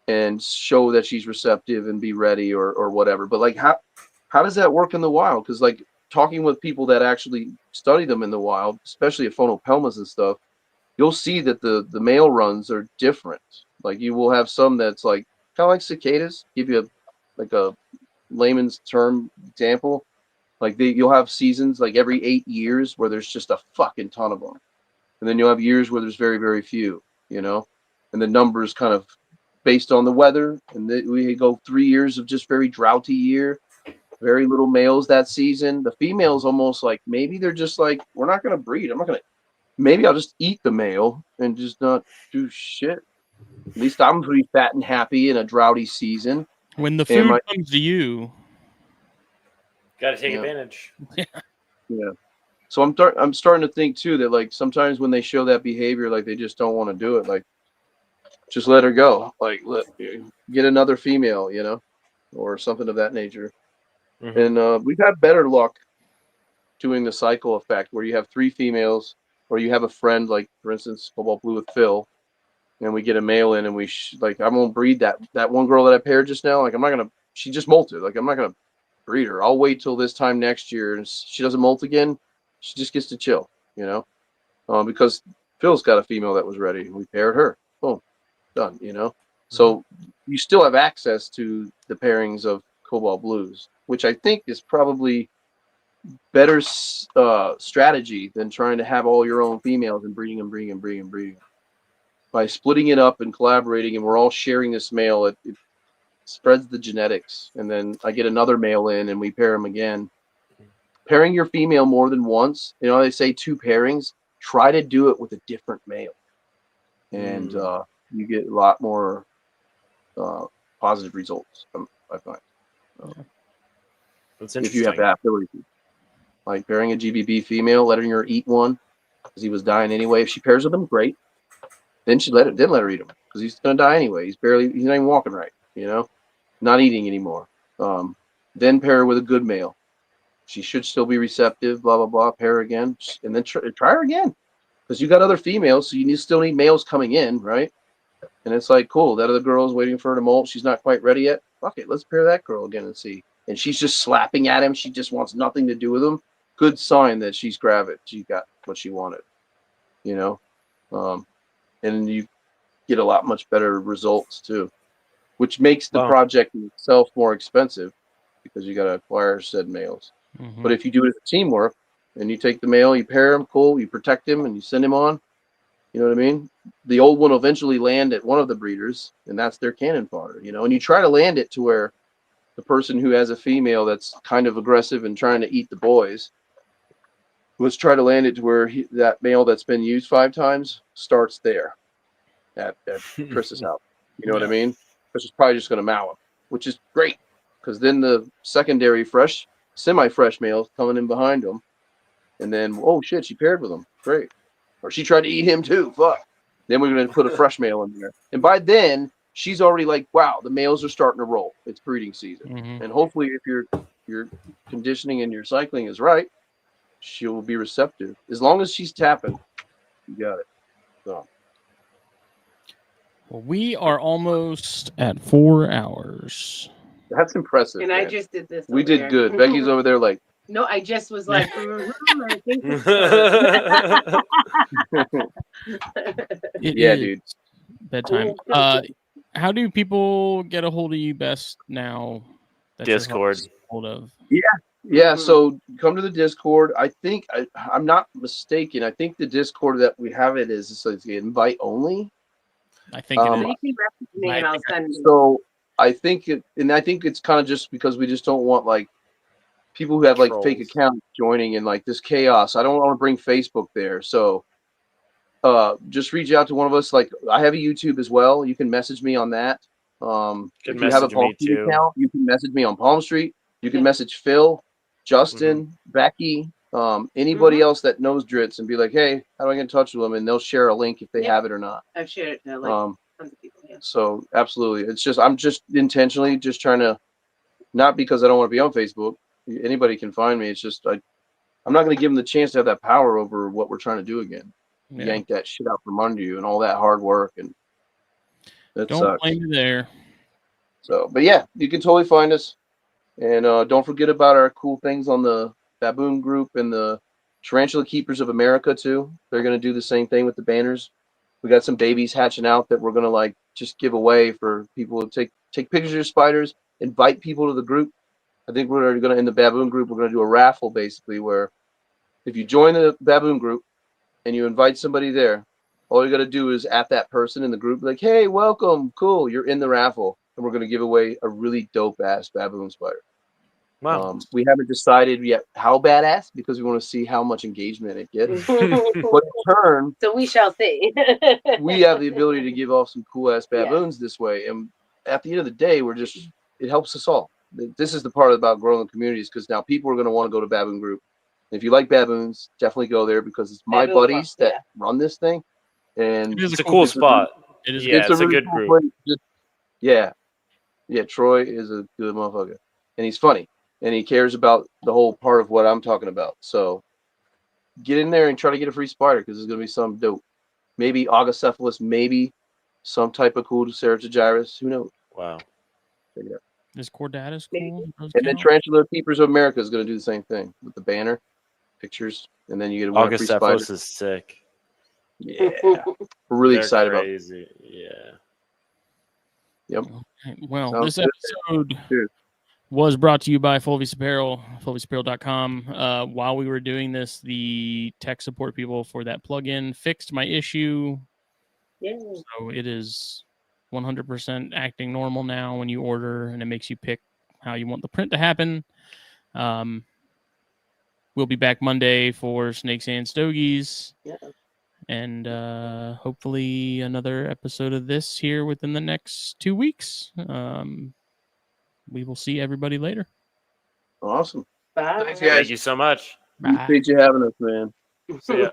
and show that she's receptive and be ready or whatever. But like how does that work in the wild? Because like talking with people that actually study them in the wild, especially at phonopelmas and stuff, you'll see that the male runs are different. Like you will have some that's like kind of like cicadas. Give you a layman's term example. Like you'll have seasons like every 8 years where there's just a fucking ton of them, and then you'll have years where there's very, very few. You know, and the numbers kind of based on the weather. And we go 3 years of just very droughty year, very little males that season. The females almost like maybe they're just like, we're not gonna breed. Maybe I'll just eat the male and just not do shit. At least I'm pretty fat and happy in a droughty season. When the food comes to you, got to take advantage. Yeah. So I'm starting to think too that like sometimes when they show that behavior, like they just don't want to do it. Like just let her go. Like get another female, you know, or something of that nature. And we've had better luck doing the cycle effect where you have 3 females. Or you have a friend, like for instance, Cobalt Blue with Phil, and we get a male in, and I'm gonna breed that one girl that I paired just now. Like she just molted. Like I'm not gonna breed her. I'll wait till this time next year, and she doesn't molt again. She just gets to chill, you know, because Phil's got a female that was ready. We paired her. Boom, done. You know, so you still have access to the pairings of Cobalt Blues, which I think is probably better strategy than trying to have all your own females and breeding. By splitting it up and collaborating, and we're all sharing this male, it spreads the genetics. And then I get another male in, and we pair them again, pairing your female more than once. You know, they say 2 pairings. Try to do it with a different male, and you get a lot more positive results. I find That's if you have interesting. that ability, like pairing a GBB female, letting her eat one because he was dying anyway. If she pairs with him, great. Then let her eat him because he's gonna die anyway. He's not even walking right. You know, not eating anymore. Then pair her with a good male. She should still be receptive. Blah blah blah. Pair her again, and then try her again because you got other females, so you still need males coming in, right? And it's like, cool, that other girl's waiting for her to molt. She's not quite ready yet. Fuck it, let's pair that girl again and see. And she's just slapping at him. She just wants nothing to do with him. Good sign that she's gravid. She got what she wanted, you know. And you get a lot much better results too, which makes the project itself more expensive because you got to acquire said males. Mm-hmm. But if you do it as teamwork and you take the male, you pair him, cool, you protect him, and you send him on, you know what I mean? The old one will eventually land at one of the breeders, and that's their cannon fodder, you know? And you try to land it to where the person who has a female that's kind of aggressive and trying to eat the boys, let's try to land it to where that male that's been used 5 times starts there at Chris's house. You know what I mean? Chris is probably just going to mow him, which is great because then the secondary semi-fresh male's coming in behind him, and then, oh shit, she paired with him. Great. Or she tried to eat him too. Fuck. Then we're going to put a fresh male in there. And by then, she's already like, wow, the males are starting to roll. It's breeding season. Mm-hmm. And hopefully, if your conditioning and your cycling is right, she will be receptive. As long as she's tapping, you got it. So. Well, we are almost at 4 hours. That's impressive. And man. I just did this. We did good. Becky's over there like. No, I just was like, I think Yeah, dude. Bedtime. How do people get a hold of you best now? That Discord. Hold of. Yeah. So come to the Discord. I think I'm not mistaken. I think the Discord that we have it is so it's invite only. I think it is. You can message me and I'll send you. So I think it's kind of just because we just don't want like people who have like Trolls. fake accounts joining in like this chaos. I don't want to bring Facebook there. So just reach out to one of us. Like I have a YouTube as well. You can message me on that. If you have a Palm Street account, you can message me on Palm Street. You can message Phil, Justin, Becky, anybody else that knows Dritz and be like, hey, how do I get in touch with them? And they'll share a link if they have it or not. I've shared it to like tons of people. Yeah. So absolutely. It's just, I'm just intentionally just trying to, not because I don't want to be on Facebook. Anybody can find me. It's just, I'm not going to give them the chance to have that power over what we're trying to do again. Yeah. Yank that shit out from under you and all that hard work. And that don't sucks. blame you there. So, but yeah, you can totally find us. And don't forget about our cool things on the Baboon group and the Tarantula Keepers of America too. They're going to do the same thing with the banners. We got some babies hatching out that we're going to like just give away for people to take pictures of spiders, invite people to the group. I think we're going to, in the Baboon group, we're going to do a raffle basically where if you join the Baboon group and you invite somebody there, all you got to do is at that person in the group, like, hey, welcome, cool, you're in the raffle. And we're going to give away a really dope-ass baboon spider. Wow. We haven't decided yet how badass because we want to see how much engagement it gets. But in turn, so we shall see. We have the ability to give off some cool-ass baboons this way. And at the end of the day, it helps us all. This is the part about growing the communities because now people are going to want to go to Baboon Group. And if you like baboons, definitely go there because it's my buddies that run this thing. And it's a cool spot. It's a really good cool group. Yeah, Troy is a good motherfucker, and he's funny, and he cares about the whole part of what I'm talking about. So get in there and try to get a free spider because there's gonna be some dope, maybe Augocephalus, maybe some type of cool Ceratogyrus. Who knows? Wow. This Chordatus cool. And then Tarantula Keepers of America is gonna do the same thing with the banner pictures, and then you get a free spider. Augocephalus is sick. Yeah, we're really excited about it. Yeah. Yep. Well, this episode was brought to you by Fulvius Apparel, fulviusapparel.com. While we were doing this, the tech support people for that plugin fixed my issue. Yeah. So it is 100% acting normal now when you order, and it makes you pick how you want the print to happen. we'll be back Monday for Snakes and Stogies. Yeah. And hopefully another episode of this here within the next 2 weeks. We will see everybody later. Awesome. Bye. Thanks, guys. Thank you so much. Bye. Appreciate you having us, man. See ya.